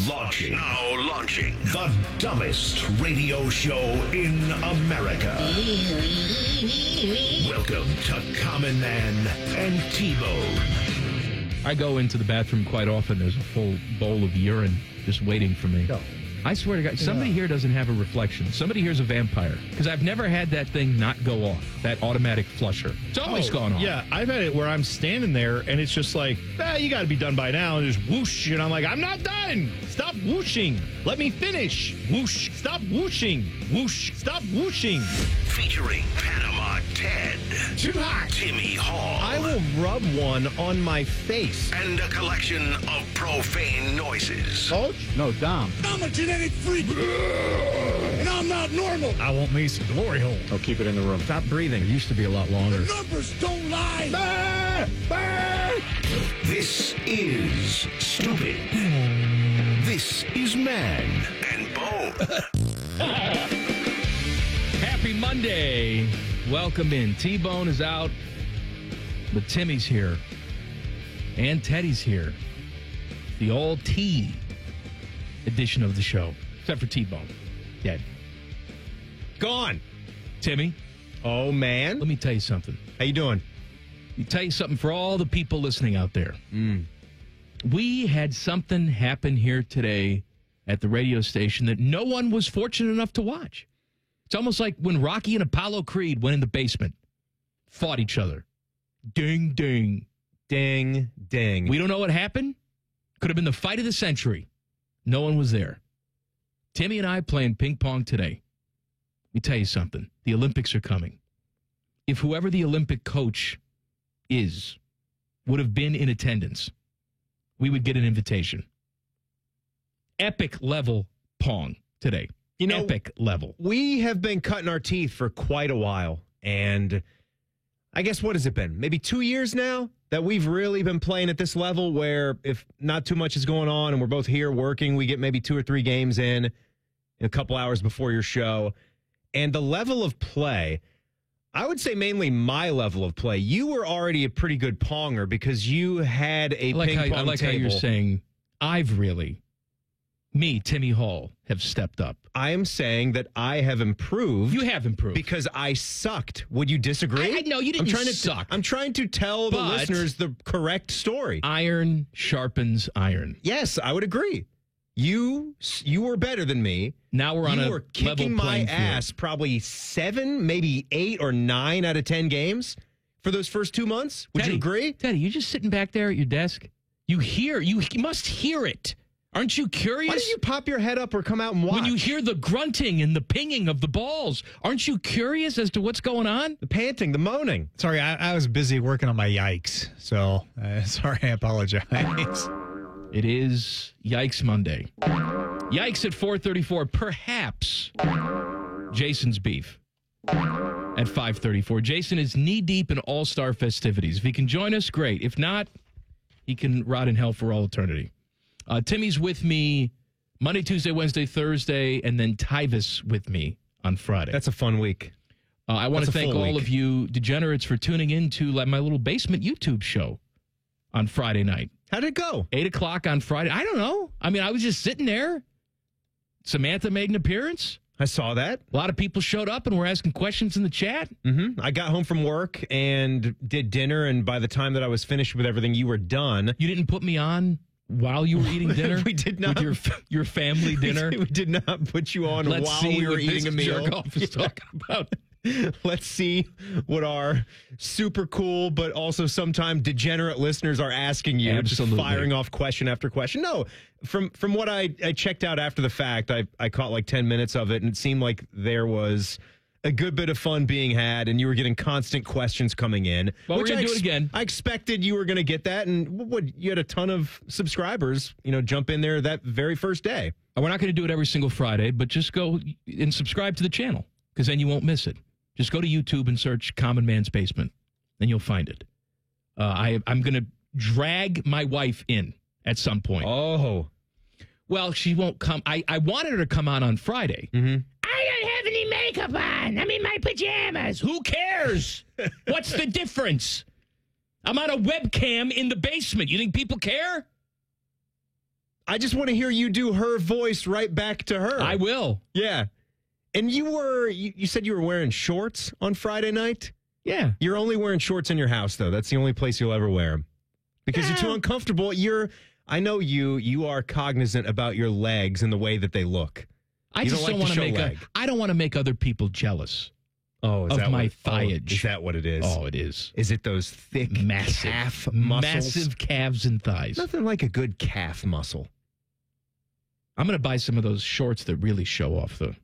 launching the dumbest radio show in America. Welcome to Common Man and T-Bone. I go into the bathroom quite often. There's a full bowl of urine just waiting for me. Go. I swear to God, somebody here doesn't have a reflection. Somebody here's a vampire. Because I've never had that thing not go off, that automatic flusher. It's always gone off. Yeah, I've had it where I'm standing there and it's just like, you got to be done by now. And just whoosh. And I'm like, I'm not done. Stop whooshing. Let me finish. Whoosh. Stop whooshing. Whoosh. Stop whooshing. Featuring Panama Ted. Too hot. Timmy Hall. I will rub one on my face. And a collection of profane noises. Coach? No, Dom. I'm a genetic freak, and I'm not normal. I want me some glory hole. Oh, keep it in the room. Stop breathing. It used to be a lot longer. The numbers don't lie. This is Stupid. This is Man and Bone. Happy Monday. Welcome in. T-Bone is out, but Timmy's here. And Teddy's here. The all-T edition of the show. Except for T-Bone. Dead. Gone. Timmy, Oh, man. let me tell you something. How you doing? Let me tell you something for all the people listening out there. We had something happen here today at the radio station that no one was fortunate enough to watch. It's almost like when Rocky and Apollo Creed went in the basement, fought each other. Ding, ding. Ding, ding. We don't know what happened. Could have been the fight of the century. No one was there. Timmy and I playing ping pong today. Let me tell you something. The Olympics are coming. If whoever the Olympic coach is would have been in attendance, we would get an invitation. Epic level pong today. You know, epic level. We have been cutting our teeth for quite a while. And I guess, what has it been? Maybe 2 years now that we've really been playing at this level where if not too much is going on and we're both here working, we get maybe 2 or 3 games in a couple hours before your show. And the level of play, I would say mainly my level of play. You were already a pretty good ponger because you had a ping pong I like table. how you're saying, me, Timmy Hall, have stepped up. I am saying that I have improved. You have improved. Because I sucked. Would you disagree? No, you didn't suck. I'm trying to tell the But listeners the correct story. Iron sharpens iron. Yes, I would agree. You were better than me. Now we're on a You were kicking level my playing field. ass probably 7, maybe 8 or 9 out of 10 games for those first 2 months. Would you agree? Teddy, you just sitting back there at your desk? You must hear it. Aren't you curious? Why don't you pop your head up or come out and watch? When you hear the grunting and the pinging of the balls, aren't you curious as to what's going on? The panting, the moaning. Sorry, I was busy working on my yikes. So, sorry, I apologize. It is Yikes Monday. Yikes at 4:34. Perhaps Jason's beef at 5:34. Jason is knee-deep in all-star festivities. If he can join us, great. If not, he can rot in hell for all eternity. Timmy's with me Monday, Tuesday, Wednesday, Thursday, and then Tyvis with me on Friday. That's a fun week. I want to thank all of you degenerates for tuning in to my little basement YouTube show on Friday night. How did it go? 8 o'clock on Friday. I don't know. I mean, I was just sitting there. Samantha made an appearance. I saw that. A lot of people showed up and were asking questions in the chat. Mm-hmm. I got home from work and did dinner, and by the time that I was finished with everything, you were done. You didn't put me on while you were eating dinner? We did not. With your family dinner? We did not put you on Let's while see we were what eating this a meal. jerk-off is talking about. Let's see what our super cool, but also sometimes degenerate listeners are asking you. Absolutely. Just firing off question after question. No, from what I checked out after the fact, I caught like 10 minutes of it, and it seemed like there was a good bit of fun being had, and you were getting constant questions coming in. Well, we're going to do it again. I expected you were going to get that, and you had a ton of subscribers, jump in there that very first day. We're not going to do it every single Friday, but just go and subscribe to the channel, because then you won't miss it. Just go to YouTube and search Common Man's Basement, and you'll find it. I'm going to drag my wife in at some point. Oh. Well, she won't come. I wanted her to come on Friday. Mm-hmm. I don't have any makeup on. I'm in my pajamas. Who cares? What's the difference? I'm on a webcam in the basement. You think people care? I just want to hear you do her voice right back to her. I will. Yeah. And you said you were wearing shorts on Friday night? Yeah. You're only wearing shorts in your house, though. That's the only place you'll ever wear them. Because you're too uncomfortable. I know you are cognizant about your legs and the way that they look. I just don't want to make I don't want to make other people jealous. Is of that my what, thighage. Is that what it is? Oh, it is. Is it those thick calf muscles? Massive calves and thighs. Nothing like a good calf muscle. I'm going to buy some of those shorts that really show off the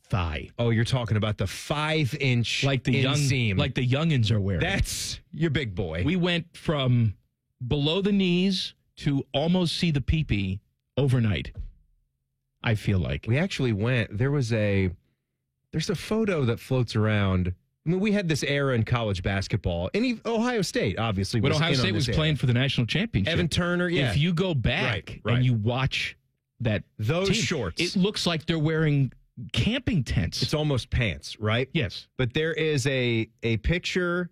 thigh. Oh, you're talking about the 5-inch Like the inseam. like the youngins are wearing. That's your big boy. We went from below the knees to almost see the pee-pee overnight. I feel like. We actually went. There's a photo that floats around. I mean, we had this era in college basketball. And Ohio State, obviously, When was Ohio in on State was this playing era. for the national championship. Evan Turner, yeah. If you go back Right. and you watch those team, shorts, it looks like they're wearing camping tents. it's almost pants, right? Yes. But there is a picture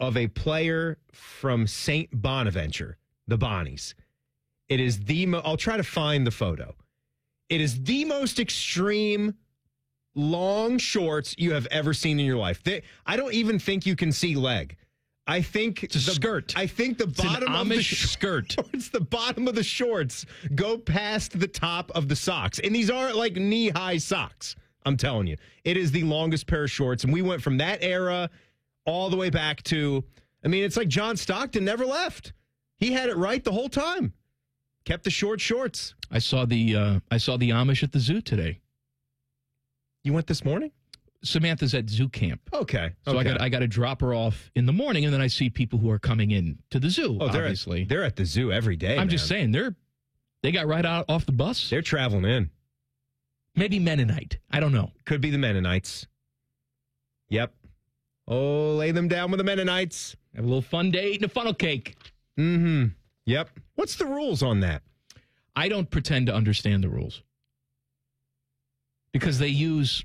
of a player from St. Bonaventure, the Bonnies. It is I'll try to find the photo. It is the most extreme long shorts you have ever seen in your life. I don't even think you can see leg. I think It's a skirt. I think the bottom an of the Amish skirt. It's the bottom of the shorts go past the top of the socks. And these aren't like knee-high socks. I'm telling you. It is the longest pair of shorts. And we went from that era all the way back to, I mean, it's like John Stockton never left. He had it right the whole time. Kept the short shorts. I saw the Amish at the zoo today. You went this morning? Samantha's at zoo camp. Okay. So I got to drop her off in the morning, and then I see people who are coming in to the zoo, obviously. They're at the zoo every day. I'm just saying, they got right out off the bus. They're traveling in. Maybe Mennonite. I don't know. Could be the Mennonites. Yep. Oh, lay them down with the Mennonites. Have a little fun day eating a funnel cake. Mm-hmm. Yep. What's the rules on that? I don't pretend to understand the rules. Because they use,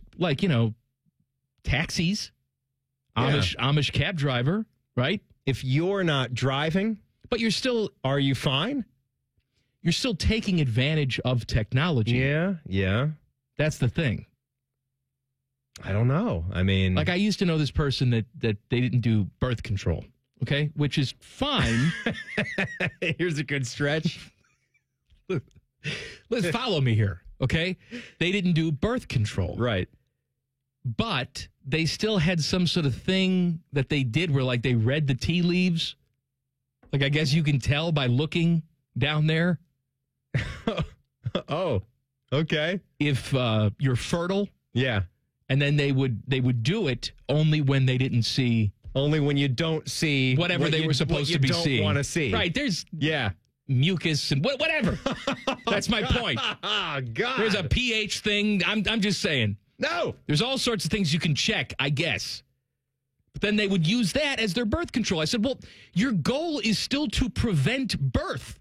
taxis, Amish cab driver, right? If you're not driving, but are you fine? You're still taking advantage of technology. Yeah. That's the thing. I don't know. I mean, I used to know this person that they didn't do birth control, okay? Which is fine. Here's a good stretch. Let's follow me here, okay? They didn't do birth control. Right. But they still had some sort of thing that they did where, they read the tea leaves. I guess you can tell by looking down there. Oh, okay. If you're fertile. Yeah. And then they would do it only when they didn't see. Only when you don't see whatever they were supposed to be seeing. Don't want to see. Right. There's mucus and whatever. That's my point. Oh, God. There's a pH thing. I'm just saying. No. There's all sorts of things you can check, I guess. But then they would use that as their birth control. I said, well, your goal is still to prevent birth.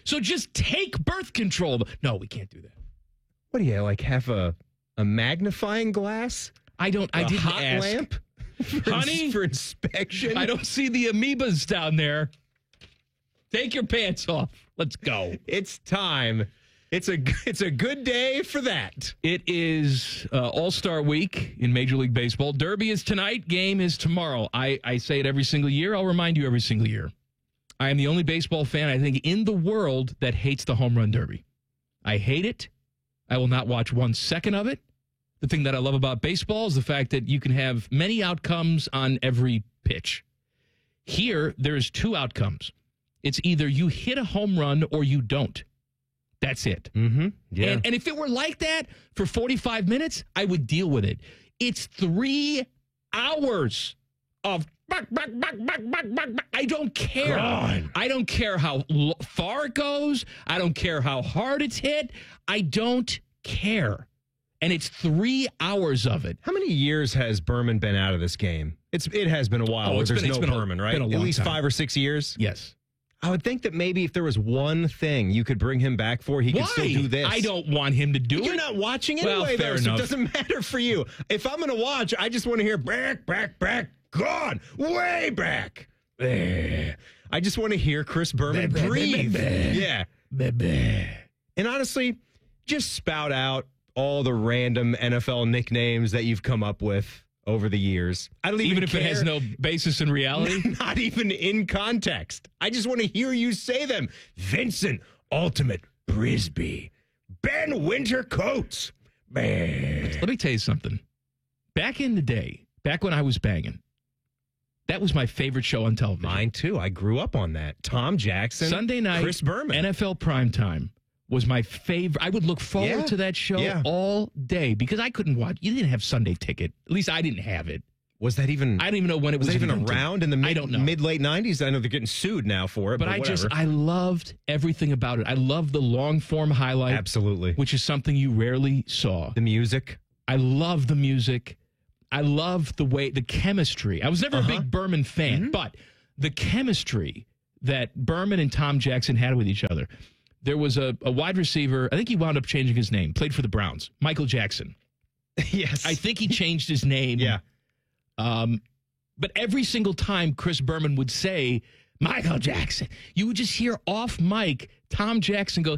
So just take birth control. No, we can't do that. What do you, have a magnifying glass? I didn't hot ask. Lamp? Honey? For inspection? I don't see the amoebas down there. Take your pants off. Let's go. It's time. It's a good day for that. It is All-Star Week in Major League Baseball. Derby is tonight. Game is tomorrow. I say it every single year. I'll remind you every single year. I am the only baseball fan, I think, in the world that hates the home run derby. I hate it. I will not watch 1 second of it. The thing that I love about baseball is the fact that you can have many outcomes on every pitch. Here, there's 2 outcomes. It's either you hit a home run or you don't. That's it. Mm-hmm. Yeah. And if it were like that for 45 minutes, I would deal with it. It's 3 hours of I don't care. God. I don't care how far it goes. I don't care how hard it's hit. I don't care. And it's 3 hours of it. How many years has Berman been out of this game? It has been a while. Oh, where it's there's been- no it's been a- Berman, right? been a At long least time. 5 or 6 years. Yes. I would think that maybe if there was one thing you could bring him back for, he could still do this. I don't want him to do it. You're not watching Well, anyway, fair though, so enough. it doesn't matter for you. If I'm going to watch, I just want to hear back, gone, way back. I just want to hear Chris Berman breathe. Yeah. Bebe. And honestly, just spout out all the random NFL nicknames that you've come up with over the years. I don't even if care. it has no basis in reality? Not even in context. I just want to hear you say them. Vincent Ultimate Brisby. Ben Winter Coates. Man. Let me tell you something. Back in the day, back when I was banging, that was my favorite show on television. Mine too. I grew up on that. Tom Jackson. Sunday night, Chris Berman. NFL primetime was my favorite. I would look forward to that show all day because I couldn't watch. You didn't have Sunday Ticket. At least I didn't have it. Was that even? I don't even know when it was that even invented. around in the I don't know. mid-late 90s? I know they're getting sued now for it, but whatever. I loved everything about it. I loved the long-form highlight. Absolutely. Which is something you rarely saw. The music. I love the music. I love the chemistry. I was never a big Berman fan, but the chemistry that Berman and Tom Jackson had with each other. There was a wide receiver. I think he wound up changing his name. Played for the Browns. Michael Jackson. Yes. I think he changed his name. Yeah. But every single time Chris Berman would say, Michael Jackson, you would just hear off mic Tom Jackson go,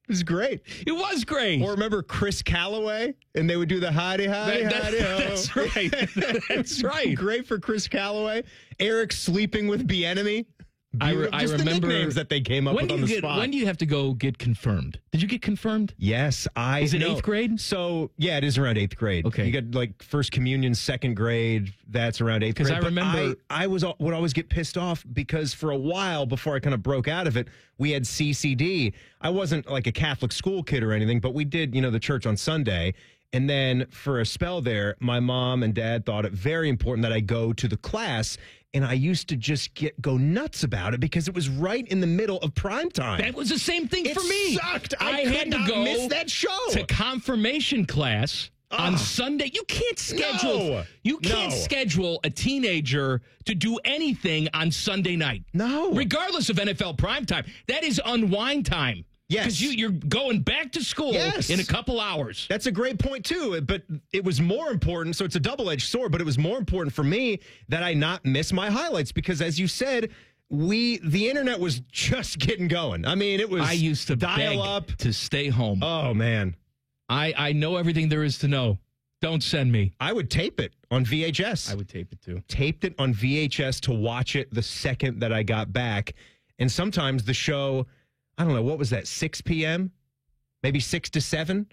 It was great. It was great. Or remember Chris Calloway? And they would do the hidey, hidey, hidey. That's right. That's right. Great for Chris Calloway. Eric sleeping with Bieniemy. I Just remember the nicknames that they came up with on the spot. When do you have to go get confirmed? Did you get confirmed? Yes, Is it 8th grade? So, yeah, it is around 8th grade. Okay. You got like first communion, 2nd grade. That's around 8th grade. Because I remember... I would always get pissed off because for a while before I kind of broke out of it, we had CCD. I wasn't like a Catholic school kid or anything, but we did, the church on Sunday. And then for a spell there, my mom and dad thought it very important that I go to the class. And I used to just go nuts about it because it was right in the middle of prime time. That was the same thing for me. It sucked. I had could to not go miss that show. to confirmation class on Sunday. You can't schedule. No. You can't No. schedule a teenager to do anything on Sunday night. No. Regardless of NFL primetime. That is unwind time. Yes. Because you're going back to school in a couple hours. That's a great point, too. But it was more important. So it's a double-edged sword, but it was more important for me that I not miss my highlights because, as you said, the internet was just getting going. I mean, it was I used to dial beg up to stay home. Oh, man. I know everything there is to know. Don't send me. I would tape it on VHS. I would tape it, too. Taped it on VHS to watch it the second that I got back. And sometimes the show... I don't know, what was that, 6 p.m.? Maybe 6 to 7?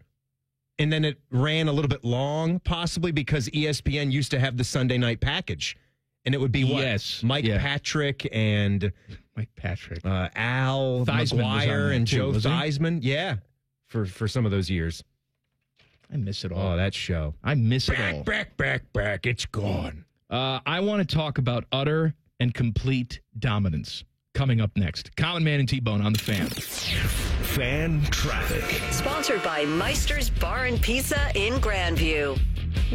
And then it ran a little bit long, possibly, because ESPN used to have the Sunday night package. And it would be what? Yes. Mike Patrick and Mike Patrick. Al Theismann was on McGuire that and too, Joe was he? Theismann. Yeah, for some of those years. I miss it all. Oh, that show. I miss it all. Back. It's gone. I want to talk about utter and complete dominance. Coming up next, Common Man and T-Bone on the Fan. Fan traffic. Sponsored by Meister's Bar and Pizza in Grandview.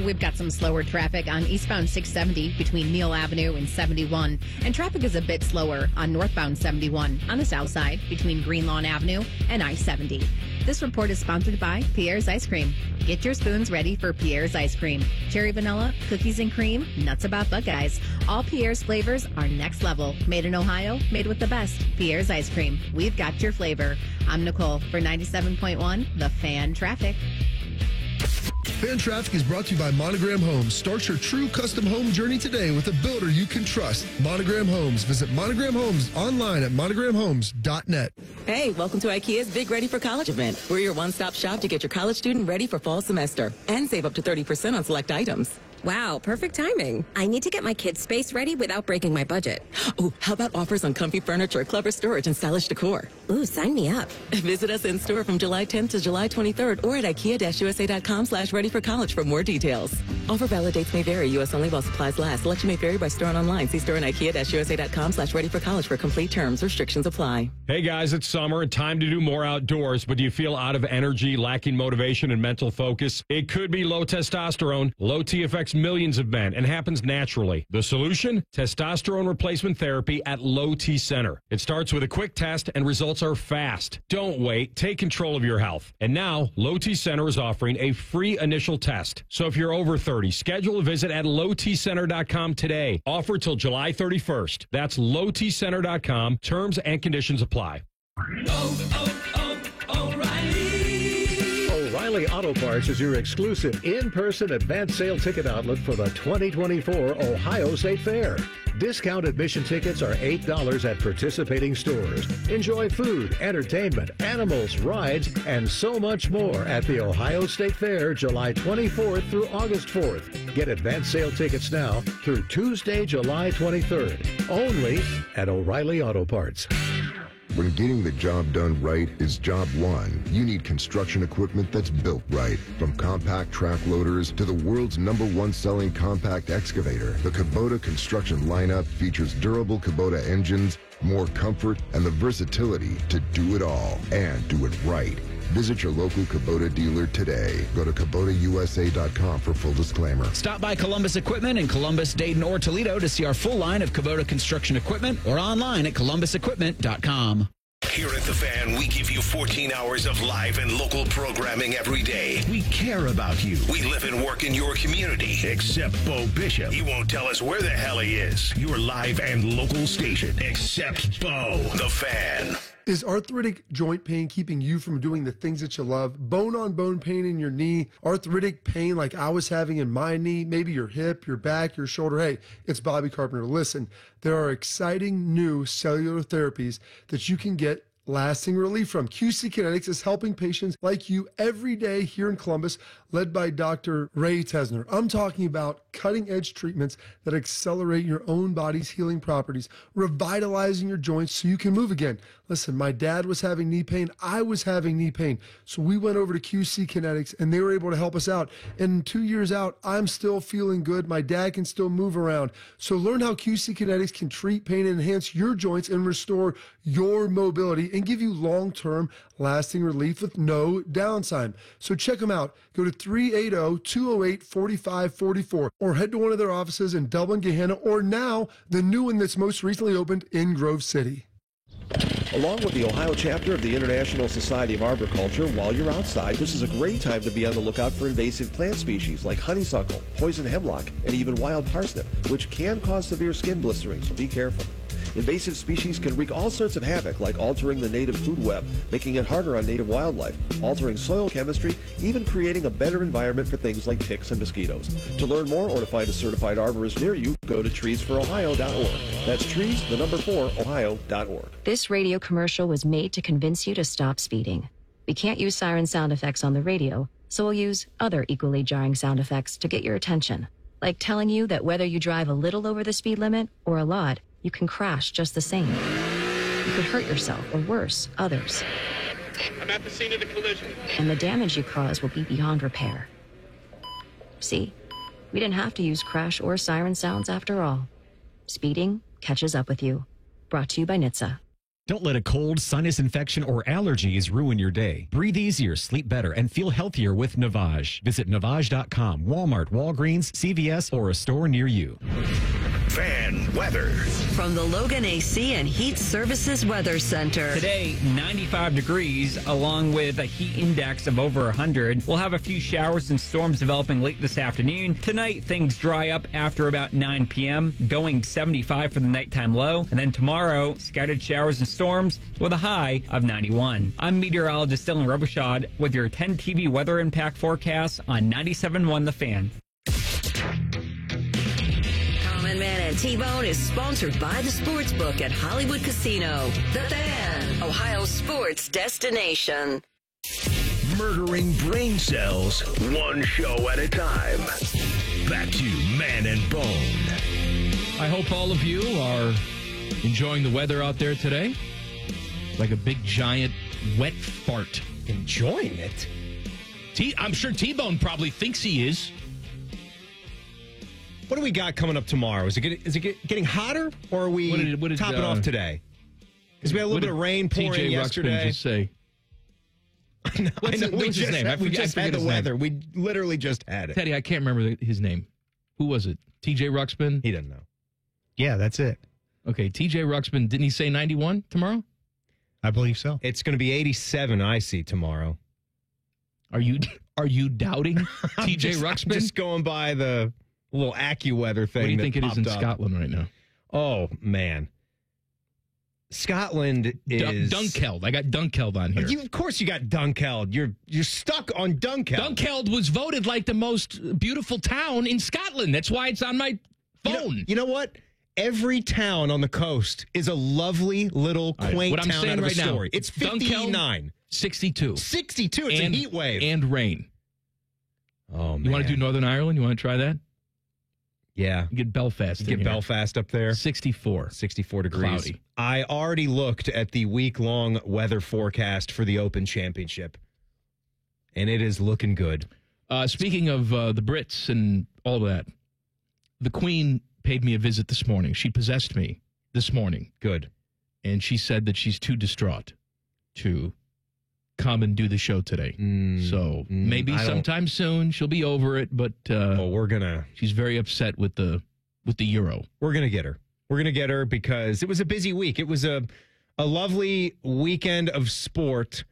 We've got some slower traffic on eastbound 670 between Neal Avenue and 71. And traffic is a bit slower on northbound 71 on the south side between Greenlawn Avenue and I-70. This report is sponsored by Pierre's Ice Cream. Get your spoons ready for Pierre's Ice Cream. Cherry vanilla, cookies and cream, nuts about Buckeyes. All Pierre's flavors are next level. Made in Ohio, made with the best. Pierre's Ice Cream. We've got your flavor. I'm Nicole for 97.1 The Fan Traffic. Fan Traffic is brought to you by Monogram Homes. Start your true custom home journey today with a builder you can trust. Monogram Homes. Visit Monogram Homes online at monogramhomes.net. Hey, welcome to IKEA's Big Ready for College event. We're your one-stop shop to get your college student ready for fall semester and save up to 30% on select items. Wow, perfect timing. I need to get my kids' space ready without breaking my budget. Oh, how about offers on comfy furniture, clever storage, and stylish decor? Ooh, sign me up. Visit us in store from July 10th to July 23rd or at IKEA-USA.com/ready-for-college for more details. Offer valid dates may vary. U.S. only while supplies last. Selection may vary by store and online. See store and IKEA-USA.com/ready-for-college for complete terms. Restrictions apply. Hey guys, it's summer and time to do more outdoors, but do you feel out of energy, lacking motivation and mental focus? It could be low testosterone. Low T affects millions of men and happens naturally. The solution? Testosterone replacement therapy at Low T Center. It starts with a quick test and results are fast. Don't wait. Take control of your health. And now, Low T Center is offering a free initial test. So if you're over 30, schedule a visit at lowtcenter.com today. Offer till July 31st. That's lowtcenter.com. Terms and conditions apply. O'Reilly Auto Parts is your exclusive in-person advance sale ticket outlet for the 2024 Ohio State Fair. Discount admission tickets are $8 at participating stores. Enjoy food, entertainment, animals, rides, and so much more at the Ohio State Fair, July 24th through August 4th. Get advance sale tickets now through Tuesday, July 23rd. Only at O'Reilly Auto Parts. When getting the job done right is job one, you need construction equipment that's built right. From compact track loaders to the world's #1 selling compact excavator, the Kubota construction lineup features durable Kubota engines, more comfort, and the versatility to do it all and do it right. Visit your local Kubota dealer today. Go to KubotaUSA.com for full disclaimer. Stop by Columbus Equipment in Columbus, Dayton, or Toledo to see our full line of Kubota construction equipment or online at ColumbusEquipment.com. Here at The Fan, we give you 14 hours of live and local programming every day. We care about you. We live and work in your community. Except Bo Bishop. He won't tell us where the hell he is. Your live and local station. Except Bo. The Fan. Is arthritic joint pain keeping you from doing the things that you love? Bone-on-bone pain in your knee, arthritic pain like I was having in my knee, maybe your hip, your back, your shoulder. Hey, it's Bobby Carpenter. Listen, there are exciting new cellular therapies that you can get lasting relief from. QC Kinetics is helping patients like you every day here in Columbus, led by Dr. Ray Tesner. I'm talking about cutting-edge treatments that accelerate your own body's healing properties, revitalizing your joints so you can move again. Listen, my dad was having knee pain. I was having knee pain. So we went over to QC Kinetics, and they were able to help us out. And 2 years out, I'm still feeling good. My dad can still move around. So learn how QC Kinetics can treat pain and enhance your joints and restore your mobility and give you long-term lasting relief with no downtime. So check them out. Go to 380-208-4544 or head to one of their offices in Dublin, Gehanna, or now the new one that's most recently opened in Grove City. Along with the Ohio chapter of the International Society of Arboriculture, while you're outside, this is a great time to be on the lookout for invasive plant species like honeysuckle, poison hemlock, and even wild parsnip, which can cause severe skin blistering, so be careful. Invasive species can wreak all sorts of havoc, like altering the native food web, making it harder on native wildlife, altering soil chemistry, even creating a better environment for things like ticks and mosquitoes. To learn more or to find a certified arborist near you, go to treesforohio.org. That's trees, the number 4, ohio.org. This radio commercial was made to convince you to stop speeding. We can't use siren sound effects on the radio, so we'll use other equally jarring sound effects to get your attention, like telling you that whether you drive a little over the speed limit or a lot, you can crash just the same. You could hurt yourself, or worse, others. I'm at the scene of the collision. And the damage you cause will be beyond repair. See, we didn't have to use crash or siren sounds after all. Speeding catches up with you. Brought to you by NHTSA. Don't let a cold, sinus infection, or allergies ruin your day. Breathe easier, sleep better, and feel healthier with Navage. Visit Navage.com, Walmart, Walgreens, CVS, or a store near you. Fan weather. From the Logan AC and Heat Services Weather Center. Today, 95 degrees, along with a heat index of over 100. We'll have a few showers and storms developing late this afternoon. Tonight, things dry up after about 9 p.m., going 75 for the nighttime low. And then tomorrow, scattered showers and storms with a high of 91. I'm meteorologist Dylan Robichaud with your 10 TV weather impact forecast on 97.1 The Fan. Man and T-Bone is sponsored by the Sportsbook at Hollywood Casino. The Fan, Ohio's sports destination. Murdering brain cells, one show at a time. Back to Man and Bone. I hope all of you are enjoying the weather out there today. Like a big, giant, wet fart. Enjoying it? I'm sure T-Bone probably thinks he is. What do we got coming up tomorrow? Is it getting hotter, or are we topping off today? Because we had a little bit of rain pouring yesterday. Just say? I know. What's his name? We just had the weather. We literally just had it. Teddy, I can't remember his name. Who was it? TJ Ruxpin? He doesn't know. Yeah, that's it. Okay, TJ Ruxpin. Didn't he say 91 tomorrow? I believe so. It's going to be 87, I see, tomorrow. Are you doubting TJ Ruxpin? Just going by the little AccuWeather thing. What do you think it is in up. Scotland right now? Oh, man. Scotland is Dunkeld. I got Dunkeld on here. Of course you got Dunkeld. You're stuck on Dunkeld. Dunkeld was voted like the most beautiful town in Scotland. That's why it's on my phone. You know what? Every town on the coast is a lovely little quaint what I'm town saying out of right a story. now, It's 59. 62. 62. It's a heat wave. And rain. Oh, man. You want to do Northern Ireland? You want to try that? Yeah. You get Belfast. Get Belfast up there. 64. 64 degrees. Cloudy. I already looked at the week-long weather forecast for the Open Championship, and it is looking good. Speaking of the Brits and all that, the Queen paid me a visit this morning. She possessed me this morning. Good. And she said that she's too distraught to come and do the show today. So maybe sometime soon she'll be over it, but she's very upset with the Euro. We're going to get her. We're going to get her because it was a busy week. It was a lovely weekend of sport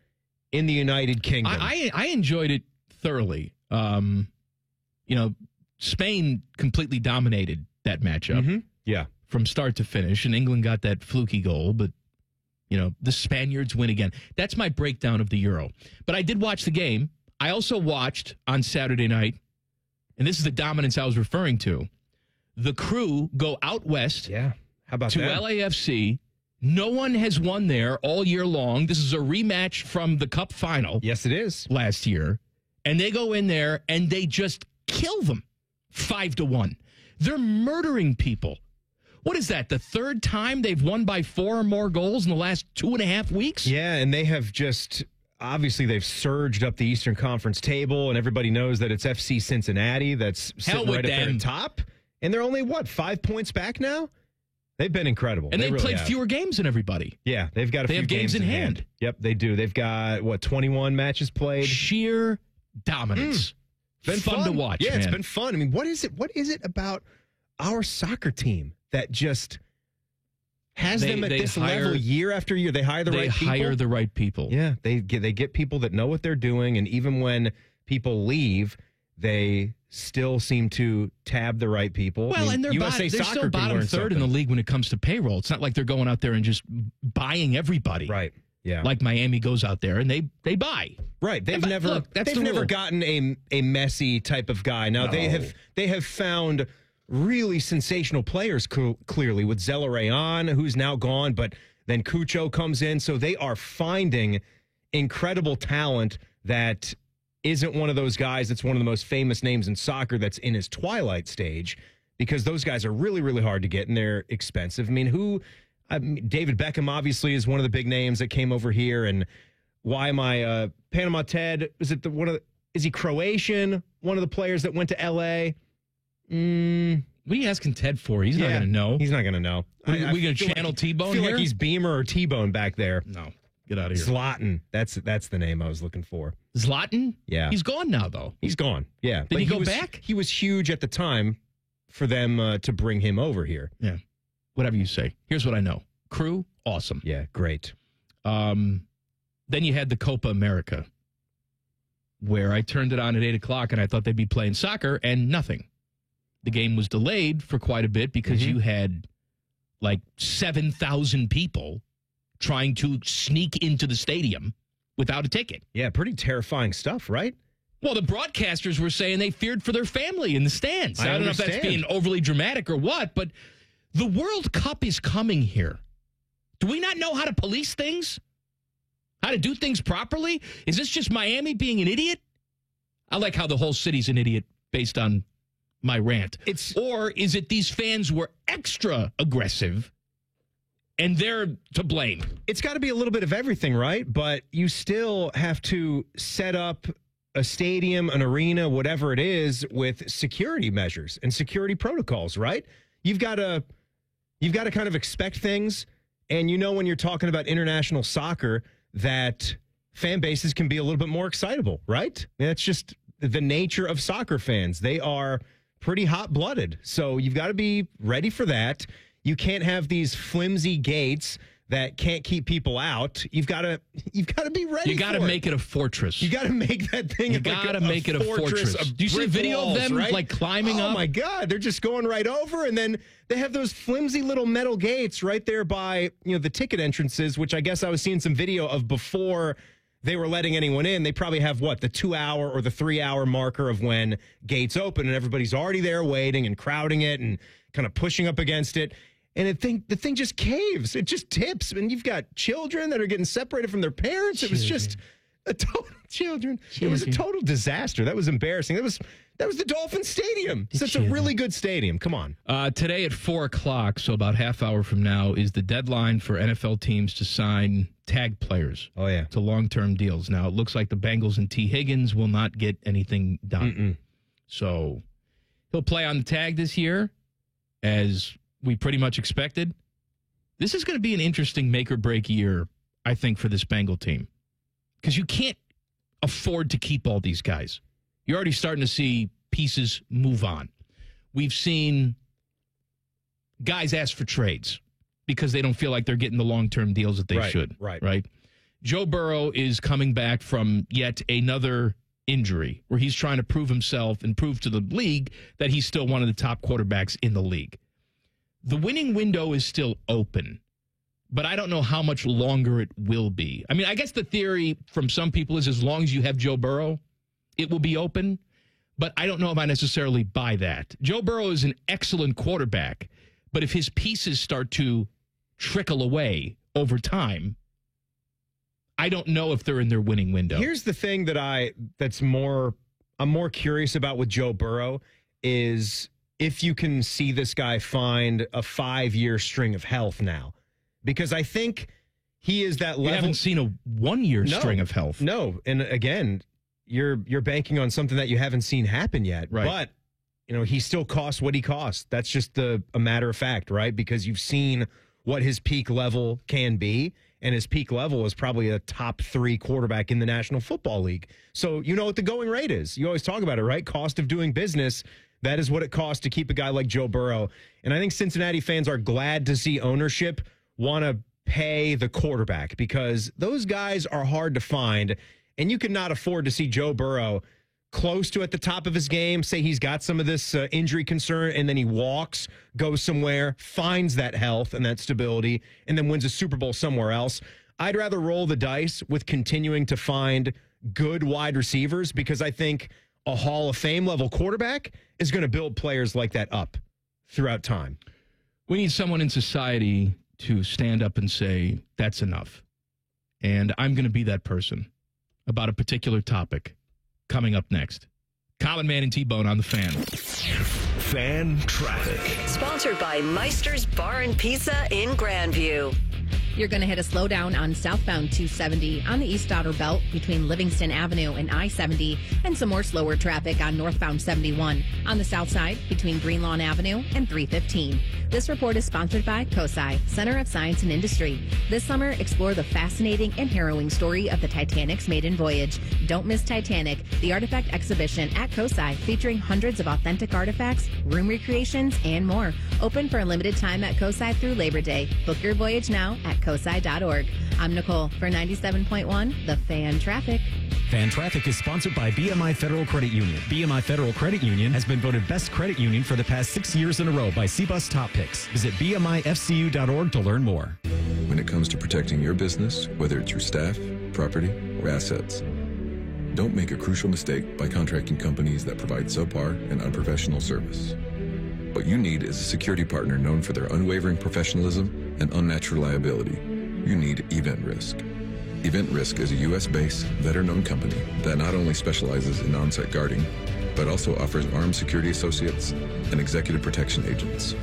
in the United Kingdom. I enjoyed it thoroughly. Spain completely dominated that matchup. Mm-hmm. Yeah. From start to finish, and England got that fluky goal, but the Spaniards win again. That's my breakdown of the Euro. But I did watch the game. I also watched on Saturday night, and this is the dominance I was referring to, the Crew go out west How about to that? LAFC. No one has won there all year long. This is a rematch from the Cup final. Yes, it is. Last year. And they go in there, and they just kill them 5-1. They're murdering people. What is that, the third time they've won by 4 or more goals in the last 2.5 weeks? Yeah, and they have obviously they've surged up the Eastern Conference table, and everybody knows that it's FC Cincinnati that's sitting right at the top. And they're only, 5 points back now? They've been incredible. And they really played have. fewer games than everybody. Yeah, they've got a few games in hand. Yep, they do. They've got, 21 matches played? Sheer dominance. Been fun to watch, Yeah, man. it's been fun. I mean, what is it about our soccer team that just has them at this level year after year? They hire the right people. They hire the right people. Yeah, they get people that know what they're doing, and even when people leave, they still seem to tab the right people. Well, and they're still bottom third in the league when it comes to payroll. It's not like they're going out there and just buying everybody. Right. Yeah. Like Miami goes out there and they buy. Right. They've never gotten a Messi type of guy. Now they have found really sensational players clearly with Zelarayan, who's now gone, but then Cucho comes in. So they are finding incredible talent that isn't one of those guys that's one of the most famous names in soccer that's in his twilight stage, because those guys are really, really hard to get and they're expensive. I mean, David Beckham obviously is one of the big names that came over here. And why am I Panama Ted? Is he Croatian? One of the players that went to LA? What are you asking Ted for? He's not going to know. He's not going to know. We going to channel T-Bone here? I feel here? like he's Beamer or T-Bone back there. No. Get out of here. Zlatan. That's the name I was looking for. Zlatan? Yeah. He's gone now, though. He's gone. Yeah. Did he go back? He was huge at the time for them to bring him over here. Yeah. Whatever you say. Here's what I know. Crew, awesome. Yeah, great. Then you had the Copa America, where I turned it on at 8 o'clock and I thought they'd be playing soccer, and nothing. The game was delayed for quite a bit because you had like 7,000 people trying to sneak into the stadium without a ticket. Yeah, pretty terrifying stuff, right? Well, the broadcasters were saying they feared for their family in the stands. I don't know if that's understand. being overly dramatic or what, but the World Cup is coming here. Do we not know how to police things? How to do things properly? Is this just Miami being an idiot? I like how the whole city's an idiot based on my rant. Or is it these fans were extra aggressive and they're to blame? It's got to be a little bit of everything, right? But you still have to set up a stadium, an arena, whatever it is, with security measures and security protocols, right? You've got to kind of expect things. And when you're talking about international soccer, that fan bases can be a little bit more excitable, right? That's just the nature of soccer fans. They are pretty hot-blooded. So you've got to be ready for that. You can't have these flimsy gates that can't keep people out. You've got to be ready. You got to make it a fortress. You got to make that thing. You got to make it a fortress. Do you see a video of them like climbing up? Oh my God, they're just going right over, and then they have those flimsy little metal gates right there by the ticket entrances, which I guess I was seeing some video of before they were letting anyone in. They probably have the 2-hour or the 3-hour marker of when gates open, and everybody's already there waiting and crowding it and kind of pushing up against it. And the thing just caves. It just tips. And you've got children that are getting separated from their parents. It was just a total children. It was a total disaster. That was embarrassing. That was the Dolphin Stadium. Such a really good stadium. Come on. Today at 4:00, so about half hour from now, is the deadline for NFL teams to sign tag players. Oh, yeah. To long-term deals. Now, it looks like the Bengals and T. Higgins will not get anything done. So he'll play on the tag this year, as we pretty much expected. This is going to be an interesting make-or-break year, I think, for this Bengal team. Because you can't afford to keep all these guys. You're already starting to see pieces move on. We've seen guys ask for trades because they don't feel like they're getting the long-term deals that they should. Right. Joe Burrow is coming back from yet another injury where he's trying to prove himself and prove to the league that he's still one of the top quarterbacks in the league. The winning window is still open, but I don't know how much longer it will be. I mean, I guess the theory from some people is as long as you have Joe Burrow, it will be open, but I don't know if I necessarily buy that. Joe Burrow is an excellent quarterback, but if his pieces start to trickle away over time, I don't know if they're in their winning window. Here's the thing that I'm more curious about with Joe Burrow is if you can see this guy find a 5-year string of health now. Because I think he is that level. You haven't seen a 1-year string of health. No. And again, you're banking on something that you haven't seen happen yet. Right. But, he still costs what he costs. That's just a matter of fact, right? Because you've seen what his peak level can be. And his peak level is probably a top 3 quarterback in the National Football League. So you know what the going rate is. You always talk about it, right? Cost of doing business. That is what it costs to keep a guy like Joe Burrow. And I think Cincinnati fans are glad to see ownership want to pay the quarterback because those guys are hard to find. And you cannot afford to see Joe Burrow close to at the top of his game, say he's got some of this injury concern, and then he walks, goes somewhere, finds that health and that stability, and then wins a Super Bowl somewhere else. I'd rather roll the dice with continuing to find good wide receivers because I think a Hall of Fame level quarterback is going to build players like that up throughout time. We need someone in society to stand up and say, that's enough. And I'm going to be that person about a particular topic coming up next. Common Man and T-Bone on the Fan. Fan Traffic. Sponsored by Meister's Bar and Pizza in Grandview. You're going to hit a slowdown on southbound 270 on the East Outer Belt between Livingston Avenue and I-70, and some more slower traffic on northbound 71 on the south side between Greenlawn Avenue and 315. This report is sponsored by COSI, Center of Science and Industry. This summer, explore the fascinating and harrowing story of the Titanic's maiden voyage. Don't miss Titanic, the artifact exhibition at COSI, featuring hundreds of authentic artifacts, room recreations, and more. Open for a limited time at COSI through Labor Day. Book your voyage now at COSI.org. I'm Nicole for 97.1, The Fan Traffic. Fan Traffic is sponsored by BMI Federal Credit Union. BMI Federal Credit Union has been voted best credit union for the past 6 years in a row by CBUS Top Picks. Visit BMIFCU.org to learn more. When it comes to protecting your business, whether it's your staff, property, or assets, don't make a crucial mistake by contracting companies that provide subpar and unprofessional service. What you need is a security partner known for their unwavering professionalism and unnatural liability. You need Event Risk. Event Risk is a U.S.-based, veteran-owned company that not only specializes in on-site guarding, but also offers armed security associates and executive protection agents.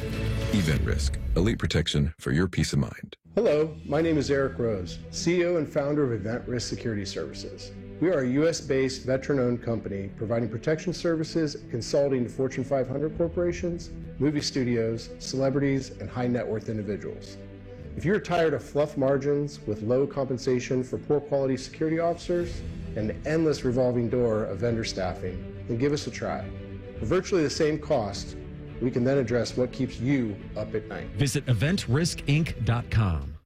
Event Risk, elite protection for your peace of mind. Hello, my name is Eric Rose, CEO and founder of Event Risk Security Services. We are a U.S.-based, veteran-owned company providing protection services and consulting to Fortune 500 corporations, movie studios, celebrities, and high-net-worth individuals. If you're tired of fluff margins with low compensation for poor quality security officers and the endless revolving door of vendor staffing, then give us a try. For virtually the same cost, we can then address what keeps you up at night. Visit EventRiskInc.com.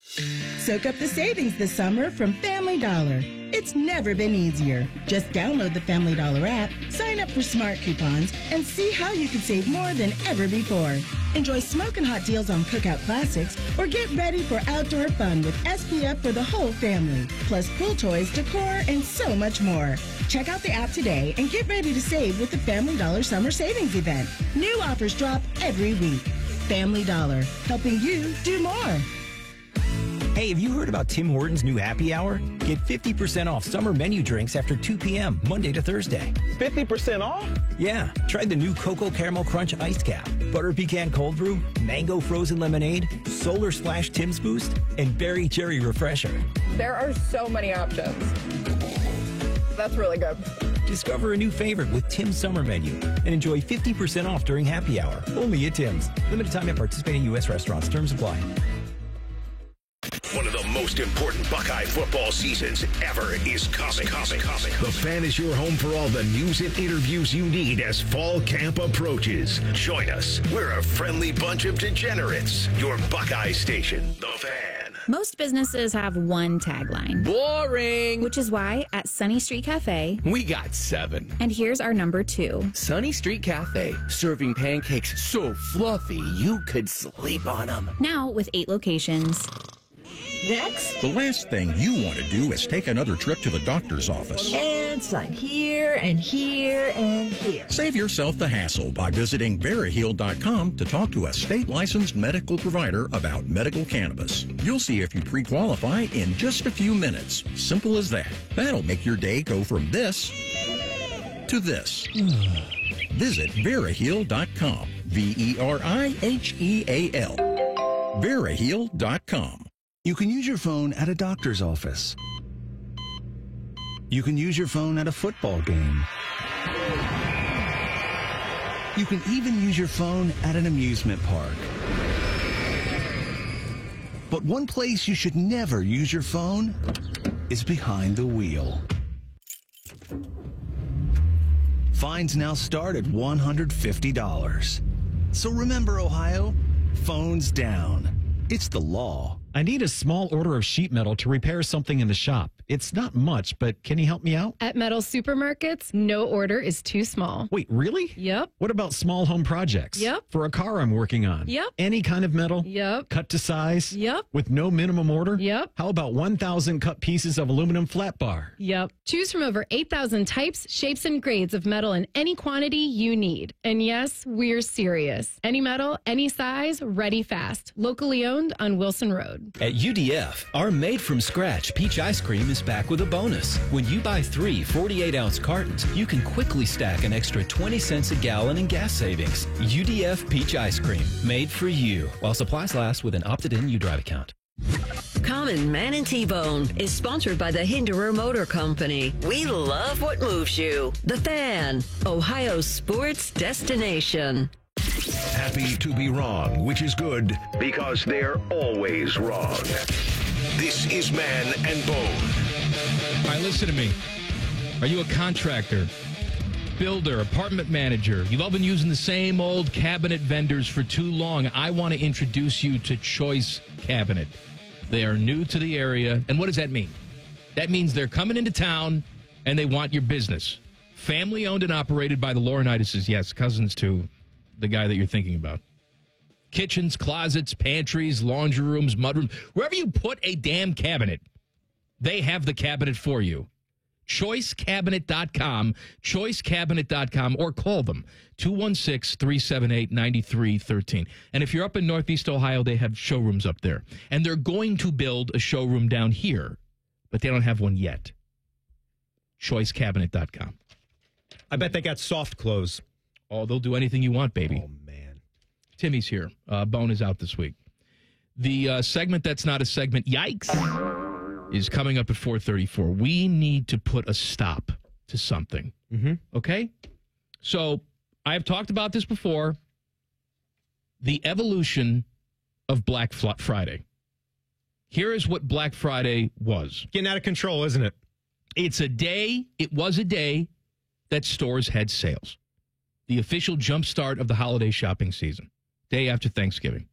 Soak up the savings this summer from Family Dollar. It's never been easier. Just download the Family Dollar app, sign up for smart coupons, and see how you can save more than ever before. Enjoy smoking hot deals on cookout classics or get ready for outdoor fun with SPF for the whole family. Plus pool toys, decor, and so much more. Check out the app today and get ready to save with the Family Dollar Summer Savings Event. New offers drop every week. Family Dollar, helping you do more. Hey, have you heard about Tim Hortons' new happy hour? Get 50% off summer menu drinks after 2 p.m., Monday to Thursday. 50% off? Yeah. Try the new Cocoa Caramel Crunch Iced Cap, Butter Pecan Cold Brew, Mango Frozen Lemonade, Solar Splash Tim's Boost, and Berry Cherry Refresher. There are so many options. That's really good. Discover a new favorite with Tim's Summer Menu and enjoy 50% off during happy hour. Only at Tim's. Limited time at participating U.S. restaurants. Terms apply. One of the most important Buckeye football seasons ever is coming. The Fan is your home for all the news and interviews you need as fall camp approaches. Join us. We're a friendly bunch of degenerates. Your Buckeye station, The Fan. Most businesses have one tagline. Boring. Which is why at Sunny Street Cafe, we got 7. And here's our number 2. Sunny Street Cafe, serving pancakes so fluffy you could sleep on them. Now with 8 locations. Next. The last thing you want to do is take another trip to the doctor's office. And sign here and here and here. Save yourself the hassle by visiting Veriheal.com to talk to a state-licensed medical provider about medical cannabis. You'll see if you pre-qualify in just a few minutes. Simple as that. That'll make your day go from this to this. Visit Veriheal.com. Veriheal. Veriheal.com. You can use your phone at a doctor's office. You can use your phone at a football game. You can even use your phone at an amusement park. But one place you should never use your phone is behind the wheel. Fines now start at $150. So remember, Ohio, phones down. It's the law. I need a small order of sheet metal to repair something in the shop. It's not much, but can you help me out? At Metal Supermarkets, no order is too small. Wait, really? Yep. What about small home projects? Yep. For a car I'm working on? Yep. Any kind of metal? Yep. Cut to size? Yep. With no minimum order? Yep. How about 1,000 cut pieces of aluminum flat bar? Yep. Choose from over 8,000 types, shapes, and grades of metal in any quantity you need. And yes, we're serious. Any metal, any size, ready fast. Locally owned on Wilson Road. At UDF, our made-from-scratch peach ice cream is back with a bonus. When you buy 3 48-ounce cartons, you can quickly stack an extra 20 cents a gallon in gas savings. UDF peach ice cream, made for you. While supplies last with an opted-in UDrive account. Common Man and T-Bone is sponsored by the Hinderer Motor Company. We love what moves you. The Fan, Ohio's sports destination. Happy to be wrong, which is good because they're always wrong. This is Man and Bone. All right, listen to me. Are you a contractor, builder, apartment manager? You've all been using the same old cabinet vendors for too long. I want to introduce you to Choice Cabinet. They are new to the area. And what does that mean? That means they're coming into town and they want your business. Family owned and operated by the Laurinaitis. Yes, cousins to the guy that you're thinking about. Kitchens, closets, pantries, laundry rooms, mudrooms. Wherever you put a damn cabinet, they have the cabinet for you. ChoiceCabinet.com, ChoiceCabinet.com, or call them, 216-378-9313. And if you're up in Northeast Ohio, they have showrooms up there. And they're going to build a showroom down here, but they don't have one yet. ChoiceCabinet.com. I bet they got soft close. Oh, they'll do anything you want, baby. Oh, man. Timmy's here. Bone is out this week. The segment that's not a segment, yikes, is coming up at 4:34. We need to put a stop to something. Mm-hmm. Okay? So I have talked about this before. The evolution of Black Friday. Here is what Black Friday was. Getting out of control, isn't it? It was a day that stores had sales. The official jumpstart of the holiday shopping season. Day after Thanksgiving.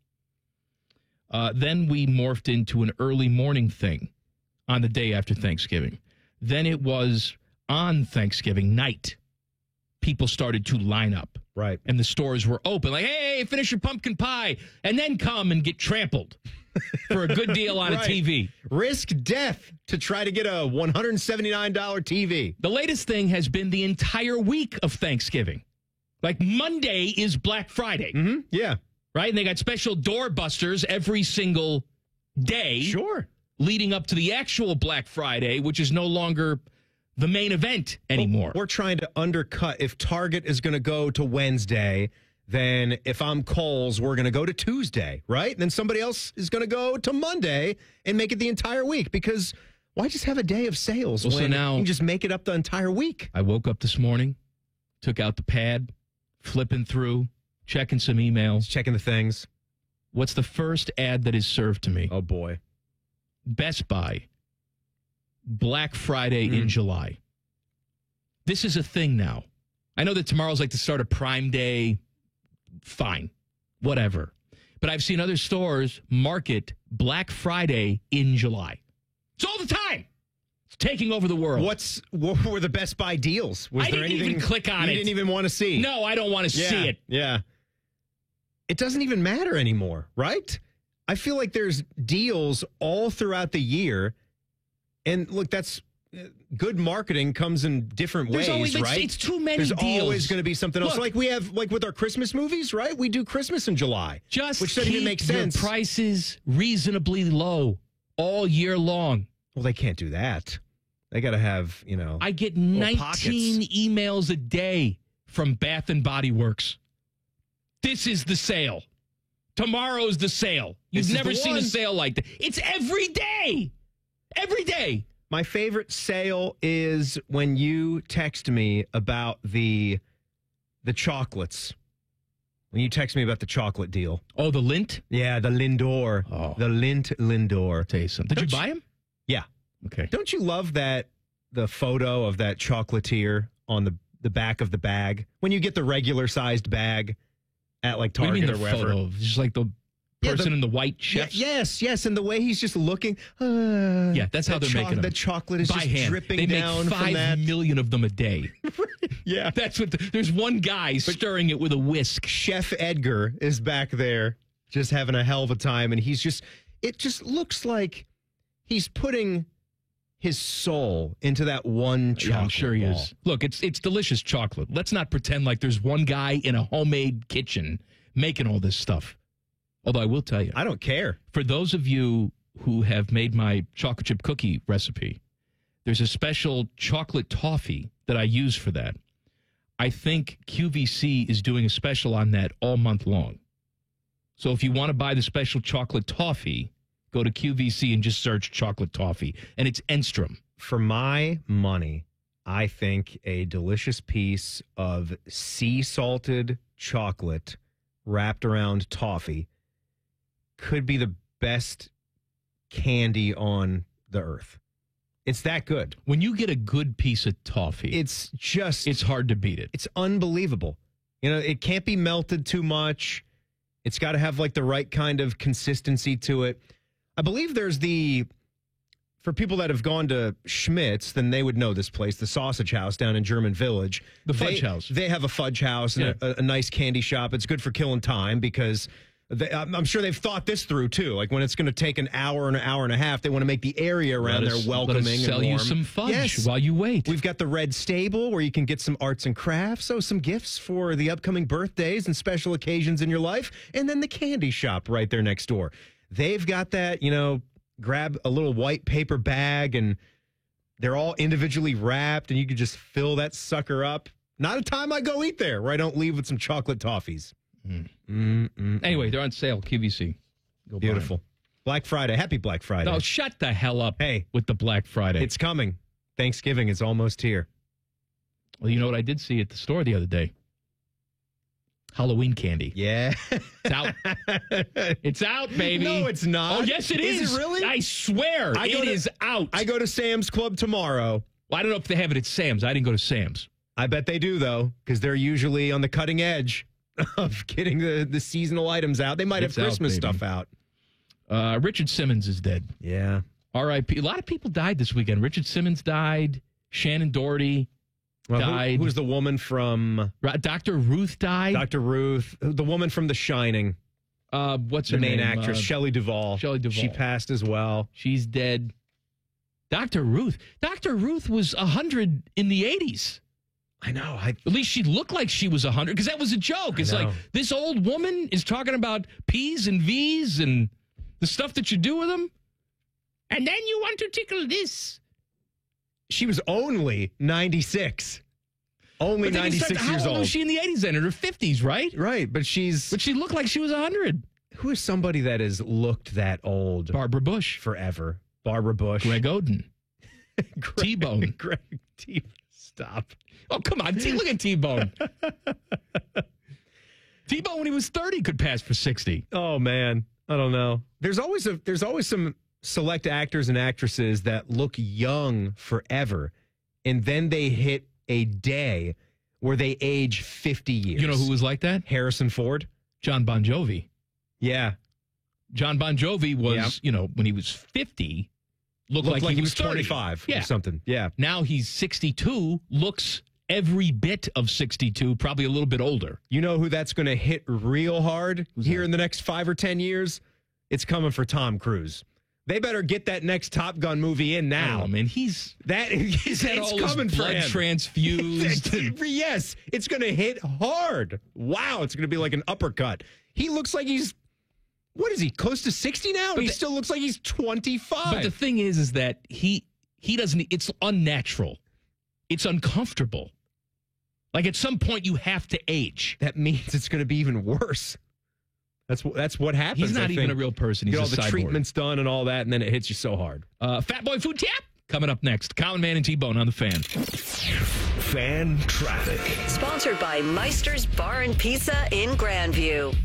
Then we morphed into an early morning thing on the day after Thanksgiving. Then it was on Thanksgiving night. People started to line up. Right. And the stores were open. Like, hey, finish your pumpkin pie and then come and get trampled for a good deal on a TV. Risk death to try to get a $179 TV. The latest thing has been the entire week of Thanksgiving. Like Monday is Black Friday. Mm-hmm. Yeah. Right? And they got special doorbusters every single day. Sure. Leading up to the actual Black Friday, which is no longer the main event anymore. We're trying to undercut. If Target is going to go to Wednesday, then if I'm Kohl's, we're going to go to Tuesday, right? And then somebody else is going to go to Monday and make it the entire week. Because why just have a day of sales when so now, you can just make it up the entire week? I woke up this morning, took out the pad, flipping through, checking some emails. Checking the things. What's the first ad that is served to me? Oh, boy. Best Buy. Black Friday in July. This is a thing now. I know that tomorrow's like the start of Prime Day. Fine. Whatever. But I've seen other stores market Black Friday in July. It's all the time. It's taking over the world. What were the Best Buy deals? I didn't even click on it. You didn't even want to see? No, I don't want to see it. Yeah. It doesn't even matter anymore, right? I feel like there's deals all throughout the year. And look, that's good marketing comes in different ways, right? It's too many There's deals. Always going to be something else. Like we have, like with our Christmas movies, right? We do Christmas in July. Which doesn't even make sense. Your prices reasonably low all year long. Well, they can't do that. They got to have, I get 19 emails a day from Bath and Body Works. This is the sale. Tomorrow's the sale. You've never seen a sale like that. It's every day. Every day. My favorite sale is when you text me about the chocolates. When you text me about the chocolate deal. Oh, the Lindt? Yeah, the Lindor. Oh. The Lindt Lindor. I'll tell you something. Did you buy them? Yeah. Okay. Don't you love that the photo of that chocolatier on the back of the bag? When you get the regular sized bag at like Target or wherever. Photo? Just like the person in the white chef. Yes, and the way he's just looking. Yeah, that's how they're making them. The chocolate is by just hand. dripping they down make 5 million of them a day. Yeah, that's what. There's one guy stirring it with a whisk. Chef Edgar is back there, just having a hell of a time, and he's just. It just looks like he's putting his soul into that one chocolate. Yeah, I'm sure he ball. is. Look, it's delicious chocolate. Let's not pretend like there's one guy in a homemade kitchen making all this stuff. Although I will tell you, I don't care. For those of you who have made my chocolate chip cookie recipe, there's a special chocolate toffee that I use for that. I think QVC is doing a special on that all month long. So if you want to buy the special chocolate toffee, go to QVC and just search chocolate toffee. And it's Enstrom. For my money, I think a delicious piece of sea salted chocolate wrapped around toffee could be the best candy on the earth. It's that good. When you get a good piece of toffee, it's hard to beat it. It's unbelievable. It can't be melted too much. It's got to have like the right kind of consistency to it. I believe there's for people that have gone to Schmitz, then they would know this place, the Sausage House down in German Village. The Fudge House. They have a fudge house and a nice candy shop. It's good for killing time because I'm sure they've thought this through too. Like when it's going to take an hour and a half, they want to make the area around there welcoming and sell warm. you some fudge Yes. while you wait. We've got the Red Stable where you can get some arts and crafts, so some gifts for the upcoming birthdays and special occasions in your life, and then the candy shop right there next door. They've got that, grab a little white paper bag and they're all individually wrapped and you can just fill that sucker up. Not a time I go eat there where I don't leave with some chocolate toffees. Anyway, they're on sale, QVC. Go Beautiful. Black Friday. Happy Black Friday. No, shut the hell up hey, with the Black Friday. It's coming. Thanksgiving is almost here. Well, you know what I did see at the store the other day? Halloween candy. Yeah. It's out. It's out, baby. No, it's not. Oh, yes, it is. Is it really? I swear it is out. I go to Sam's Club tomorrow. Well, I don't know if they have it at Sam's. I didn't go to Sam's. I bet they do, though, because they're usually on the cutting edge of getting the seasonal items out. They might have Christmas stuff out. Richard Simmons is dead. Yeah. R.I.P. A lot of people died this weekend. Richard Simmons died. Shannon Doherty died. Who was the woman from... Dr. Ruth died. Dr. Ruth. The woman from The Shining. What's her name? The main name? actress, Shelley Duvall. Shelley Duvall. She passed as well. She's dead. Dr. Ruth. Dr. Ruth was 100 in the 80s. I know. At least she looked like she was 100, because that was a joke. It's like, this old woman is talking about P's and V's and the stuff that you do with them. And then you want to tickle this. She was only 96. Only 96 years old. How old was she in the 80s then? In her 50s, right? Right, but she looked like she was 100. Who is somebody that has looked that old? Barbara Bush. Forever. Barbara Bush. Greg Oden. T-Bone. Greg T-Bone. Stop. Oh, come on. Look at T-Bone. T-Bone, when he was 30, could pass for 60. Oh, man. I don't know. There's always some select actors and actresses that look young forever, and then they hit a day where they age 50 years. You know who was like that? Harrison Ford. John Bon Jovi. Yeah. John Bon Jovi was, when he was 50, looked like he was 25 or something. Yeah. Now he's 62, looks every bit of 62, probably a little bit older. You know who that's going to hit real hard in the next 5 or 10 years? It's coming for Tom Cruise. They better get that next Top Gun movie in now. Oh, man, it's all coming his for blood him. Transfused. Yes, it's going to hit hard. Wow, it's going to be like an uppercut. He looks like he's, what is he, close to 60 now? He still looks like he's 25. But the thing is that he doesn't, it's unnatural. It's uncomfortable. Like at some point you have to age. That means it's going to be even worse. That's what happens. He's not even a real person. He's get all a the cyborg. Treatments done and all that, and then it hits you so hard. Fat Boy Food Tap coming up next. Common Man and T-Bone on the Fan. Fan traffic. Sponsored by Meister's Bar and Pizza in Grandview.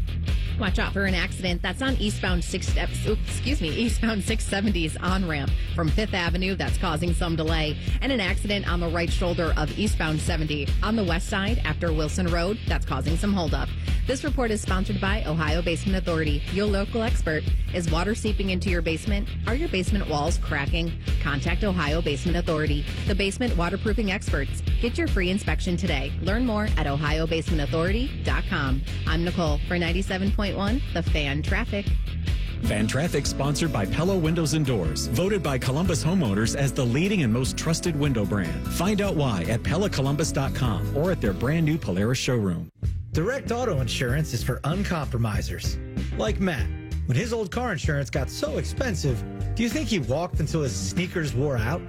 Watch out for an accident that's on eastbound 670's on-ramp from 5th Avenue that's causing some delay, and an accident on the right shoulder of eastbound 70 on the west side after Wilson Road that's causing some holdup. This report is sponsored by Ohio Basement Authority, your local expert. Is water seeping into your basement? Are your basement walls cracking? Contact Ohio Basement Authority, the basement waterproofing experts. Get your free inspection today. Learn more at ohiobasementauthority.com. I'm Nicole for 97.1 The Fan Traffic. Fan Traffic sponsored by Pella Windows and Doors, voted by Columbus homeowners as the leading and most trusted window brand. Find out why at PellaColumbus.com or at their brand new Polaris showroom. Direct auto insurance is for uncompromisers. Like Matt. When his old car insurance got so expensive, do you think he walked until his sneakers wore out?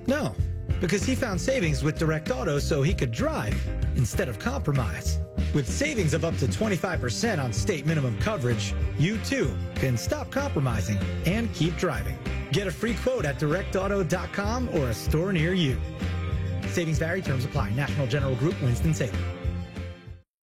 No, because he found savings with Direct Auto so he could drive instead of compromise. With savings of up to 25% on state minimum coverage, you too can stop compromising and keep driving. Get a free quote at directauto.com or a store near you. Savings vary, terms apply. National General Group, Winston-Salem.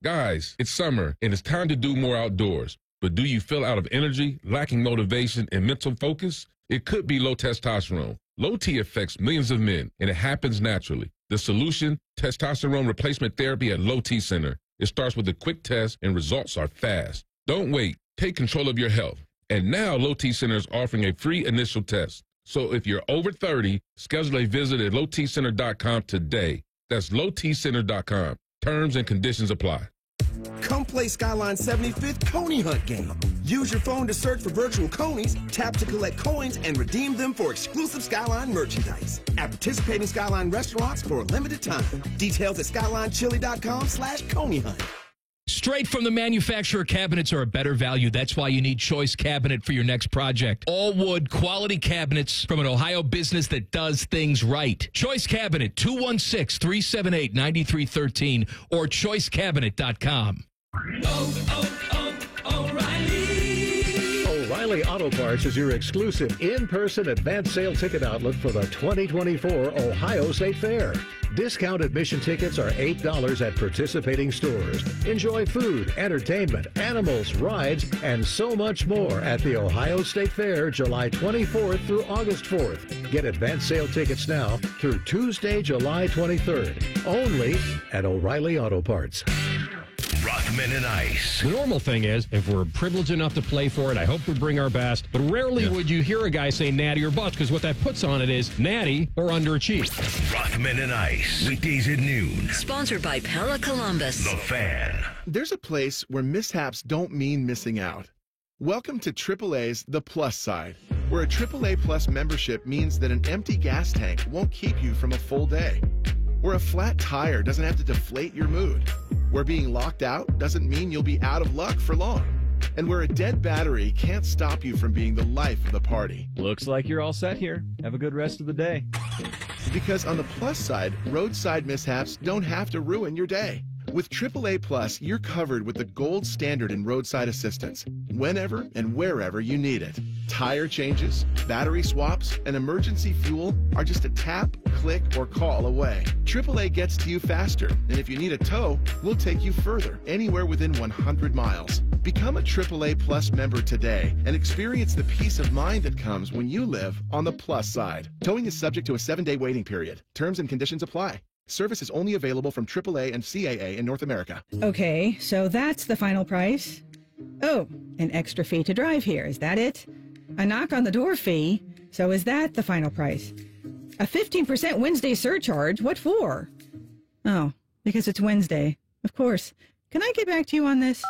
Guys, it's summer and it's time to do more outdoors. But do you feel out of energy, lacking motivation, and mental focus? It could be low testosterone. Low T affects millions of men, and it happens naturally. The solution? Testosterone replacement therapy at Low T Center. It starts with a quick test, and results are fast. Don't wait. Take control of your health. And now Low T Center is offering a free initial test. So if you're over 30, schedule a visit at lowtcenter.com today. That's lowtcenter.com. Terms and conditions apply. Come play Skyline 75th Coney Hunt game. Use your phone to search for virtual conies, tap to collect coins, and redeem them for exclusive Skyline merchandise at participating Skyline restaurants for a limited time. Details at skylinechili.com/Coney Hunt. Straight from the manufacturer, cabinets are a better value. That's why you need Choice Cabinet for your next project. All wood, quality cabinets from an Ohio business that does things right. Choice Cabinet, 216-378-9313 or choicecabinet.com. O'Reilly Auto Parts is your exclusive in-person advance sale ticket outlet for the 2024 Ohio State Fair. Discount admission tickets are $8 at participating stores. Enjoy food, entertainment, animals, rides, and so much more at the Ohio State Fair, July 24th through August 4th. Get advance sale tickets now through Tuesday, July 23rd. Only at O'Reilly Auto Parts. Brought Rothman and Ice. The normal thing is, if we're privileged enough to play for it, I hope we bring our best. But rarely would you hear a guy say natty or bust, because what that puts on it is natty or underachieve. Rothman and Ice. Weekdays at noon. Sponsored by Pella Columbus. The Fan. There's a place where mishaps don't mean missing out. Welcome to AAA's The Plus Side, where a AAA Plus membership means that an empty gas tank won't keep you from a full day, where a flat tire doesn't have to deflate your mood, where being locked out doesn't mean you'll be out of luck for long, and where a dead battery can't stop you from being the life of the party. Looks like you're all set here. Have a good rest of the day. Because on the plus side, roadside mishaps don't have to ruin your day. With AAA Plus, you're covered with the gold standard in roadside assistance, whenever and wherever you need it. Tire changes, battery swaps, and emergency fuel are just a tap, click, or call away. AAA gets to you faster, and if you need a tow, we'll take you further, anywhere within 100 miles. Become a AAA Plus member today and experience the peace of mind that comes when you live on the plus side. Towing is subject to a 7-day waiting period. Terms and conditions apply. Service is only available from AAA and CAA in North America. Okay, so that's the final price. Oh, an extra fee to drive here. Is that it? A knock on the door fee. So is that the final price? A 15% Wednesday surcharge. What for? Oh, because it's Wednesday. Of course. Can I get back to you on this?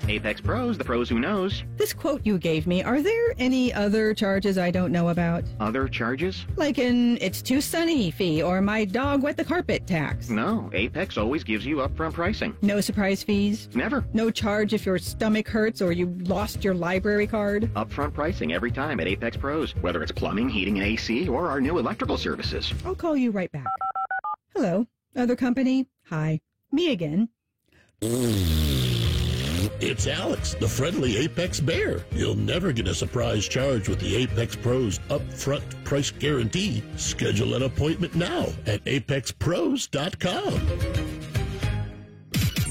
Apex Pros, the pros who knows. This quote you gave me, are there any other charges I don't know about? Other charges? Like an it's too sunny fee or my dog wet the carpet tax. No, Apex always gives you upfront pricing. No surprise fees? Never. No charge if your stomach hurts or you lost your library card? Upfront pricing every time at Apex Pros, whether it's plumbing, heating, and AC, or our new electrical services. I'll call you right back. Hello, other company? Hi, me again. It's Alex, the friendly Apex Bear. You'll never get a surprise charge with the Apex Pros upfront price guarantee. Schedule an appointment now at apexpros.com.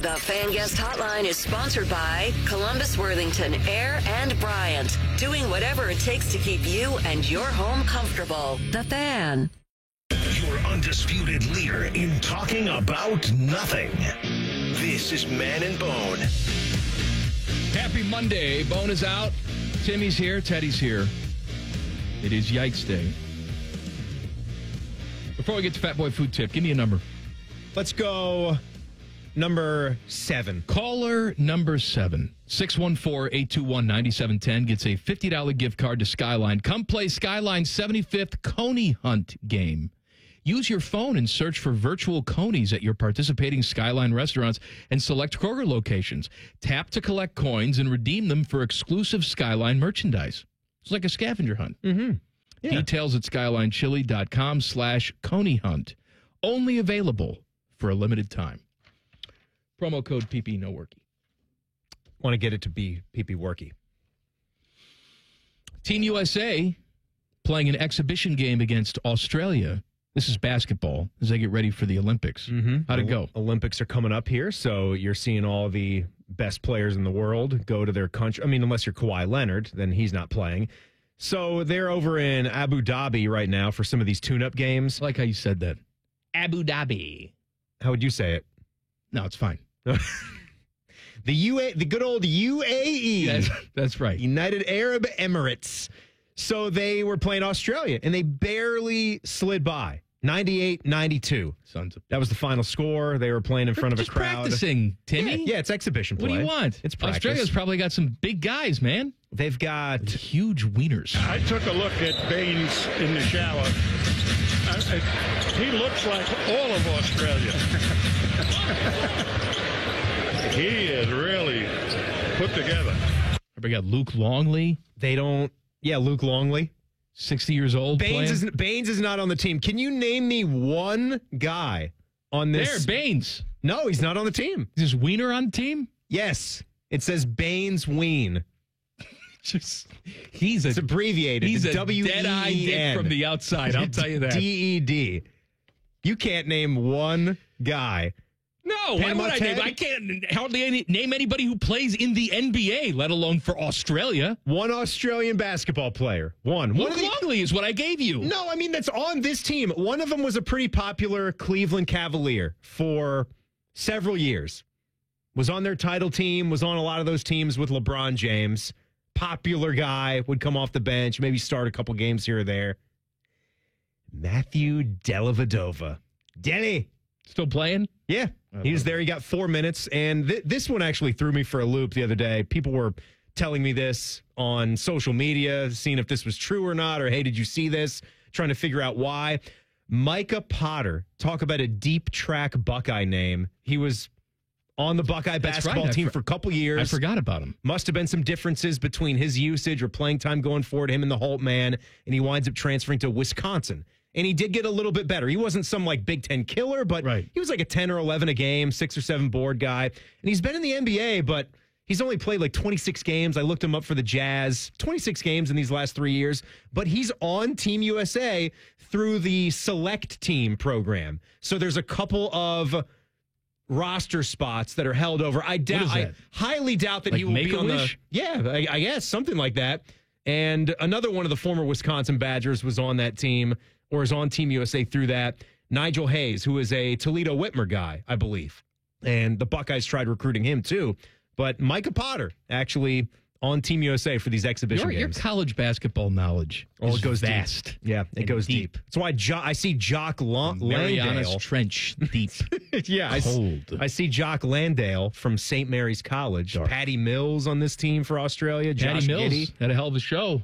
The Fan Guest Hotline is sponsored by Columbus, Worthington, Air, and Bryant. Doing whatever it takes to keep you and your home comfortable. The Fan. Your undisputed leader in talking about nothing. This is Man and Bone. Happy Monday. Bone is out. Timmy's here. Teddy's here. It is Yikes Day. Before we get to Fat Boy Food Tip, give me a number. Let's go number 7. Caller number 7. 614-821-9710 gets a $50 gift card to Skyline. Come play Skyline's 75th Coney Hunt game. Use your phone and search for virtual conies at your participating Skyline restaurants and select Kroger locations. Tap to collect coins and redeem them for exclusive Skyline merchandise. It's like a scavenger hunt. Mm-hmm. Yeah. Details at skylinechili.com/Coney Hunt. Only available for a limited time. Promo code PP No Worky. Want to get it to be PP Worky. Team USA playing an exhibition game against Australia. This is basketball as they get ready for the Olympics. Mm-hmm. How'd it go? Olympics are coming up here, so you're seeing all the best players in the world go to their country. I mean, unless you're Kawhi Leonard, then he's not playing. So they're over in Abu Dhabi right now for some of these tune-up games. I like how you said that. Abu Dhabi. How would you say it? No, it's fine. The good old UAE. That's right. United Arab Emirates. So they were playing Australia, and they barely slid by. 98-92. That was the final score. They were playing in front of a crowd. Practicing, Timmy. Yeah, it's exhibition play. What do you want? It's practice. Australia's probably got some big guys, man. They've got huge wieners. I took a look at Baines in the shower. He looks like all of Australia. He is really put together. We got Luke Longley. Luke Longley. 60 years old. Baines is not on the team. Can you name me one guy on this? There, Baines. No, he's not on the team. Is Wiener on the team? Yes. It says Baines Ween. It's abbreviated. He's a W-E-N. dead-eye dick from the outside, I'll tell you that. D-E-D. You can't name one guy. No, why would I name? I can't hardly name anybody who plays in the NBA, let alone for Australia. One Australian basketball player. One. Luke Longley is what I gave you. No, I mean, that's on this team. One of them was a pretty popular Cleveland Cavalier for several years. was on their title team, was on a lot of those teams with LeBron James. Popular guy, would come off the bench, maybe start a couple games here or there. Matthew Dellavedova. Denny. Still playing? Yeah. He was there. He got 4 minutes. And this one actually threw me for a loop the other day. People were telling me this on social media, seeing if this was true or not, or, hey, did you see this? Trying to figure out why. Micah Potter, talk about a deep track Buckeye name. He was on the Buckeye basketball team for a couple years. I forgot about him. Must have been some differences between his usage or playing time going forward, him and the Holt man, and he winds up transferring to Wisconsin. And he did get a little bit better. He wasn't some like Big Ten killer, but he was like a 10 or 11 a game, 6 or 7 board guy. And he's been in the NBA, but he's only played like 26 games. I looked him up for the Jazz. 26 games in these last 3 years. But he's on Team USA through the Select Team program. So there's a couple of roster spots that are held over. I highly doubt that he will be on the... Yeah, I guess, something like that. And another one of the former Wisconsin Badgers was on that team, or is on Team USA through that. Nigel Hayes, who is a Toledo Whitmer guy, I believe. And the Buckeyes tried recruiting him too. But Micah Potter actually on Team USA for these exhibition games. Your college basketball knowledge is goes vast. Deep. Yeah, it goes deep. That's why I see Jock Marianas Landale. Trench deep. Yeah, cold. I see Jock Landale from St. Mary's College. Dark. Patty Mills on this team for Australia. Patty Josh Mills Giddey. had a hell of a show.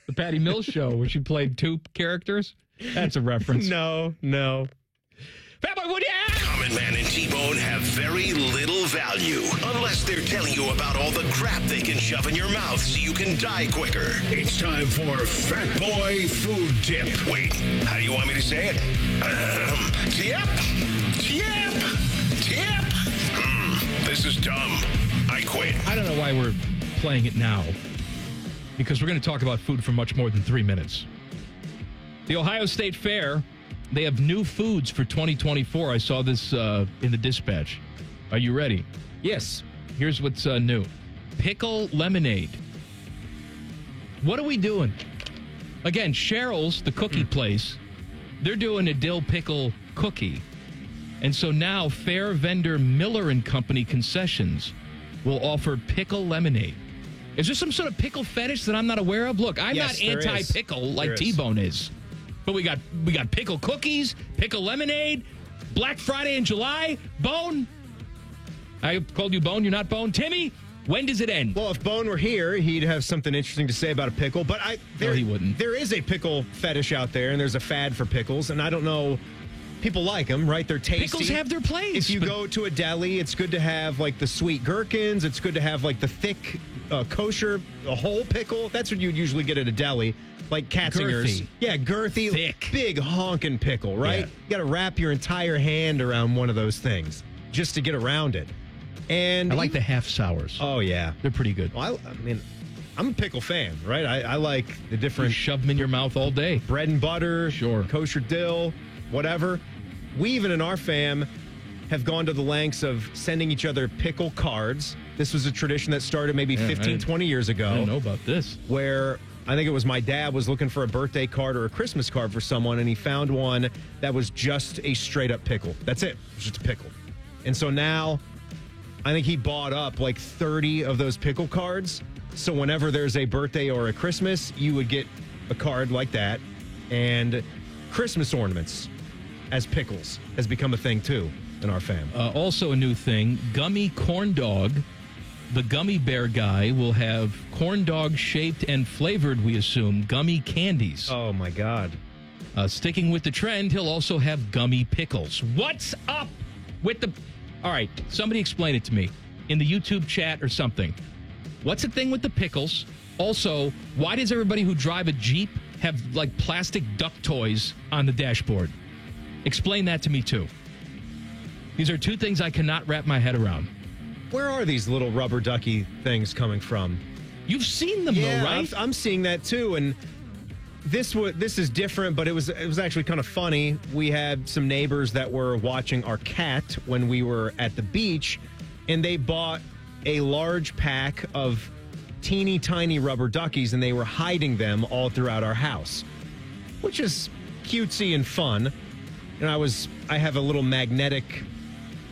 The Patty Mills show where she played 2 characters. That's a reference. No. Fatboy Woody! Common Man and T-Bone have very little value unless they're telling you about all the crap they can shove in your mouth so you can die quicker. It's time for Fat Boy Food Tip. Wait, how do you want me to say it? Tip. This is dumb. I quit. I don't know why we're playing it now, because we're going to talk about food for much more than 3 minutes. The Ohio State Fair, they have new foods for 2024. I saw this in the dispatch. Are you ready? Yes. Here's what's new. Pickle lemonade. What are we doing? Again, Cheryl's, the cookie place, they're doing a dill pickle cookie. And so now fair vendor Miller & Company concessions will offer pickle lemonade. Is there some sort of pickle fetish that I'm not aware of? Look, I'm not anti-pickle like T-Bone is. But we got pickle cookies, pickle lemonade, Black Friday in July. Bone, I called you Bone. You're not Bone. Timmy, when does it end? Well, if Bone were here, he'd have something interesting to say about a pickle. But no, he wouldn't. There is a pickle fetish out there, and there's a fad for pickles. And I don't know. People like them, right? They're tasty. Pickles have their place. If you go to a deli, it's good to have like the sweet gherkins. It's good to have like the thick kosher, a whole pickle. That's what you'd usually get at a deli. Like Katzinger's. Girthy. Yeah, girthy. Thick. Big honking pickle, right? Yeah. You got to wrap your entire hand around one of those things just to get around it. And I like the half sours. Oh, yeah. They're pretty good. Well, I mean, I'm a pickle fan, right? I like the different... You shove them in your mouth all day. Bread and butter. Sure. Kosher dill, whatever. We even in our fam have gone to the lengths of sending each other pickle cards. This was a tradition that started maybe 15, 20 years ago. I didn't know about this. Where I think it was my dad was looking for a birthday card or a Christmas card for someone, and he found one that was just a straight-up pickle. That's it. It was just a pickle. And so now I think he bought up like 30 of those pickle cards. So whenever there's a birthday or a Christmas, you would get a card like that. And Christmas ornaments as pickles has become a thing, too, in our family. Also a new thing, gummy corn dog. The gummy bear guy will have corn dog shaped and flavored, we assume, gummy candies. Oh, my God. Sticking with the trend, he'll also have gummy pickles. What's up with the... All right, somebody explain it to me in the YouTube chat or something. What's the thing with the pickles? Also, why does everybody who drive a Jeep have, like, plastic duck toys on the dashboard? Explain that to me, too. These are two things I cannot wrap my head around. Where are these little rubber ducky things coming from? You've seen them, though, right? I'm seeing that, too, and this is different, but it was actually kind of funny. We had some neighbors that were watching our cat when we were at the beach, and they bought a large pack of teeny tiny rubber duckies, and they were hiding them all throughout our house, which is cutesy and fun. And I have a little magnetic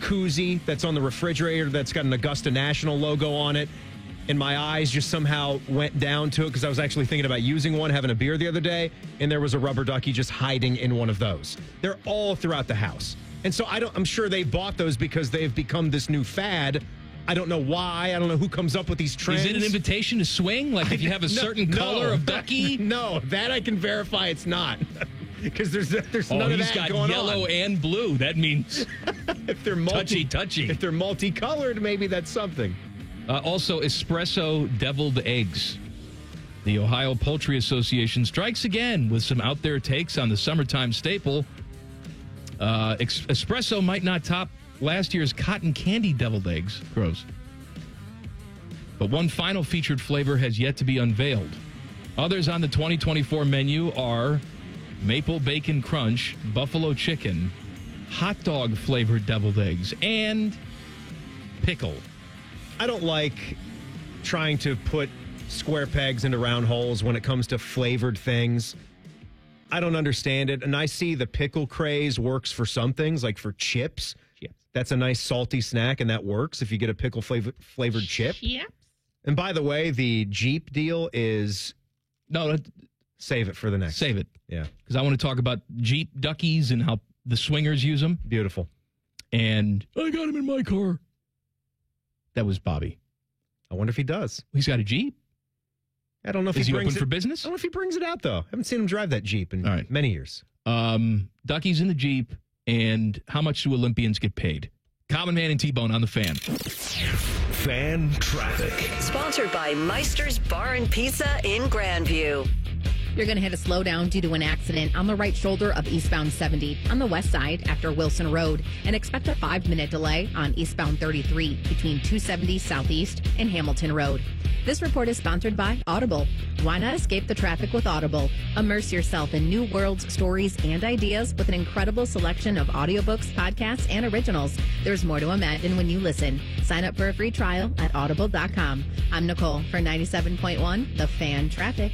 koozie that's on the refrigerator that's got an Augusta National logo on it. And my eyes just somehow went down to it because I was actually thinking about using one, having a beer the other day, and there was a rubber ducky just hiding in one of those. They're all throughout the house. And so I'm sure they bought those because they've become this new fad. I don't know why. I don't know who comes up with these trends. Is it an invitation to swing? Like if you have a certain color of ducky? No, that I can verify it's not. Because there's none of that going on. He's got yellow and blue. That means if they're touchy. If they're multicolored, maybe that's something. Also, espresso deviled eggs. The Ohio Poultry Association strikes again with some out there takes on the summertime staple. Espresso might not top last year's cotton candy deviled eggs. Gross. But one final featured flavor has yet to be unveiled. Others on the 2024 menu are maple bacon crunch, buffalo chicken, hot dog flavored deviled eggs, and pickle. I don't like trying to put square pegs into round holes when it comes to flavored things. I don't understand it. And I see the pickle craze works for some things, like for chips. Yes. That's a nice salty snack, and that works if you get a pickle flavored chip. Yep. And by the way, the Jeep deal is... No, save it for the next. Save it. Yeah. Because I want to talk about Jeep duckies and how the swingers use them. Beautiful. And I got him in my car. That was Bobby. I wonder if he does. He's got a Jeep. I don't know if Is he brings open for business? I don't know if he brings it out, though. I haven't seen him drive that Jeep in many years. Duckies in the Jeep, and how much do Olympians get paid? Common Man and T-Bone on the Fan. Fan traffic. Sponsored by Meister's Bar and Pizza in Grandview. You're going to hit a slowdown due to an accident on the right shoulder of eastbound 70 on the west side after Wilson Road, and expect a 5-minute delay on eastbound 33 between 270 Southeast and Hamilton Road. This report is sponsored by Audible. Why not escape the traffic with Audible? Immerse yourself in new worlds, stories, and ideas with an incredible selection of audiobooks, podcasts, and originals. There's more to imagine when you listen. Sign up for a free trial at audible.com. I'm Nicole for 97.1 The Fan Traffic.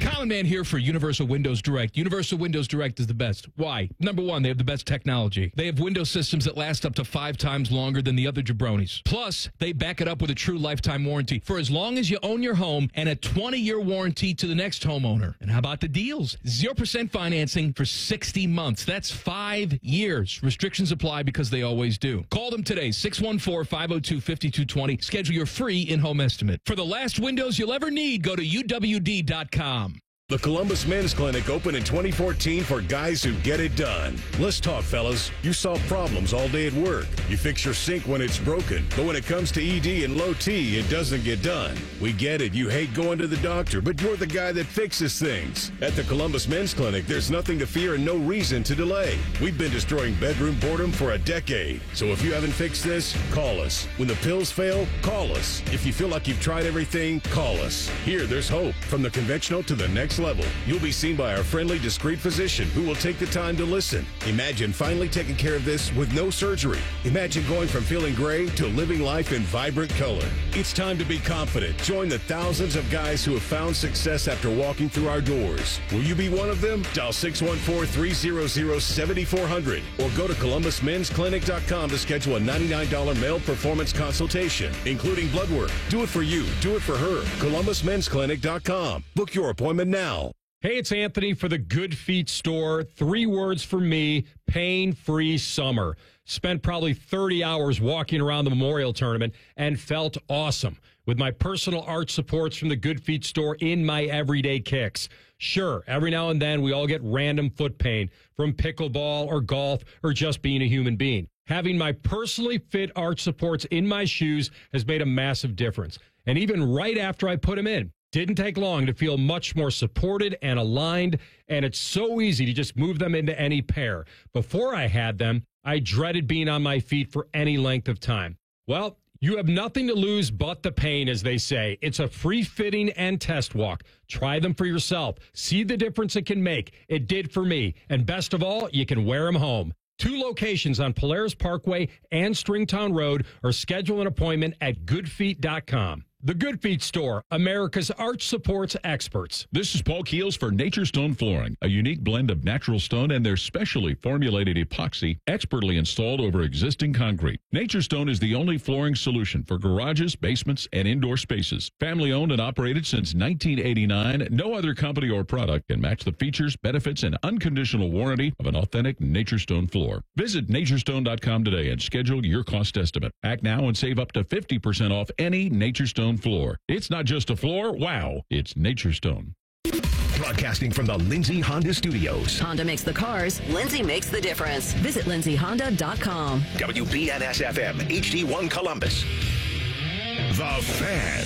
Common Man here for Universal Windows Direct. Universal Windows Direct is the best. Why? Number one, they have the best technology. They have window systems that last up to 5 times longer than the other jabronis. Plus, they back it up with a true lifetime warranty for as long as you own your home and a 20-year warranty to the next homeowner. And how about the deals? 0% financing for 60 months. That's 5 years. Restrictions apply because they always do. Call them today, 614-502-5220. Schedule your free in-home estimate. For the last windows you'll ever need, go to UWD.com. The Columbus Men's Clinic opened in 2014 for guys who get it done. Let's talk, fellas. You solve problems all day at work. You fix your sink when it's broken. But when it comes to ED and low T, it doesn't get done. We get it. You hate going to the doctor, but you're the guy that fixes things. At the Columbus Men's Clinic, there's nothing to fear and no reason to delay. We've been destroying bedroom boredom for a decade. So if you haven't fixed this, call us. When the pills fail, call us. If you feel like you've tried everything, call us. Here, there's hope. From the conventional to the next level. You'll be seen by our friendly, discreet physician who will take the time to listen. Imagine finally taking care of this with no surgery. Imagine going from feeling gray to living life in vibrant color. It's time to be confident. Join the thousands of guys who have found success after walking through our doors. Will you be one of them? Dial 614-300-7400 or go to ColumbusMen'sClinic.com to schedule a $99 male performance consultation, including blood work. Do it for you. Do it for her. ColumbusMen'sClinic.com. Book your appointment now. Hey, it's Anthony for the Good Feet store. 3 words for me, pain-free summer. Spent probably 30 hours walking around the Memorial Tournament and felt awesome with my personal arch supports from the Good Feet store in my everyday kicks. Sure, every now and then we all get random foot pain from pickleball or golf or just being a human being. Having my personally fit arch supports in my shoes has made a massive difference. And even right after I put them in, didn't take long to feel much more supported and aligned, and it's so easy to just move them into any pair. Before I had them, I dreaded being on my feet for any length of time. Well, you have nothing to lose but the pain, as they say. It's a free fitting and test walk. Try them for yourself. See the difference it can make. It did for me. And best of all, you can wear them home. 2 locations on Polaris Parkway and Stringtown Road, or schedule an appointment at goodfeet.com. The Good Feet Store, America's arch supports experts. This is Paul Keels for Nature Stone Flooring, a unique blend of natural stone and their specially formulated epoxy expertly installed over existing concrete. Nature Stone is the only flooring solution for garages, basements, and indoor spaces. Family owned and operated since 1989, no other company or product can match the features, benefits, and unconditional warranty of an authentic Nature Stone floor. Visit naturestone.com today and schedule your cost estimate. Act now and save up to 50% off any Nature Stone floor. It's not just a floor. Wow, it's Nature Stone. Broadcasting from the Lindsay Honda Studios. Honda makes the cars. Lindsay makes the difference. Visit lindsayhonda.com. WBNS-FM, HD1 Columbus. The Fan.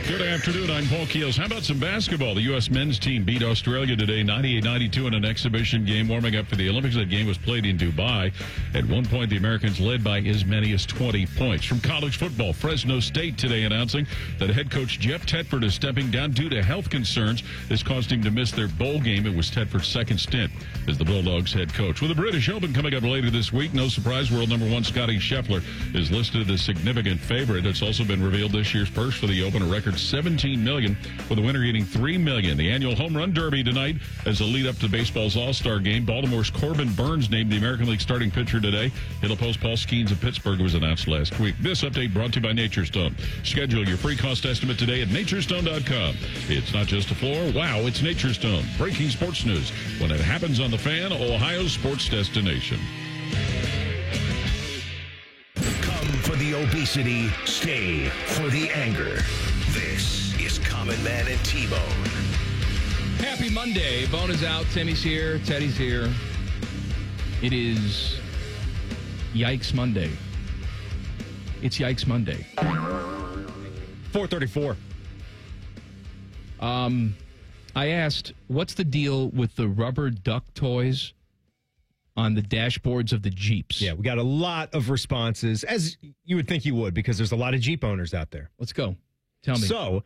Good afternoon. I'm Paul Keels. How about some basketball? The U.S. men's team beat Australia today 98-92 in an exhibition game warming up for the Olympics. That game was played in Dubai. At one point, the Americans led by as many as 20 points. From college football, Fresno State today announcing that head coach Jeff Tedford is stepping down due to health concerns. This caused him to miss their bowl game. It was Tedford's second stint as the Bulldogs head coach. With the British Open coming up later this week, no surprise, world number one Scotty Scheffler is listed as significant favorite. It's also been revealed this year's purse for the Open, a record $17 million, with the winner getting $3 million. The annual Home Run Derby tonight as a lead up to baseball's All-Star game. Baltimore's Corbin Burns named the American League starting pitcher today. It'll post Paul Skeens of Pittsburgh was announced last week. This update brought to you by Nature Stone. Schedule your free cost estimate today at naturestone.com. It's not just a floor. Wow, it's Nature Stone. Breaking sports news when it happens on The Fan, Ohio's sports destination. Come for the obesity, stay for the anger. This is Common Man and T-Bone. Happy Monday. Bone is out. Timmy's here. Teddy's here. It is Yikes Monday. It's Yikes Monday. 434. I asked, what's the deal with the rubber duck toys on the dashboards of the Jeeps? Yeah, we got a lot of responses, as you would think you would, because there's a lot of Jeep owners out there. Let's go. Tell me. So,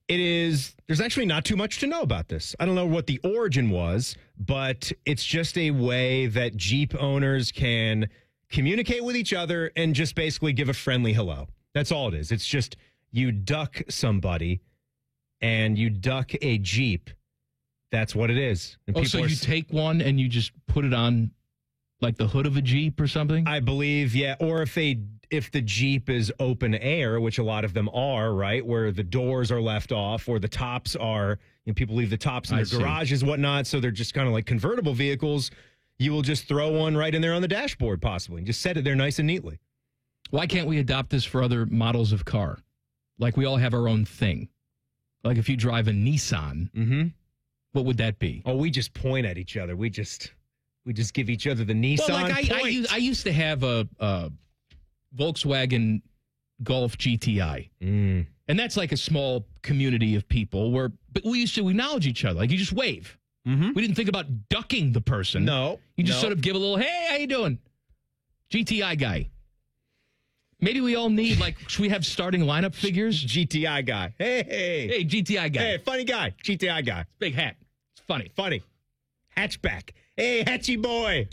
there's actually not too much to know about this. I don't know what the origin was, but it's just a way that Jeep owners can communicate with each other and just basically give a friendly hello. That's all it is. It's just you duck somebody and you duck a Jeep. That's what it is. And so you take one and you just put it on like the hood of a Jeep or something? I believe, yeah. Or if the Jeep is open air, which a lot of them are, right, where the doors are left off or the tops are, people leave the tops in their garages and whatnot, so they're just kind of like convertible vehicles, you will just throw one right in there on the dashboard possibly and just set it there nice and neatly. Why can't we adopt this for other models of car? Like we all have our own thing. Like if you drive a Nissan, what would that be? Oh, we just point at each other. We just give each other the Nissan. Well, like I used to have a Volkswagen Golf GTI, and that's like a small community of people but we used to acknowledge each other. Like you just wave. We didn't think about ducking the person. No, you just sort of give a little, hey, how you doing, GTI guy. Maybe we all need, should we have starting lineup figures? GTI guy. Hey, GTI guy. Hey, funny guy. GTI guy. Big hat. It's funny. Hatchback. Hey, Hatchy boy.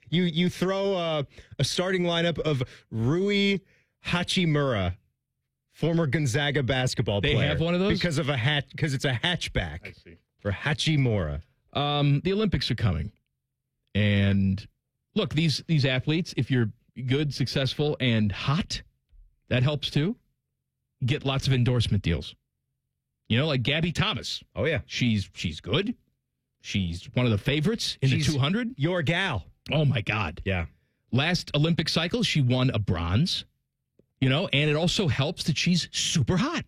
You throw a starting lineup of Rui Hachimura, former Gonzaga basketball player. They have one of those? Because it's a hatchback. I see. For Hachimura. The Olympics are coming. And look, these athletes, if you're good, successful, and hot, that helps too. You get lots of endorsement deals. Like Gabby Thomas. Oh, yeah. She's good. She's one of the favorites in the 200. Your gal. Oh, my God. Yeah. Last Olympic cycle, she won a bronze, and it also helps that she's super hot.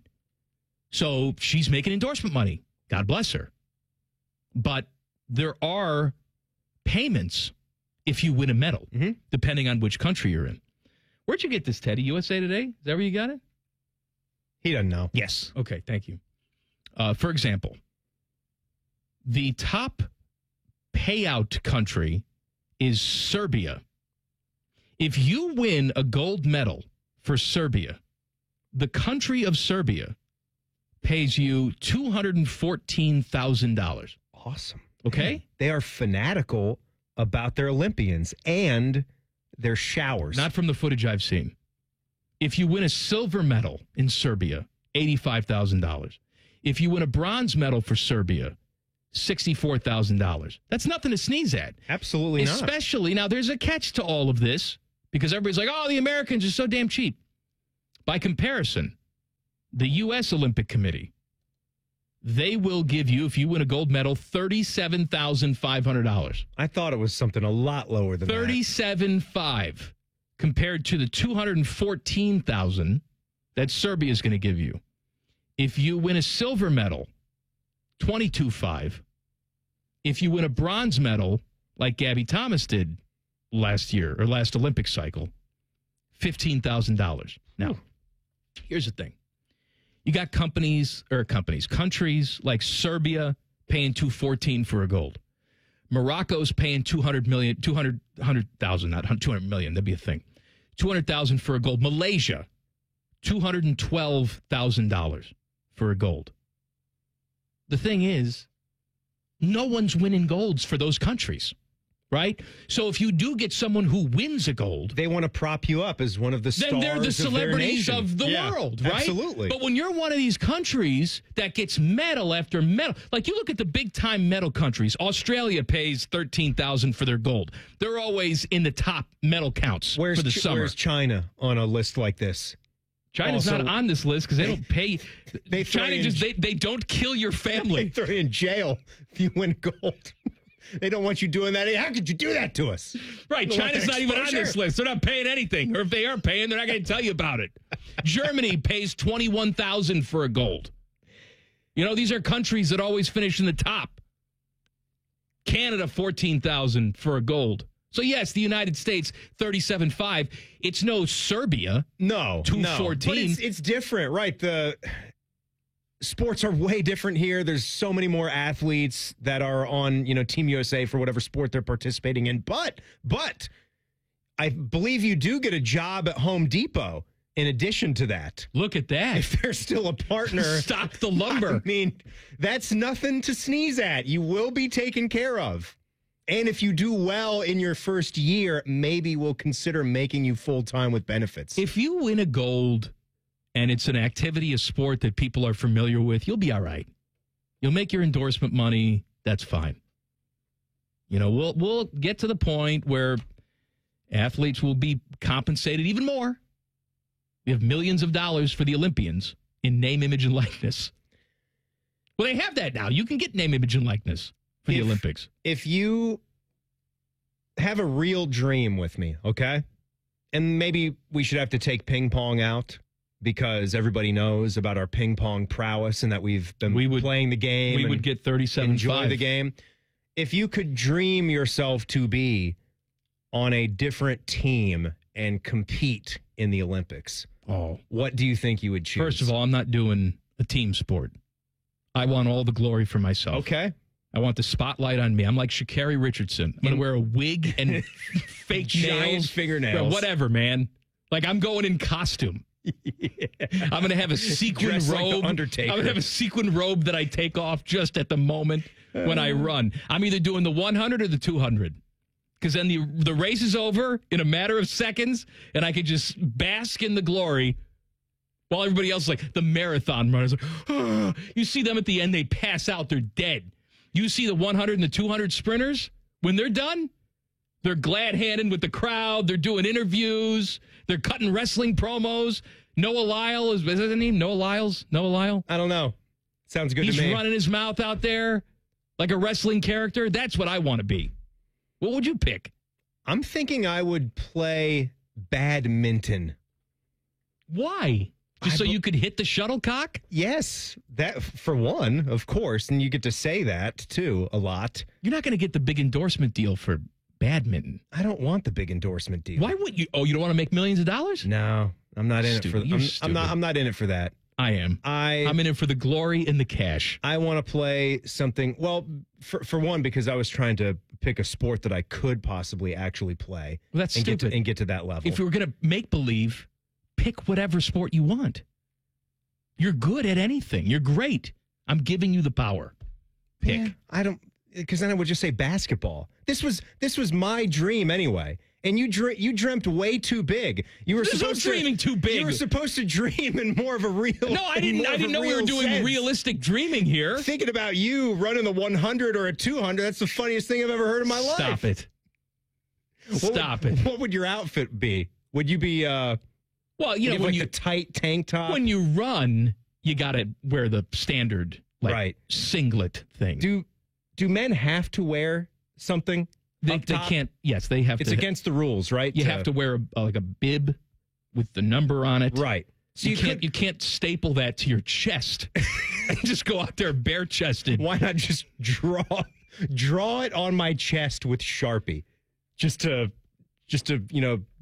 So she's making endorsement money. God bless her. But there are payments if you win a medal, depending on which country you're in. Where'd you get this, Teddy? USA Today? Is that where you got it? He doesn't know. Yes. Okay, thank you. For example, the top payout country is Serbia. If you win a gold medal for Serbia, the country of Serbia pays you $214,000. Awesome. Okay? They are fanatical about their Olympians and their showers. Not from the footage I've seen. If you win a silver medal in Serbia, $85,000. If you win a bronze medal for Serbia, $64,000. That's nothing to sneeze at. Absolutely not. Especially, now there's a catch to all of this because everybody's like, oh, the Americans are so damn cheap. By comparison, the U.S. Olympic Committee, they will give you, if you win a gold medal, $37,500. I thought it was something a lot lower than $37,500 compared to the $214,000 that Serbia is going to give you. If you win a silver medal, $22,500. If you win a bronze medal, like Gabby Thomas did last year or last Olympic cycle, $15,000. Now, here's the thing. You got countries like Serbia paying $214,000 for a gold. Morocco's paying $200,000, not $200 million. That'd be a thing. $200,000 for a gold. Malaysia, $212,000 for a gold. The thing is, no one's winning golds for those countries, right? So if you do get someone who wins a gold, they want to prop you up as one of the stars. Then they're the celebrities of the world, right? Absolutely. But when you're one of these countries that gets medal after medal, like you look at the big time medal countries, Australia pays $13,000 for their gold. They're always in the top medal counts for the summer. Where's China on a list like this? China's not on this list because they don't pay. They don't kill your family. They throw you in jail if you win gold. They don't want you doing that. How could you do that to us? Right. China's not even on this list. They're not paying anything. Or if they are paying, they're not going to tell you about it. Germany pays $21,000 for a gold. You know, these are countries that always finish in the top. Canada, $14,000 for a gold. So, yes, the United States, $37,500. It's no Serbia. No. $214,000. But it's different, right? The sports are way different here. There's so many more athletes that are on, Team USA for whatever sport they're participating in. But I believe you do get a job at Home Depot in addition to that. Look at that. If they're still a partner. Stock the lumber. I mean, that's nothing to sneeze at. You will be taken care of. And if you do well in your first year, maybe we'll consider making you full-time with benefits. If you win a gold and it's an activity, a sport that people are familiar with, you'll be all right. You'll make your endorsement money. That's fine. We'll get to the point where athletes will be compensated even more. We have millions of dollars for the Olympians in name, image, and likeness. Well, they have that now. You can get name, image, and likeness for the Olympics. If you have a real dream with me, okay? And maybe we should have to take ping pong out because everybody knows about our ping pong prowess and that we've been playing the game. We would get $37,500. Enjoy the game. If you could dream yourself to be on a different team and compete in the Olympics, what do you think you would choose? First of all, I'm not doing a team sport. I want all the glory for myself. Okay. I want the spotlight on me. I'm like Sha'Carri Richardson. I'm going to wear a wig and fake giant nails. fingernails. Whatever, man. Like I'm going in costume. I'm going to have a sequin robe. Like the Undertaker. I'm going to have a sequin robe that I take off just at the moment when I run. I'm either doing the 100 or the 200. Because then the race is over in a matter of seconds, and I could just bask in the glory while everybody else is like the marathon runners. You see them at the end, they pass out, they're dead. You see the 100 and the 200 sprinters, when they're done, they're glad-handed with the crowd. They're doing interviews. They're cutting wrestling promos. Noah Lyle, is that his name? Noah Lyles? Noah Lyle? I don't know. Sounds good to me. He's running his mouth out there like a wrestling character. That's what I want to be. What would you pick? I'm thinking I would play badminton. Why? Just so you could hit the shuttlecock? Yes, that for one, of course, and you get to say that too a lot. You're not going to get the big endorsement deal for badminton. I don't want the big endorsement deal. Why would you? Oh, you don't want to make millions of dollars? No, I'm not in it for. I'm not in it for that. I am. I'm in it for the glory and the cash. I want to play something. Well, for one, because I was trying to pick a sport that I could possibly actually play. Well, that's stupid. And get to that level. If you were going to make believe, pick whatever sport you want. You're good at anything. You're great. I'm giving you the power. Pick. Yeah, I don't, because then I would just say basketball. This was my dream anyway. And you dreamt way too big. You were dreaming too big. You were supposed to dream in more of a real. No, I didn't know we were doing realistic dreaming here. Thinking about you running the 100 or a 200, that's the funniest thing I've ever heard in my life. Stop it. Stop it. What would your outfit be? Would you be well, you know, when you a tight tank top? When you run, you got to wear the standard singlet thing. Do men have to wear something? They can't. Yes, they have. It's against the rules, right? You have to wear like a bib with the number on it, right? So you can't staple that to your chest and just go out there bare chested. Why not just draw it on my chest with Sharpie, just to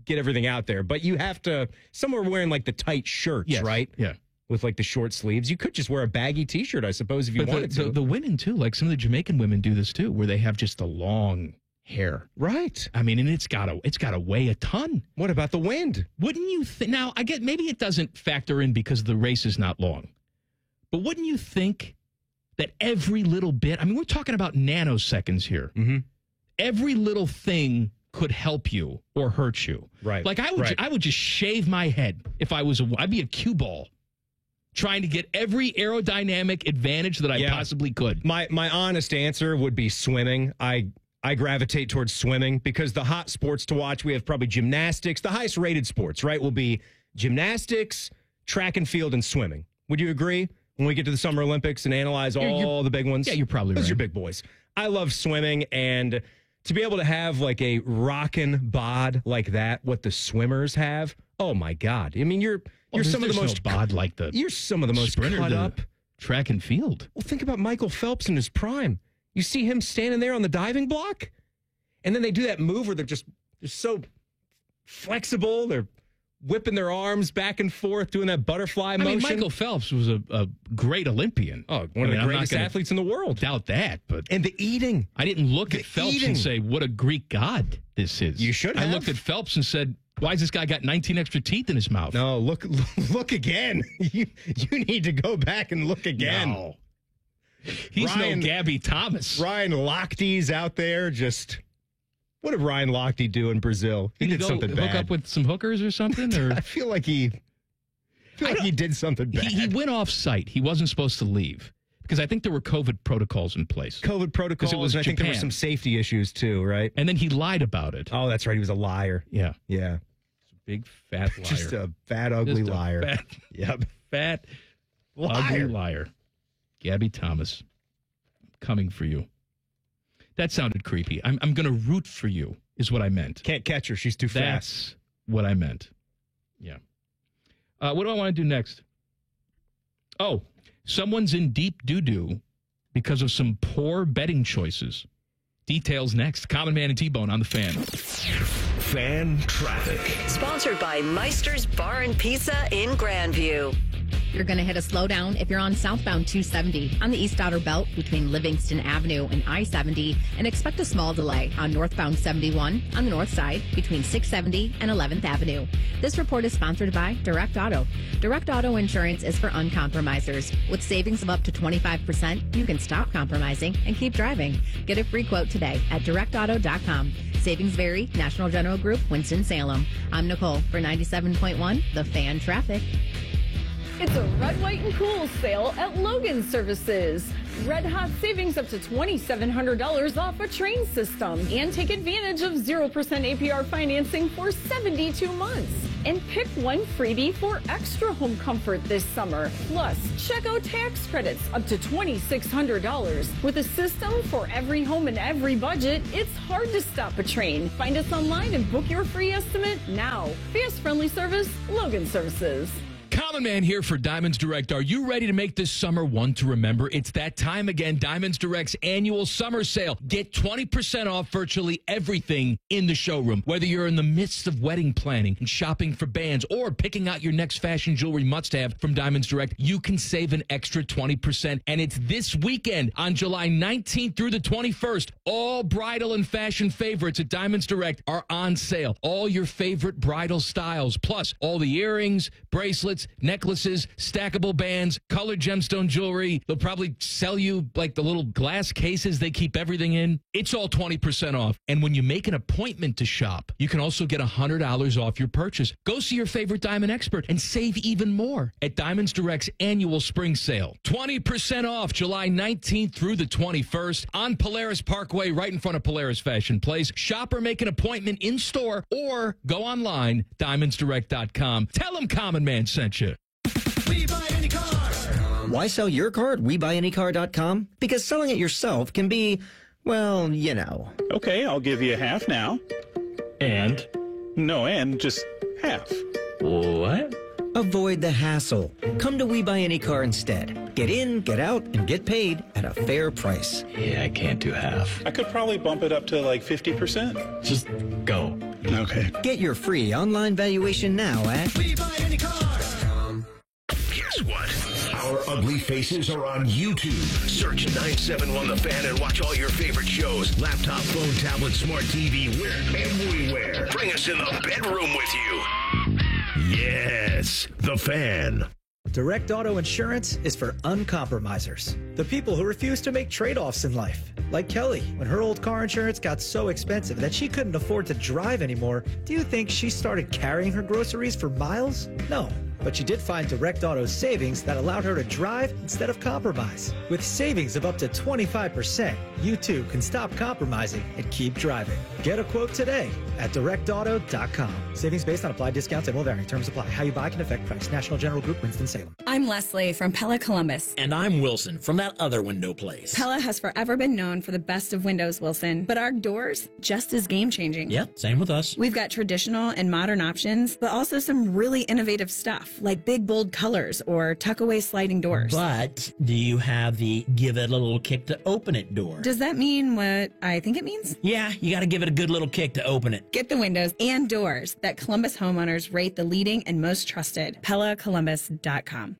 get everything out there? But you have to. Some are wearing like the tight shirts, right? Yeah. With like the short sleeves. You could just wear a baggy T-shirt, I suppose, if you wanted to. The women too, like some of the Jamaican women do this too, where they have just the long hair. Right. I mean, and it's gotta weigh a ton. What about the wind? Wouldn't you think? Now, I get maybe it doesn't factor in because the race is not long, but wouldn't you think that every little bit? I mean, we're talking about nanoseconds here. Mm-hmm. Every little thing could help you or hurt you. Right. Like I would just shave my head if I'd be a cue ball, trying to get every aerodynamic advantage that I possibly could. My honest answer would be swimming. I gravitate towards swimming because the hot sports to watch, we have probably gymnastics. The highest rated sports, right, will be gymnastics, track and field, and swimming. Would you agree? When we get to the Summer Olympics and analyze all the big ones? Yeah, you're probably right. Those are big boys. I love swimming, and to be able to have like a rockin' bod like that, what the swimmers have, oh my God. I mean, you're some of the most bod like the you're some of the most cut up track and field. Well, think about Michael Phelps in his prime. You see him standing there on the diving block, and then they do that move where they're so flexible. They're whipping their arms back and forth, doing that butterfly motion. I mean, Michael Phelps was a great Olympian. Oh, one of the greatest athletes in the world. Doubt that, but and the eating. I didn't look at Phelps and say, "What a Greek god this is." You should have. I looked at Phelps and said, "Why has this guy got 19 extra teeth in his mouth?" No, look again. You need to go back and look again. No. He's no Gabby Thomas. Ryan Lochte's out there just... What did Ryan Lochte do in Brazil? He did something bad. Hook up with some hookers or something? Or I feel like he did something bad. He went off site. He wasn't supposed to leave because I think there were COVID protocols in place. COVID protocols. It was and I think there were some safety issues too, right? And then he lied about it. Oh, that's right. He was a liar. Yeah. Yeah. Big fat liar. Just a fat, ugly liar. Fat, ugly liar. Gabby Thomas, coming for you. That sounded creepy. I'm going to root for you, is what I meant. Can't catch her. She's too fast. That's what I meant. Yeah. What do I want to do next? Oh, someone's in deep doo-doo because of some poor betting choices. Details next. Common Man and T-Bone on the Fan. Fan Traffic. Sponsored by Meister's Bar and Pizza in Grandview. You're going to hit a slowdown if you're on southbound 270 on the East Outer Belt between Livingston Avenue and I-70, and expect a small delay on northbound 71 on the north side between 670 and 11th Avenue. This report is sponsored by Direct Auto. Direct Auto Insurance is for uncompromisers. With savings of up to 25%, you can stop compromising and keep driving. Get a free quote today at directauto.com. Savings vary. National General Group, Winston-Salem. I'm Nicole for 97.1 The Fan Traffic. It's a red, white, and cool sale at Logan Services. Red hot savings up to $2,700 off a train system. And take advantage of 0% APR financing for 72 months. And pick one freebie for extra home comfort this summer. Plus, check out tax credits up to $2,600. With a system for every home and every budget, it's hard to stop a train. Find us online and book your free estimate now. Fast, friendly service, Logan Services. Common Man here for Diamonds Direct. Are you ready to make this summer one to remember? It's that time again. Diamonds Direct's annual summer sale. Get 20% off virtually everything in the showroom. Whether you're in the midst of wedding planning and shopping for bands or picking out your next fashion jewelry must-have from Diamonds Direct, you can save an extra 20%. And it's this weekend on July 19th through the 21st. All bridal and fashion favorites at Diamonds Direct are on sale. All your favorite bridal styles, plus all the earrings, bracelets, earrings, necklaces, stackable bands, colored gemstone jewelry. They'll probably sell you like the little glass cases they keep everything in. It's all 20% off. And when you make an appointment to shop, you can also get $100 off your purchase. Go see your favorite diamond expert and save even more at Diamonds Direct's annual spring sale. 20% off July 19th through the 21st on Polaris Parkway, right in front of Polaris Fashion Place. Shop or make an appointment in store or go online, diamondsdirect.com. Tell them Common Man sent you. We buy any car. Why sell your car at WeBuyAnyCar.com? Because selling it yourself can be, well, you know. Okay, I'll give you half now. And? No, and just half. What? Avoid the hassle. Come to We Buy Any Car instead. Get in, get out, and get paid at a fair price. Yeah, I can't do half. I could probably bump it up to like 50%. Just go. Okay. Get your free online valuation now at WeBuyAnyCar.com. Guess what? Our ugly faces are on YouTube. Search 971 The Fan and watch all your favorite shows. Laptop, phone, tablet, smart TV, we're everywhere. Bring us in the bedroom with you. Yes, The Fan. Direct Auto Insurance is for uncompromisers. The people who refuse to make trade-offs in life. Like Kelly, when her old car insurance got so expensive that she couldn't afford to drive anymore, do you think she started carrying her groceries for miles? No. But she did find Direct Auto's savings that allowed her to drive instead of compromise. With savings of up to 25%, you too can stop compromising and keep driving. Get a quote today at directauto.com. Savings based on applied discounts and will vary. Terms apply. How you buy can affect price. National General Group, Winston-Salem. I'm Leslie from Pella Columbus. And I'm Wilson from that other window place. Pella has forever been known for the best of windows, Wilson. But our doors, just as game-changing. Yep, same with us. We've got traditional and modern options, but also some really innovative stuff, like big, bold colors or tuck-away sliding doors. But do you have the give it a little kick to open it door? Does that mean what I think it means? Yeah, you got to give it a good little kick to open it. Get the windows and doors that Columbus homeowners rate the leading and most trusted. PellaColumbus.com.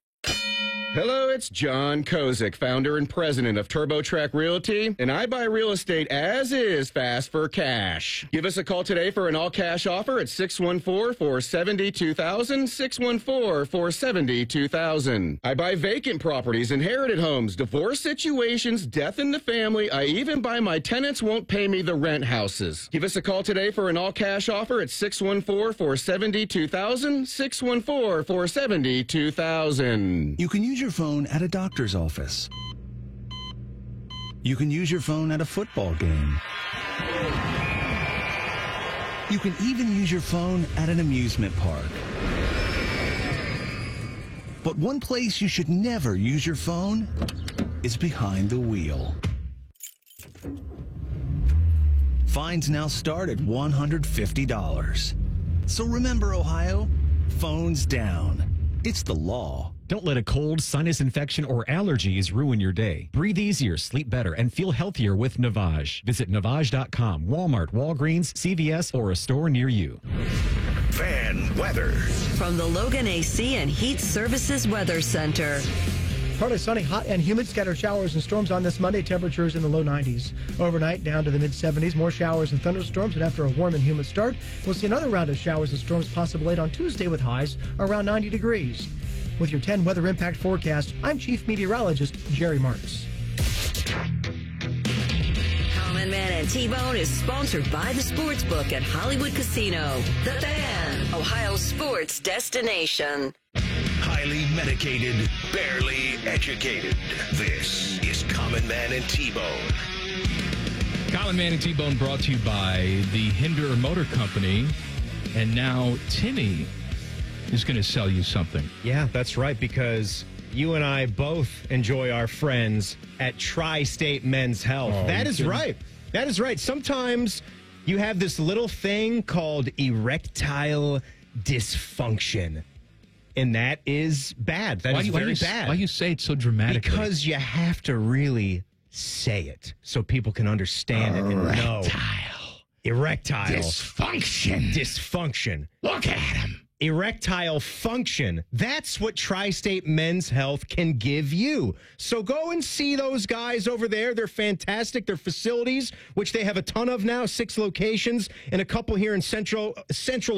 Hello, it's John Kozik, founder and president of TurboTrack Realty, and I buy real estate as is, fast for cash. Give us a call today for an all-cash offer at 614-470-2000, 614-470-2000. I buy vacant properties, inherited homes, divorce situations, death in the family. I even buy my tenants won't pay me the rent houses. Give us a call today for an all-cash offer at 614-470-2000, 614-470-2000. You can use your phone at a doctor's office. You can use your phone at a football game. You can even use your phone at an amusement park. But one place you should never use your phone is behind the wheel. Fines now start at $150. So remember, Ohio, phones down. It's the law. Don't let a cold, sinus infection, or allergies ruin your day. Breathe easier, sleep better, and feel healthier with Navage. Visit Navage.com, Walmart, Walgreens, CVS, or a store near you. Fan weather. From the Logan AC and Heat Services Weather Center. Partly sunny, hot and humid, scattered showers and storms on this Monday. Temperatures in the low 90s. Overnight, down to the mid-70s. More showers and thunderstorms, and after a warm and humid start, we'll see another round of showers and storms possible late on Tuesday with highs around 90 degrees. With your 10 weather impact forecast, I'm Chief Meteorologist Jerry Marks. Common Man and T-Bone is sponsored by the Sportsbook at Hollywood Casino. The Fan, Ohio sports destination. Highly medicated, barely educated. This is Common Man and T-Bone. Common Man and T-Bone brought to you by the Hinder Motor Company. And now Timmy is going to sell you something. Yeah, that's right, because you and I both enjoy our friends at Tri-State Men's Health. That is right. That is right. Sometimes you have this little thing called erectile dysfunction. And that is bad. That is very bad. Why you say it so dramatically? Because you have to really say it so people can understand it and know. Erectile. Dysfunction. Look at him. Erectile function. That's what Tri-State Men's Health can give you. So go and see those guys over there. They're fantastic. Their facilities, which they have a ton of now, 6 locations, and a couple here in Central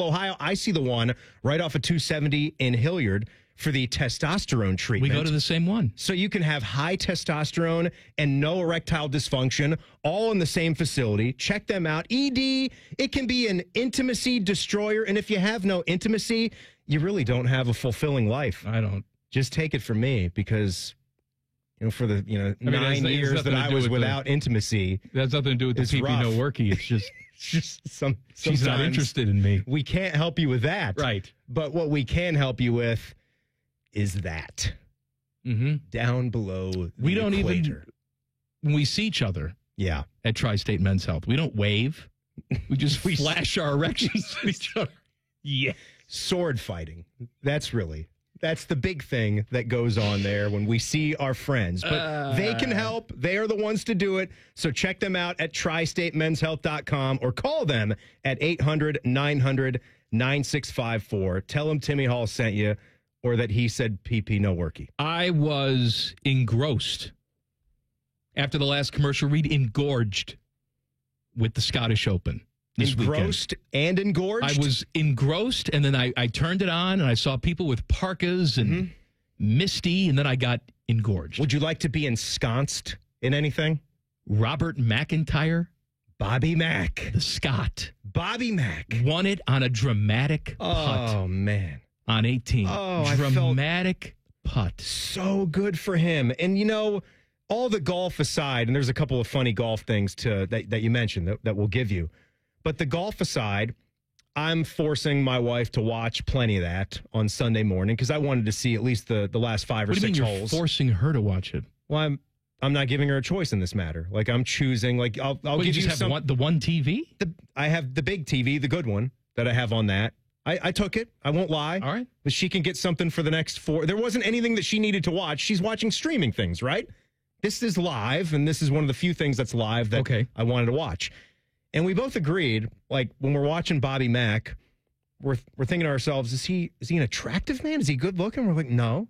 Ohio. I see the one right off of 270 in Hilliard. for the testosterone treatment. We go to the same one. So you can have high testosterone and no erectile dysfunction all in the same facility. Check them out. ED, it can be an intimacy destroyer. And if you have no intimacy, you really don't have a fulfilling life. I don't. Just take it from me because, for the 9 years that I was without intimacy. That has nothing to do with the PP no worky. It's just she's not interested in me. We can't help you with that. Right. But what we can help you with is that. Down below the we don't equator. even, when we see each other at Tri-State Men's Health, we don't wave. We just flash our erections at each other. Yeah. Sword fighting. That's the big thing that goes on there when we see our friends. But they can help. They are the ones to do it. So check them out at tristatemenshealth.com or call them at 800-900-9654. Tell them Timmy Hall sent you or that he said PP no worky. I was engrossed after the last commercial read, engorged with the Scottish Open. Engrossed and engorged? I was engrossed, and then I turned it on, and I saw people with parkas and misty, and then I got engorged. Would you like to be ensconced in anything? Robert McIntyre. Bobby Mack. The Scot. Bobby Mack. Won it on a dramatic putt. Oh, man. On 18. Oh, dramatic putt. So good for him. And, all the golf aside, and there's a couple of funny golf things that you mentioned that we'll give you. But the golf aside, I'm forcing my wife to watch plenty of that on Sunday morning because I wanted to see at least the last 5 or 6 holes. You're forcing her to watch it? Well, I'm not giving her a choice in this matter. Like I'm choosing. Like I'll give you have the one TV. I have the big TV, the good one that I have on that. I took it. I won't lie. All right, but she can get something for the next 4. There wasn't anything that she needed to watch. She's watching streaming things, right? This is live, and this is one of the few things that's live that I wanted to watch. And we both agreed, like when we're watching Bobby Mack, we're thinking to ourselves, is he an attractive man? Is he good looking? We're like, no,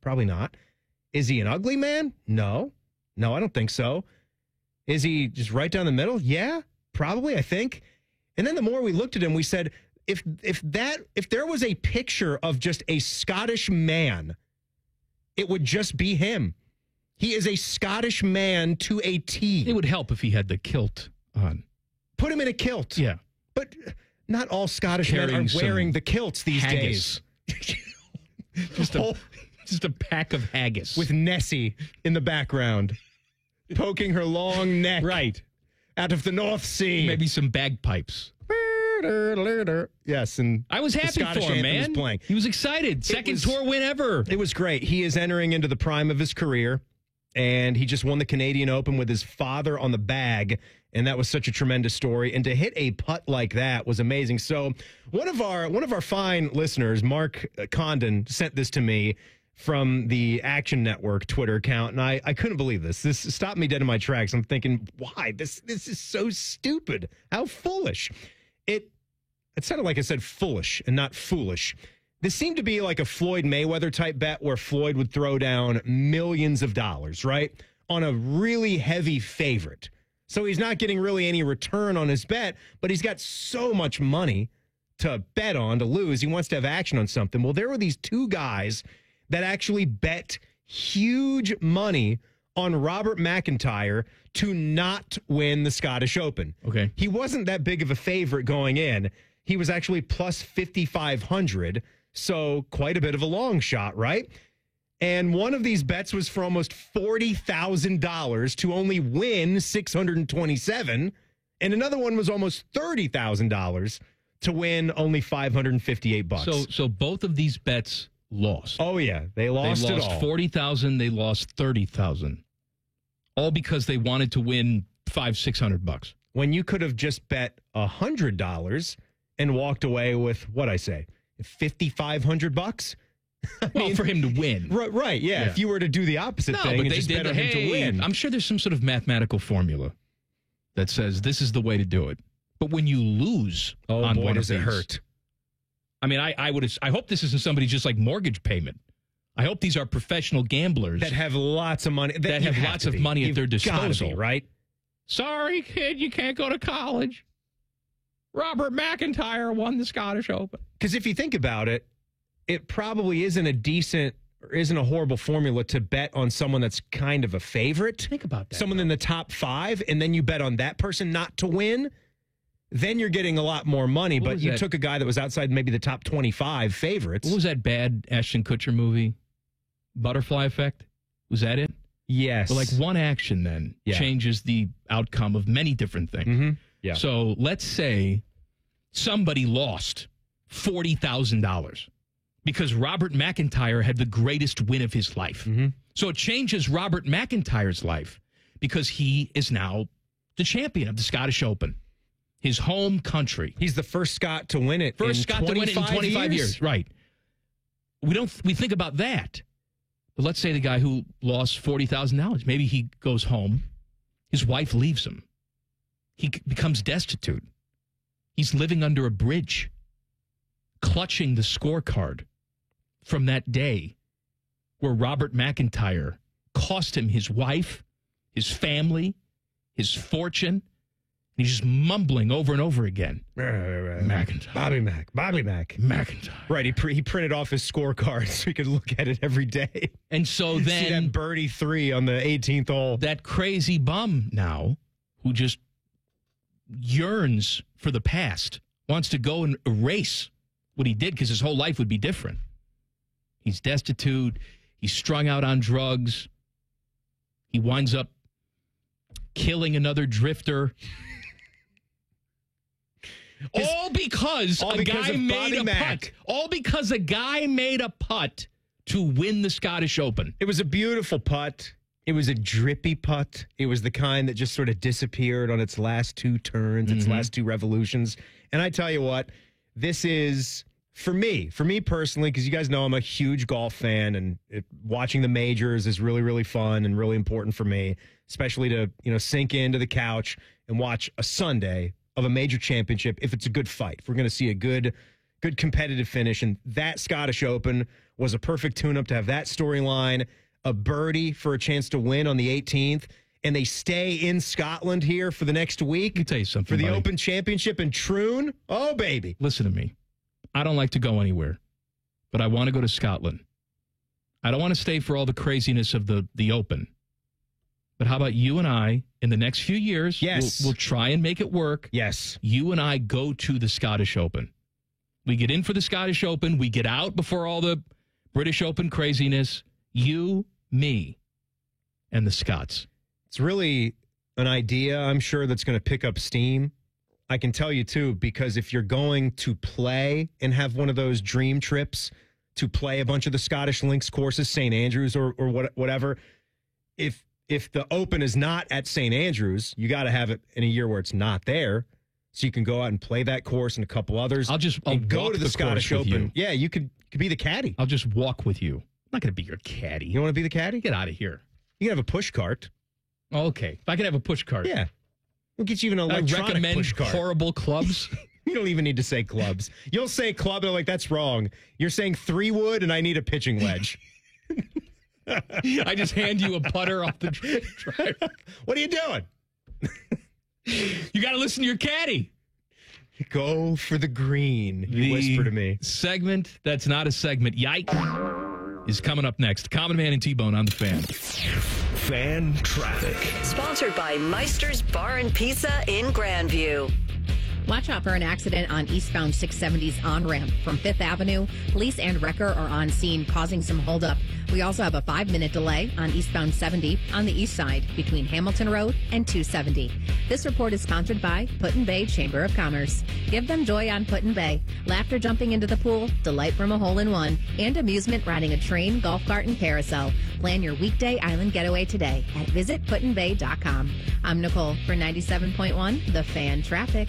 probably not. Is he an ugly man? No, I don't think so. Is he just right down the middle? Yeah, probably, I think. And then the more we looked at him, we said, if there was a picture of just a Scottish man, it would just be him. He is a Scottish man to a T. It would help if he had the kilt on. Put him in a kilt. Yeah. But not all Scottish men are wearing the kilts these days. Just a pack of haggis. With Nessie in the background, poking her long neck out of the North Sea. Maybe some bagpipes. Yes, and I was happy for him, man. Playing. He was excited. Second tour win ever. It was great. He is entering into the prime of his career, and he just won the Canadian Open with his father on the bag, and that was such a tremendous story. And to hit a putt like that was amazing. So one of our fine listeners, Mark Condon, sent this to me from the Action Network Twitter account, and I couldn't believe this. This stopped me dead in my tracks. I'm thinking, why? This is so stupid. How foolish. It sounded like I said foolish and not foolish. This seemed to be like a Floyd Mayweather type bet where Floyd would throw down millions of dollars, right, on a really heavy favorite. So he's not getting really any return on his bet, but he's got so much money to bet on, to lose. He wants to have action on something. Well, there were these 2 guys that actually bet huge money on Robert McIntyre to not win the Scottish Open. Okay. He wasn't that big of a favorite going in. He was actually plus 5,500, so quite a bit of a long shot, right? And one of these bets was for almost $40,000 to only win $627, and another one was almost $30,000 to win only $558. So both of these bets lost. Oh yeah, they lost it all. $40,000, they lost $30,000. All because they wanted to win $500-600. When you could have just bet $100 and walked away with what I say, $5,500. Well, for him to win, right? Yeah. If you were to do the opposite thing, but and they just did bet on him to win. I'm sure there's some sort of mathematical formula that says this is the way to do it. But when you lose, on boy, one does of it these, hurt. I mean, I hope this isn't somebody's just like mortgage payment. I hope these are professional gamblers that have lots of money. That have lots of money at their disposal. Be, right? Sorry, kid, you can't go to college. Robert McIntyre won the Scottish Open. Because if you think about it, it probably isn't a horrible formula to bet on someone that's kind of a favorite. Think about that. Someone in the top 5, and then you bet on that person not to win. Then you're getting a lot more money, but you took a guy that was outside maybe the top 25 favorites. What was that bad Ashton Kutcher movie? Butterfly Effect? Was that it? Yes. But like one action then changes the outcome of many different things. Mm-hmm. Yeah. So let's say somebody lost $40,000 because Robert McIntyre had the greatest win of his life. Mm-hmm. So it changes Robert McIntyre's life because he is now the champion of the Scottish Open. His home country. He's the first Scot to win it. First Scot to win it in 25 years. Right. We think about that. But let's say the guy who lost $40,000, maybe he goes home. His wife leaves him. He becomes destitute. He's living under a bridge, clutching the scorecard from that day where Robert McIntyre cost him his wife, his family, his fortune. He's just mumbling over and over again. McIntyre. Bobby Mac. McIntyre. Right. He printed off his scorecard so he could look at it every day. And so then... See that birdie 3 on the 18th hole. That crazy bum now who just yearns for the past, wants to go and erase what he did because his whole life would be different. He's destitute. He's strung out on drugs. He winds up killing another drifter. All because a guy made a putt. All because a guy made a putt to win the Scottish Open. It was a beautiful putt. It was a drippy putt. It was the kind that just sort of disappeared on its last 2 turns, its last 2 revolutions. And I tell you what, this is, for me personally, because you guys know I'm a huge golf fan, and watching the majors is really, really fun and really important for me, especially to, sink into the couch and watch a Sunday of a major championship if it's a good fight. If we're going to see a good competitive finish. And that Scottish Open was a perfect tune-up to have that storyline, a birdie for a chance to win on the 18th, and they stay in Scotland here for the next week. Let me tell you something, for the buddy. Open Championship in Troon. Oh, baby. Listen to me. I don't like to go anywhere, but I want to go to Scotland. I don't want to stay for all the craziness of the Open. But how about you and I, in the next few years, yes, we'll try and make it work. Yes. You and I go to the Scottish Open. We get in for the Scottish Open. We get out before all the British Open craziness. You, me, and the Scots. It's really an idea, I'm sure, that's going to pick up steam. I can tell you, too, because if you're going to play and have one of those dream trips to play a bunch of the Scottish Links courses, St. Andrews or whatever, if the Open is not at St. Andrews, you got to have it in a year where it's not there, so you can go out and play that course and a couple others. I'll go to the Scottish Open. You. Yeah, you could be the caddy. I'll just walk with you. I'm not going to be your caddy. You want to be the caddy? Get out of here. You can have a push cart. Oh, okay. If I can have a push cart. Yeah. We'll get you even an electronic push cart. Horrible clubs. You don't even need to say clubs. You'll say club, and they're like, that's wrong. You're saying 3-wood, and I need a pitching wedge. I just hand you a putter off the drive. What are you doing? You got to listen to your caddy. Go for the green, you whisper to me. Segment that's not a segment, yikes, is coming up next. Common Man and T-Bone on the Fan. Fan Traffic. Sponsored by Meister's Bar and Pizza in Grandview. Watch out for an accident on eastbound 670's on-ramp from 5th Avenue. Police and wrecker are on scene, causing some holdup. We also have a 5-minute delay on eastbound 70 on the east side between Hamilton Road and 270. This report is sponsored by Put-in-Bay Chamber of Commerce. Give them joy on Put-in-Bay. Laughter jumping into the pool, delight from a hole-in-one, and amusement riding a train, golf cart, and carousel. Plan your weekday island getaway today at visitputinbay.com. I'm Nicole for 97.1 The Fan Traffic.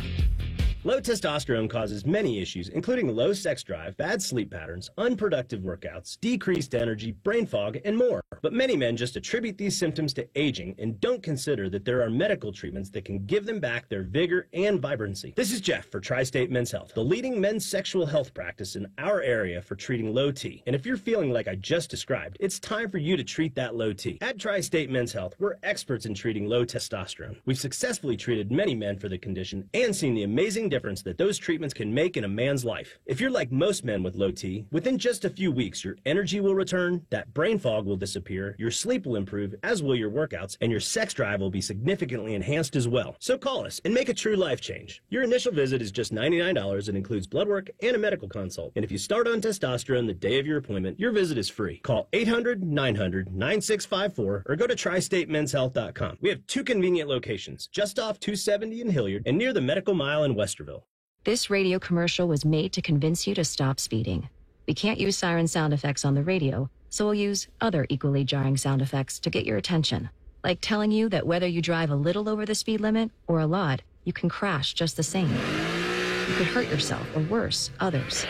Low testosterone causes many issues, including low sex drive, bad sleep patterns, unproductive workouts, decreased energy, brain fog, and more. But many men just attribute these symptoms to aging and don't consider that there are medical treatments that can give them back their vigor and vibrancy. This is Jeff for Tri-State Men's Health, the leading men's sexual health practice in our area for treating low T. And if you're feeling like I just described, it's time for you to treat that low T. At Tri-State Men's Health, we're experts in treating low testosterone. We've successfully treated many men for the condition and seen the amazing difference that those treatments can make in a man's life. If you're like most men with low T, within just a few weeks, your energy will return, that brain fog will disappear, your sleep will improve, as will your workouts, and your sex drive will be significantly enhanced as well. So call us and make a true life change. Your initial visit is just $99 and includes blood work and a medical consult. And if you start on testosterone the day of your appointment, your visit is free. Call 800-900-9654 or go to tristatemenshealth.com. We have 2 convenient locations, just off 270 in Hilliard and near the Medical Mile in Westerville. This radio commercial was made to convince you to stop speeding. We can't use siren sound effects on the radio, so we'll use other equally jarring sound effects to get your attention. Like telling you that whether you drive a little over the speed limit or a lot, you can crash just the same. You could hurt yourself or worse, others.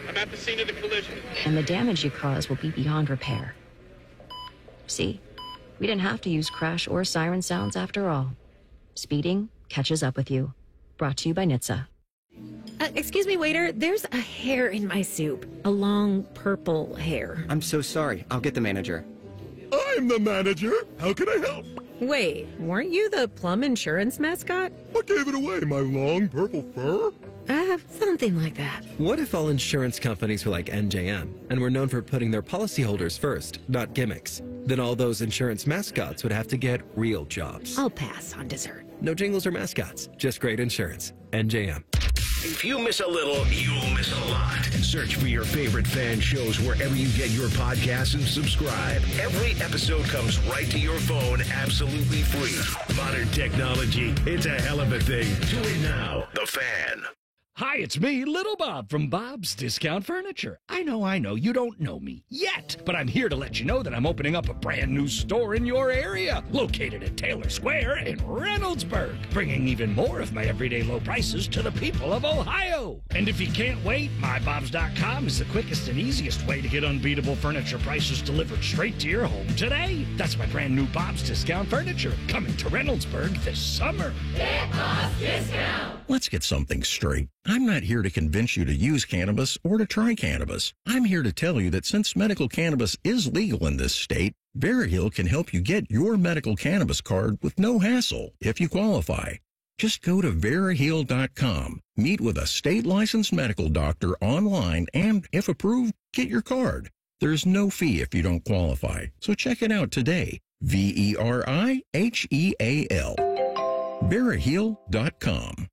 I'm at the scene of the collision. And the damage you cause will be beyond repair. See, we didn't have to use crash or siren sounds after all. Speeding catches up with you. Brought to you by NHTSA. Excuse me, waiter. There's a hair in my soup. A long purple hair. I'm so sorry. I'll get the manager. I'm the manager. How can I help? Wait, weren't you the Plum Insurance mascot? What gave it away? My long purple fur? Something like that. What if all insurance companies were like NJM and were known for putting their policyholders first, not gimmicks? Then all those insurance mascots would have to get real jobs. I'll pass on dessert. No jingles or mascots, just great insurance. NJM. If you miss a little, you'll miss a lot. Search for your favorite fan shows wherever you get your podcasts and subscribe. Every episode comes right to your phone absolutely free. Modern technology, it's a hell of a thing. Do it now. The Fan. Hi, it's me, Little Bob from Bob's Discount Furniture. I know, you don't know me yet, but I'm here to let you know that I'm opening up a brand new store in your area, located at Taylor Square in Reynoldsburg, bringing even more of my everyday low prices to the people of Ohio. And if you can't wait, MyBobs.com is the quickest and easiest way to get unbeatable furniture prices delivered straight to your home today. That's my brand new Bob's Discount Furniture, coming to Reynoldsburg this summer. Get Bob's Discount! Let's get something straight. I'm not here to convince you to use cannabis or to try cannabis. I'm here to tell you that since medical cannabis is legal in this state, Veriheal can help you get your medical cannabis card with no hassle if you qualify. Just go to Veriheal.com, meet with a state-licensed medical doctor online, and, if approved, get your card. There's no fee if you don't qualify, so check it out today. Veriheal. Veriheal.com.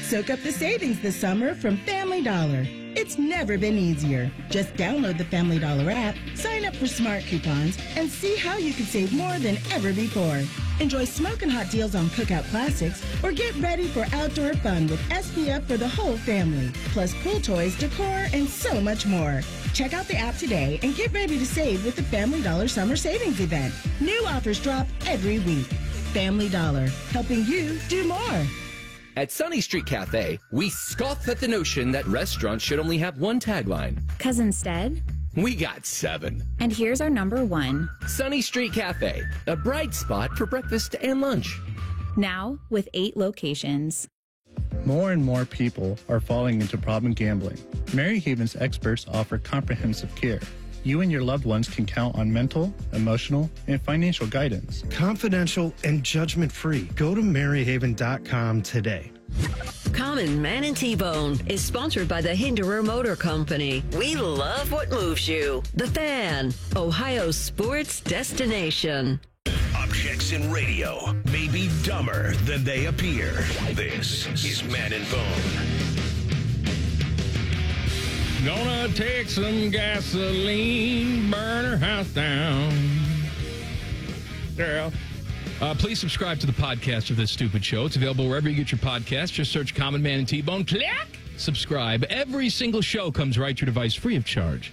Soak up the savings this summer from Family Dollar. It's never been easier. Just download the Family Dollar app, sign up for smart coupons, and see how you can save more than ever before. Enjoy smoking hot deals on cookout classics, or get ready for outdoor fun with SPF for the whole family, plus pool toys, decor, and so much more. Check out the app today and get ready to save with the Family Dollar Summer Savings Event. New offers drop every week. Family Dollar, helping you do more. At Sunny Street Cafe, we scoff at the notion that restaurants should only have one tagline. 'Cause instead, we got 7. And here's our number 1. Sunny Street Cafe, a bright spot for breakfast and lunch. Now with 8 locations. More and more people are falling into problem gambling. Mary Haven's experts offer comprehensive care. You and your loved ones can count on mental, emotional, and financial guidance. Confidential and judgment-free. Go to maryhaven.com today. Common Man and T-Bone is sponsored by the Hinderer Motor Company. We love what moves you. The Fan, Ohio's sports destination. Objects in radio may be dumber than they appear. This is Man and Bone. Gonna take some gasoline, burn her house down. Girl. Please subscribe to the podcast of this stupid show. It's available wherever you get your podcasts. Just search Common Man and T-Bone. Click! Subscribe. Every single show comes right to your device free of charge.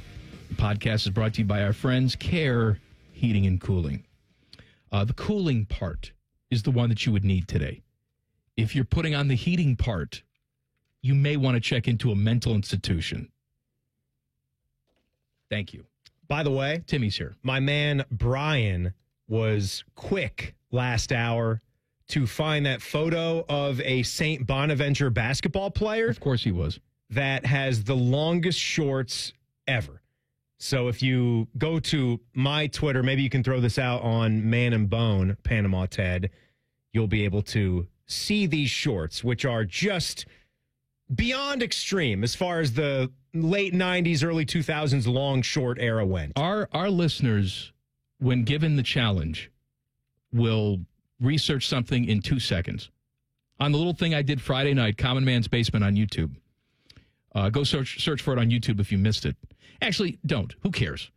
The podcast is brought to you by our friends Care Heating and Cooling. The cooling part is the one that you would need today. If you're putting on the heating part, you may want to check into a mental institution. Thank you. By the way, Timmy's here. My man Brian was quick last hour to find that photo of a St. Bonaventure basketball player. Of course he was. That has the longest shorts ever. So if you go to my Twitter, maybe you can throw this out on Man and Bone, Panama Ted, you'll be able to see these shorts, which are just beyond extreme as far as the late 90s, early 2000s long short era went. Our listeners, when given the challenge, will research something in 2 seconds. On the little thing I did Friday night, Common Man's Basement on YouTube. Go search for it on YouTube if you missed it. Actually, don't. Who cares?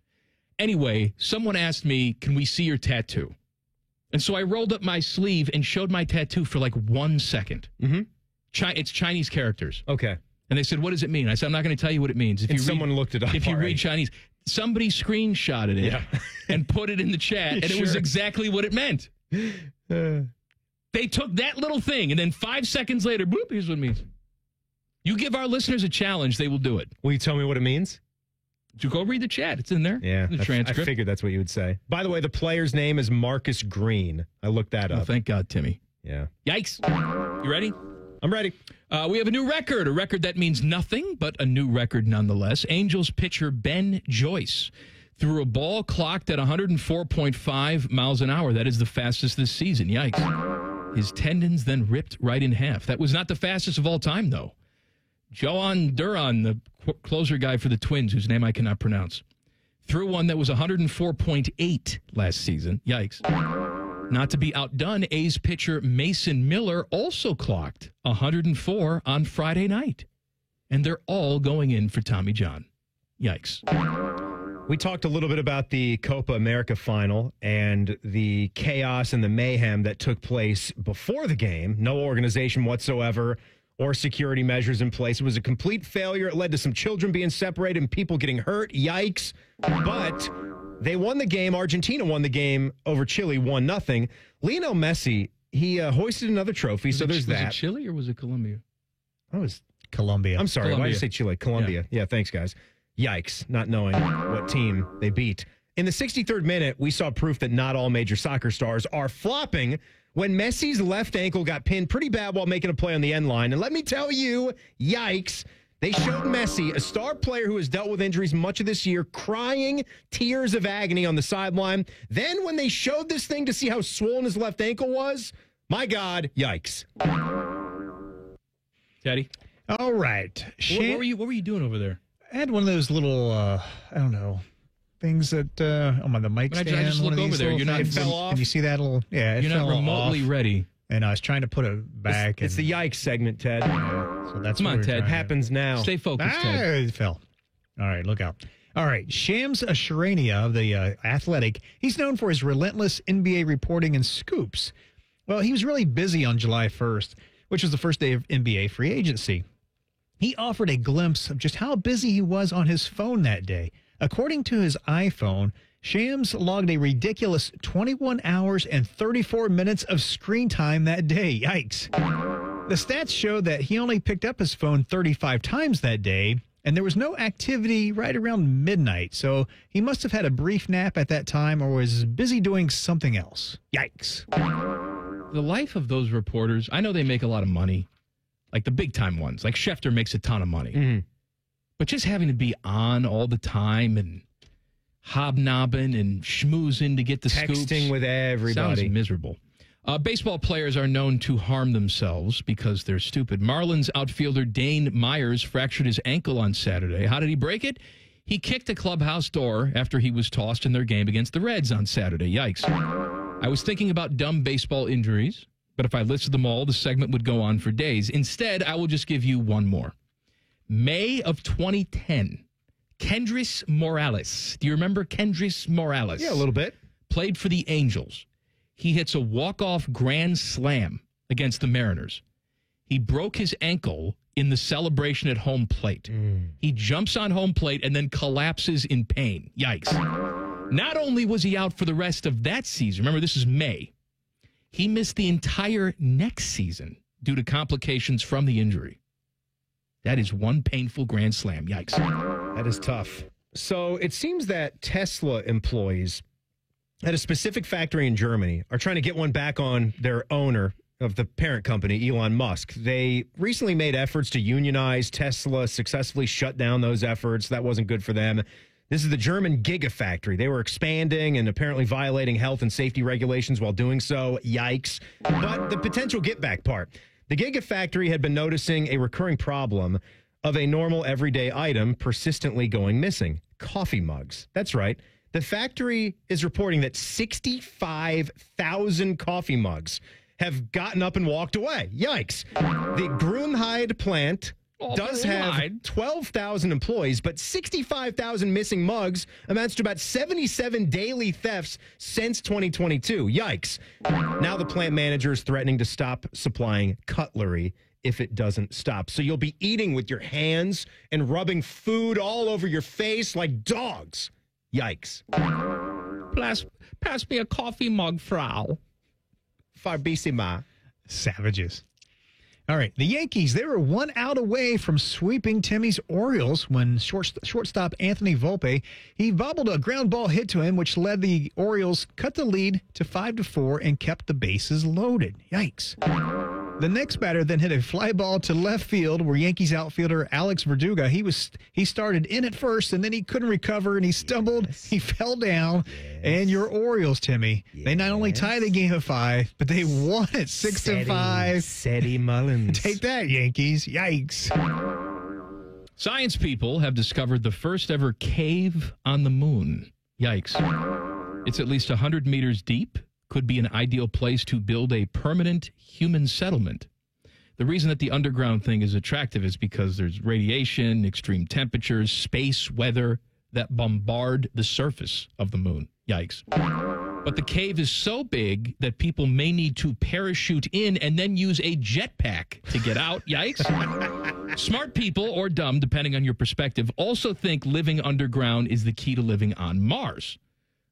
Anyway, someone asked me, can we see your tattoo? And so I rolled up my sleeve and showed my tattoo for like 1 second. Mm-hmm. It's Chinese characters. Okay. And they said, what does it mean? I said, I'm not going to tell you what it means. Someone looked it up. If you read Chinese, somebody screenshotted it and put it in the chat, and it was exactly what it meant. They took that little thing, and then 5 seconds later, boop, here's what it means. You give our listeners a challenge, they will do it. Will you tell me what it means? You go read the chat. It's in there. Yeah, the transcript. I figured that's what you would say. By the way, the player's name is Marcus Green. I looked that up. Oh, thank God, Timmy. Yeah. Yikes. You ready? I'm ready. We have a new record, a record that means nothing, but a new record nonetheless. Angels pitcher Ben Joyce threw a ball clocked at 104.5 miles an hour. That is the fastest this season. Yikes. His tendons then ripped right in half. That was not the fastest of all time, though. Joan Duran, the closer guy for the Twins, whose name I cannot pronounce, threw one that was 104.8 last season. Yikes. Not to be outdone, A's pitcher Mason Miller also clocked 104 on Friday night. And they're all going in for Tommy John. Yikes. We talked a little bit about the Copa America final and the chaos and the mayhem that took place before the game. No organization whatsoever or security measures in place. It was a complete failure. It led to some children being separated and people getting hurt. Yikes. But they won the game. Argentina won the game over Chile, 1-0. Lionel Messi, he hoisted another trophy, so there's that. Was it Chile or was it Colombia? Oh, it was Colombia. I'm sorry, why did I say Chile? Colombia. Yeah, thanks, guys. Yikes, not knowing what team they beat. In the 63rd minute, we saw proof that not all major soccer stars are flopping when Messi's left ankle got pinned pretty bad while making a play on the end line. And let me tell you, yikes, they showed Messi, a star player who has dealt with injuries much of this year, crying tears of agony on the sideline. Then when they showed this thing to see how swollen his left ankle was, my God, yikes. Daddy? All right. What were you doing over there? I had one of those little, I don't know, things that on the mic stand. I just look over there. You're not. It fell off. Can you see that little? Yeah, it you're fell not remotely off, ready. And I was trying to put it back. It's the yikes segment, Ted. So that's Come on, Ted. Happens now. Stay focused, Ted. It fell. All right, look out. All right, Shams Charania of the Athletic. He's known for his relentless NBA reporting and scoops. Well, he was really busy on July 1st, which was the first day of NBA free agency. He offered a glimpse of just how busy he was on his phone that day. According to his iPhone, Shams logged a ridiculous 21 hours and 34 minutes of screen time that day. Yikes. The stats show that he only picked up his phone 35 times that day, and there was no activity right around midnight. So he must have had a brief nap at that time or was busy doing something else. Yikes. The life of those reporters, I know they make a lot of money. Like the big time ones, like Schefter makes a ton of money. Mm-hmm. But just having to be on all the time and hobnobbing and schmoozing to get the scoops. Texting with everybody. Sounds miserable. Baseball players are known to harm themselves because they're stupid. Marlins outfielder Dane Myers fractured his ankle on Saturday. How did he break it? He kicked a clubhouse door after he was tossed in their game against the Reds on Saturday. Yikes. I was thinking about dumb baseball injuries, but if I listed them all, the segment would go on for days. Instead, I will just give you one more. May of 2010, Kendrys Morales. Do you remember Kendrys Morales? Yeah, a little bit. Played for the Angels. He hits a walk-off grand slam against the Mariners. He broke his ankle in the celebration at home plate. He jumps on home plate and then collapses in pain. Yikes. Not only was he out for the rest of that season, remember this is May, he missed the entire next season due to complications from the injury. That is one painful grand slam. Yikes. That is tough. So it seems that Tesla employees at a specific factory in Germany are trying to get one back on their owner of the parent company, Elon Musk. They recently made efforts to unionize Tesla, successfully shut down those efforts. That wasn't good for them. This is the German Gigafactory. They were expanding and apparently violating health and safety regulations while doing so. Yikes. But the potential get back part. The Gigafactory had been noticing a recurring problem of a normal everyday item persistently going missing. Coffee mugs. That's right. The factory is reporting that 65,000 coffee mugs have gotten up and walked away. Yikes. The Grünheide plant does have 12,000 employees, but 65,000 missing mugs amounts to about 77 daily thefts since 2022. Yikes. Now the plant manager is threatening to stop supplying cutlery if it doesn't stop. So you'll be eating with your hands and rubbing food all over your face like dogs. Yikes. Pass me a coffee mug, Frau. Farbissima. Savages. All right, the Yankees, they were 1 out away from sweeping Timmy's Orioles when shortstop Anthony Volpe, he bobbled a ground ball hit to him, which led the Orioles cut the lead to 5-4 and kept the bases loaded. Yikes. The next batter then hit a fly ball to left field where Yankees outfielder Alex Verdugo, he started in at first and then he couldn't recover and he stumbled, he fell down, and your Orioles, Timmy, they not only tied the game at 5, but they won it 6-5. Seti Mullins. Take that, Yankees. Yikes. Science people have discovered the first ever cave on the moon. Yikes. It's at least 100 meters deep. Could be an ideal place to build a permanent human settlement. The reason that the underground thing is attractive is because there's radiation, extreme temperatures, space weather that bombard the surface of the moon. Yikes. But the cave is so big that people may need to parachute in and then use a jetpack to get out. Yikes. Smart people, or dumb, depending on your perspective, also think living underground is the key to living on Mars.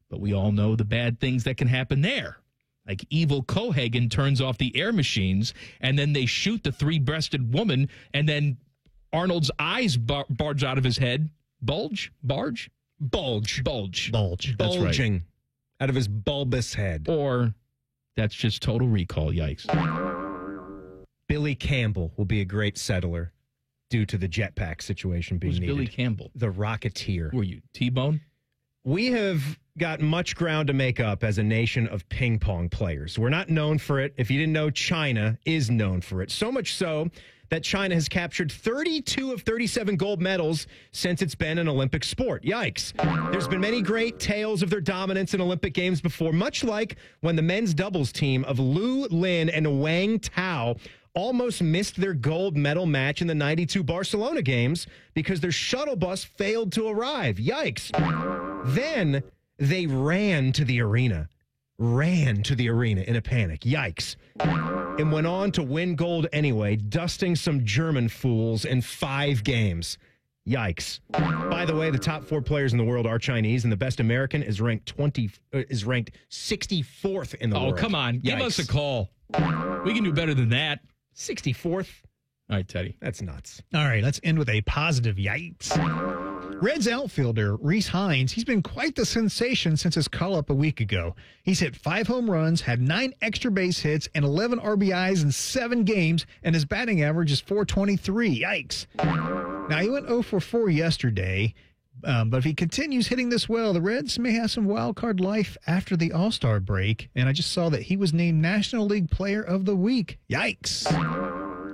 But we all know the bad things that can happen there. Like evil Cohagen turns off the air machines, and then they shoot the 3-breasted woman, and then Arnold's eyes barge out of his head. Bulge? Barge? Bulge. Bulge. Bulge. That's right. Bulging out of his bulbous head. Or that's just Total Recall. Yikes. Billy Campbell will be a great settler due to the jetpack situation being Who's needed. Billy Campbell? The Rocketeer. Who are you, T-Bone? We have got much ground to make up as a nation of ping pong players. We're not known for it. If you didn't know, China is known for it. So much so that China has captured 32 of 37 gold medals since it's been an Olympic sport. Yikes. There's been many great tales of their dominance in Olympic Games before, much like when the men's doubles team of Lu Lin and Wang Tao almost missed their gold medal match in the 92 Barcelona Games because their shuttle bus failed to arrive. Yikes. Then they ran to the arena in a panic. Yikes. And went on to win gold anyway, dusting some German fools in 5 games. Yikes. By the way, the top 4 players in the world are Chinese, and the best American is ranked 64th in the world. Oh, come on. Yikes. Give us a call. We can do better than that. 64th? All right, Teddy. That's nuts. All right, let's end with a positive yikes. Reds outfielder Rhys Hines, he's been quite the sensation since his call-up a week ago. He's hit 5 home runs, had 9 extra base hits, and 11 RBIs in 7 games, and his batting average is .423. Yikes. Now, he went 0 for 4 yesterday, but if he continues hitting this well, the Reds may have some wild card life after the All-Star break, and I just saw that he was named National League Player of the Week. Yikes.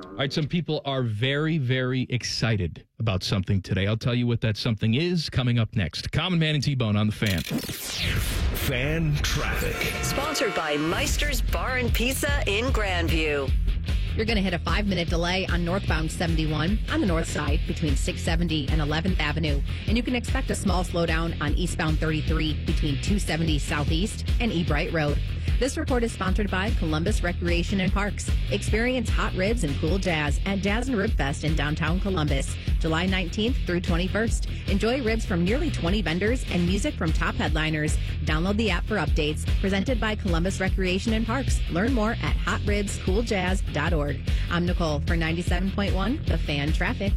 All right, some people are very, very excited about something today. I'll tell you what that something is coming up next. Common Man and T-Bone on the Fan. Fan Traffic. Sponsored by Meister's Bar and Pizza in Grandview. You're going to hit a 5-minute delay on northbound 71 on the north side between 670 and 11th Avenue. And you can expect a small slowdown on eastbound 33 between 270 Southeast and Ebright Road. This report is sponsored by Columbus Recreation and Parks. Experience hot ribs and cool jazz at Jazz and Rib Fest in downtown Columbus, July 19th through 21st. Enjoy ribs from nearly 20 vendors and music from top headliners. Download the app for updates. Presented by Columbus Recreation and Parks. Learn more at hotribscooljazz.org. I'm Nicole for 97.1 The Fan Traffic.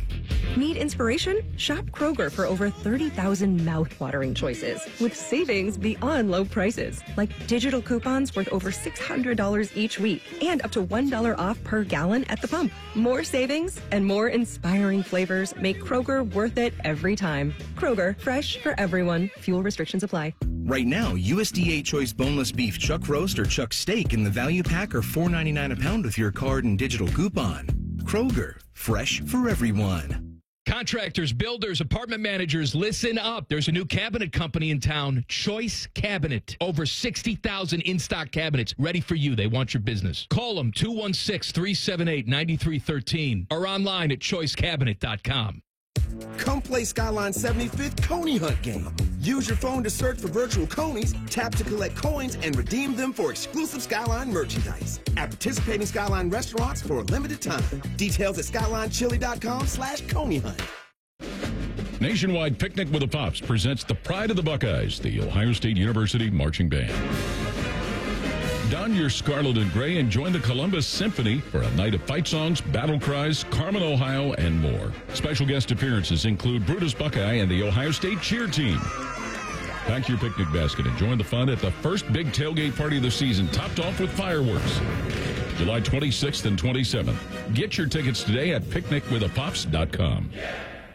Need inspiration? Shop Kroger for over 30,000 mouth-watering choices with savings beyond low prices, like digital coupons worth over $600 each week and up to $1 off per gallon at the pump. More savings and more inspiring flavors make Kroger worth it every time. Kroger, fresh for everyone. Fuel restrictions apply. Right now, USDA Choice Boneless Beef Chuck Roast or Chuck Steak in the value pack are $4.99 a pound with your card and digital coupon. Kroger, fresh for everyone. Contractors, builders, apartment managers, listen up. There's a new cabinet company in town, Choice Cabinet. Over 60,000 in-stock cabinets ready for you. They want your business. Call them 216-378-9313 or online at choicecabinet.com. Come play Skyline 75th Coney Hunt game. Use your phone to search for virtual conies, tap to collect coins, and redeem them for exclusive Skyline merchandise at participating Skyline restaurants for a limited time. Details at skylinechili.com/Coney Hunt. Nationwide Picnic with the Pops presents the pride of the Buckeyes, the Ohio State University Marching Band. Don your scarlet and gray and join the Columbus Symphony for a night of fight songs, battle cries, Carmen, Ohio, and more. Special guest appearances include Brutus Buckeye and the Ohio State cheer team. Pack your picnic basket and join the fun at the first big tailgate party of the season, topped off with fireworks. July 26th and 27th. Get your tickets today at picnicwithapops.com.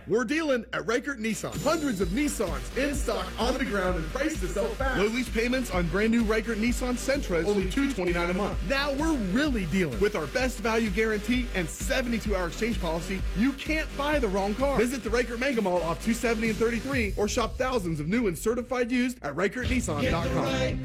We're dealing at Reichert Nissan. Hundreds of Nissans in stock, on the ground, and priced to sell fast. Low lease payments on brand new Reichert Nissan Sentras, only $229 a month. Now we're really dealing. With our best value guarantee and 72-hour exchange policy, you can't buy the wrong car. Visit the Reichert Mega Mall off 270 and 33 or shop thousands of new and certified used at ReichertNissan.com.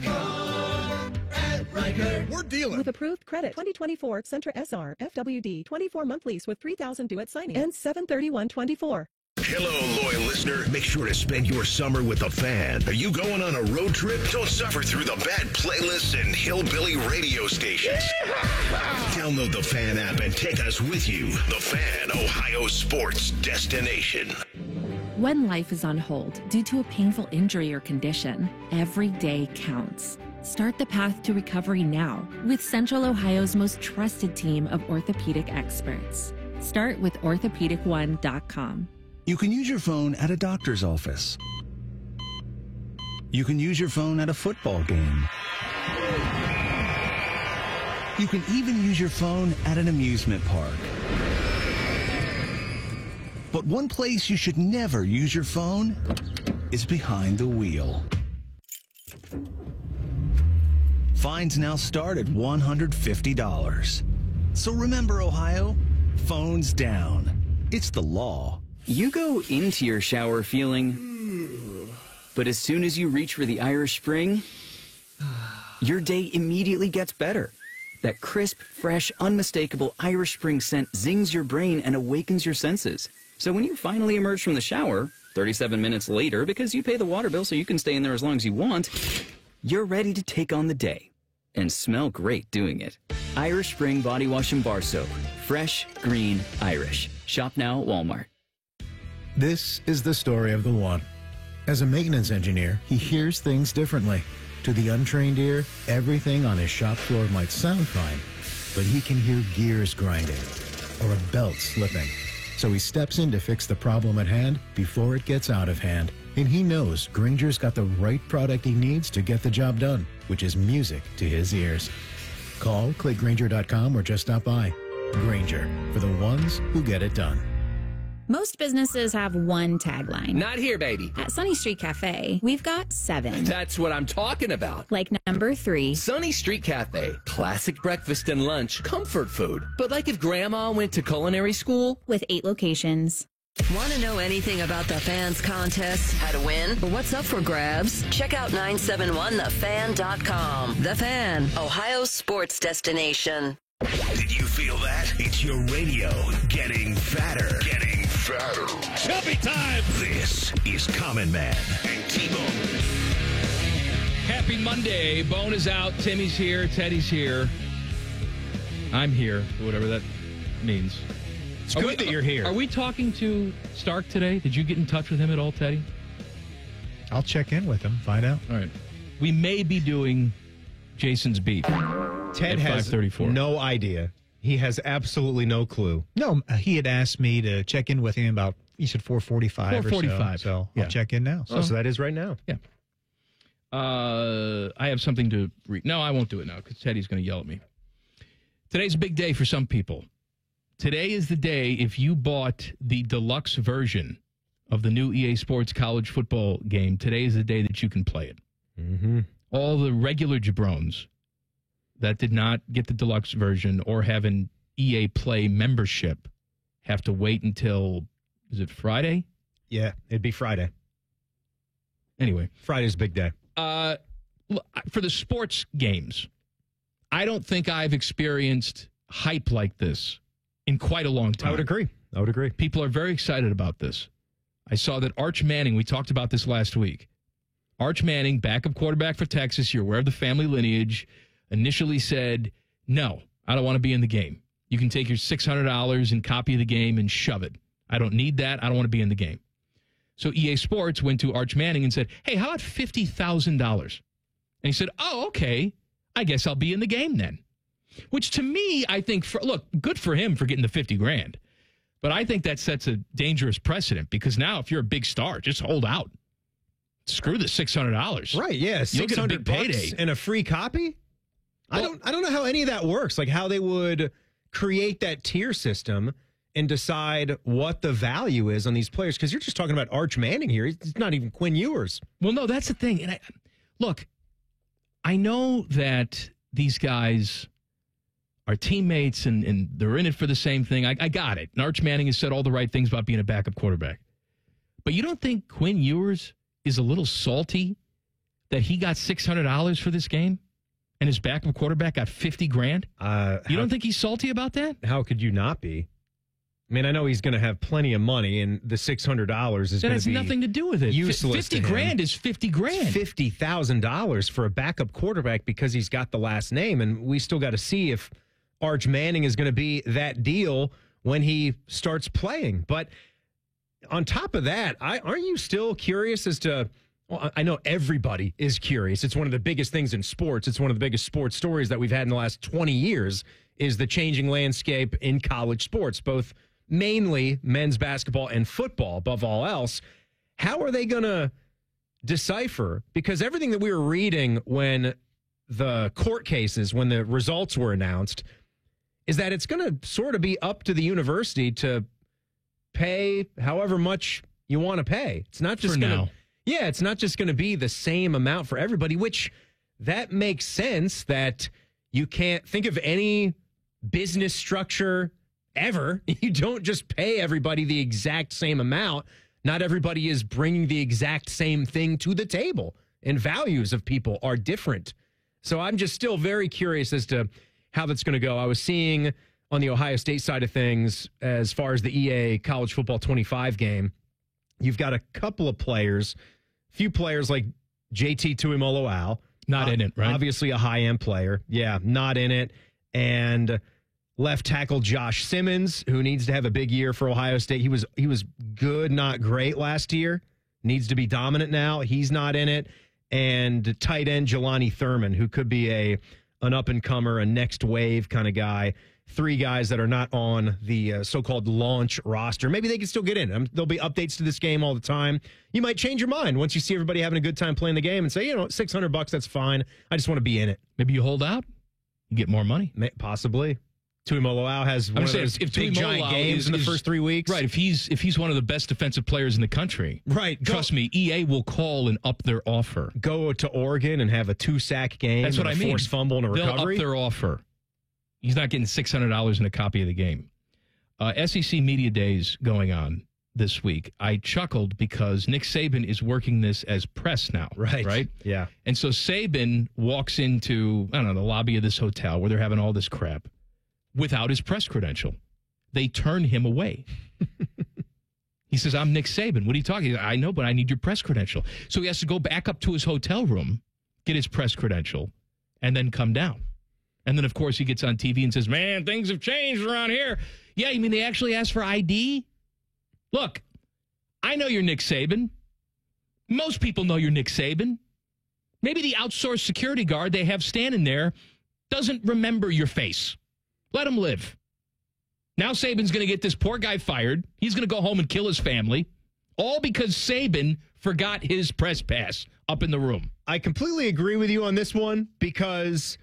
We're dealing. With approved credit. 2024 Sentra SR FWD 24-month lease with $3,000 due at signing and $731.24. Hello, loyal listener. Make sure to spend your summer with The Fan. Are you going on a road trip? Don't suffer through the bad playlists and hillbilly radio stations. Download The Fan app and take us with you. The Fan, Ohio sports destination. When life is on hold due to a painful injury or condition, every day counts. Start the path to recovery now with Central Ohio's most trusted team of orthopedic experts. Start with orthopedic1.com. You can use your phone at a doctor's office. You can use your phone at a football game. You can even use your phone at an amusement park. But one place you should never use your phone is behind the wheel. Fines now start at $150. So remember, Ohio, phones down. It's the law. You go into your shower feeling, but as soon as you reach for the Irish Spring, your day immediately gets better. That crisp, fresh, unmistakable Irish Spring scent zings your brain and awakens your senses. So when you finally emerge from the shower, 37 minutes later, because you pay the water bill so you can stay in there as long as you want, you're ready to take on the day and smell great doing it. Irish Spring Body Wash and Bar Soap. Fresh, green, Irish. Shop now at Walmart. This is the story of the one. As a maintenance engineer, he hears things differently. To the untrained ear, everything on his shop floor might sound fine, but he can hear gears grinding or a belt slipping. So he steps in to fix the problem at hand before it gets out of hand. And he knows Grainger's got the right product he needs to get the job done, which is music to his ears. Call, click Grainger.com, or just stop by. Grainger, for the ones who get it done. Most businesses have one tagline. Not here, baby. At Sunny Street Cafe, we've got 7. That's what I'm talking about. Like number 3. Sunny Street Cafe. Classic breakfast and lunch. Comfort food. But like if Grandma went to culinary school. With 8 locations. Want to know anything about the Fans contest, how to win, or what's up for grabs? Check out 971thefan.com. The Fan, Ohio's sports destination. Did you feel that? It's your radio getting fatter. Getting fatter. Chubby time! This is Common Man and T-Bone. Happy Monday. Bone is out. Timmy's here. Teddy's here. I'm here, whatever that means. It's good that you're here. Are we talking to Stark today? Did you get in touch with him at all, Teddy? I'll check in with him, find out. All right. We may be doing Jason's beef. Ted at has 5:34. no idea. He has absolutely no clue. No, he had asked me to check in with him about, he said 4:45 or so. 4:45. So Yeah. I'll check in now. So that is right now. Yeah. I have something to read. No, I won't do it now because Teddy's going to yell at me. Today's a big day for some people. Today is the day if you bought the deluxe version of the new EA Sports college football game. Today is the day that you can play it. Mm-hmm. All the regular jabrones that did not get the deluxe version or have an EA Play membership have to wait until, is it Friday? Yeah, it'd be Friday. Anyway. Friday's a big day. For the sports games, I don't think I've experienced hype like this in quite a long time. I would agree. People are very excited about this. I saw that Arch Manning, we talked about this last week. Arch Manning, backup quarterback for Texas, you're aware of the family lineage, initially said, no, I don't want to be in the game. You can take your $600 and copy the game and shove it. I don't need that. I don't want to be in the game. So EA Sports went to Arch Manning and said, hey, how about $50,000? And he said, oh, okay. I guess I'll be in the game then. Which to me, I think, look, good for him for getting the $50,000. But I think that sets a dangerous precedent because now if you're a big star, just hold out. Screw the $600. Right, yeah. You'll get a big payday. And a free copy? Well, I don't know how any of that works. Like how they would create that tier system and decide what the value is on these players. Because you're just talking about Arch Manning here. It's not even Quinn Ewers. Well, no, that's the thing. And look, I know that these guys are teammates and they're in it for the same thing. I got it. And Arch Manning has said all the right things about being a backup quarterback. But you don't think Quinn Ewers is a little salty that he got $600 for this game and his backup quarterback got $50,000? You don't think he's salty about that? How could you not be? I mean, I know he's going to have plenty of money, and the $600 is going to be that has nothing to do with it. Useless. $50,000 is $50,000. $50,000 for a backup quarterback because he's got the last name, and we still got to see if Arch Manning is going to be that deal when he starts playing. But on top of that, aren't you still curious as to? Well, I know everybody is curious. It's one of the biggest things in sports. It's one of the biggest sports stories that we've had in the last 20 years. Is the changing landscape in college sports, both mainly men's basketball and football above all else. How are they going to decipher? Because everything that we were reading when the court cases, when the results were announced, is that it's going to sort of be up to the university to pay however much you want to pay. It's not just going to, yeah, it's not just going to be the same amount for everybody, which that makes sense that you can't think of any business structure ever. You don't just pay everybody the exact same amount. Not everybody is bringing the exact same thing to the table, and values of people are different. So I'm just still very curious as to how that's going to go. I was seeing on the Ohio State side of things, as far as the EA College Football 25 game, you've got a couple of players, few players like JT Tuimoloau. Not in it, right? Obviously a high-end player. Yeah, not in it. And left tackle Josh Simmons, who needs to have a big year for Ohio State. He was good, not great last year. Needs to be dominant now. He's not in it. And tight end Jelani Thurman, who could be an up-and-comer, a next wave kind of guy. Three guys that are not on the so-called launch roster. Maybe they can still get in. There'll be updates to this game all the time. You might change your mind once you see everybody having a good time playing the game and say, you know, $600, that's fine. I just want to be in it. Maybe you hold out, you get more money. Possibly. Tuimoloau has one of those big giant games in the first 3 weeks. Right. If he's one of the best defensive players in the country, right? Trust me, EA will call and up their offer. Go to Oregon and have a 2-sack game. That's what I mean. Forced fumble and a recovery. They'll up their offer. He's not getting $600 in a copy of the game. SEC Media Days going on this week. I chuckled because Nick Saban is working this as press now. Right? Yeah. And so Saban walks into, I don't know, the lobby of this hotel where they're having all this crap without his press credential. They turn him away. He says, I'm Nick Saban. What are you talking about? I know, but I need your press credential. So he has to go back up to his hotel room, get his press credential, and then come down. And then, of course, he gets on TV and says, man, things have changed around here. Yeah, you mean they actually asked for ID? Look, I know you're Nick Saban. Most people know you're Nick Saban. Maybe the outsourced security guard they have standing there doesn't remember your face. Let him live. Now Saban's going to get this poor guy fired. He's going to go home and kill his family, all because Saban forgot his press pass up in the room. I completely agree with you on this one because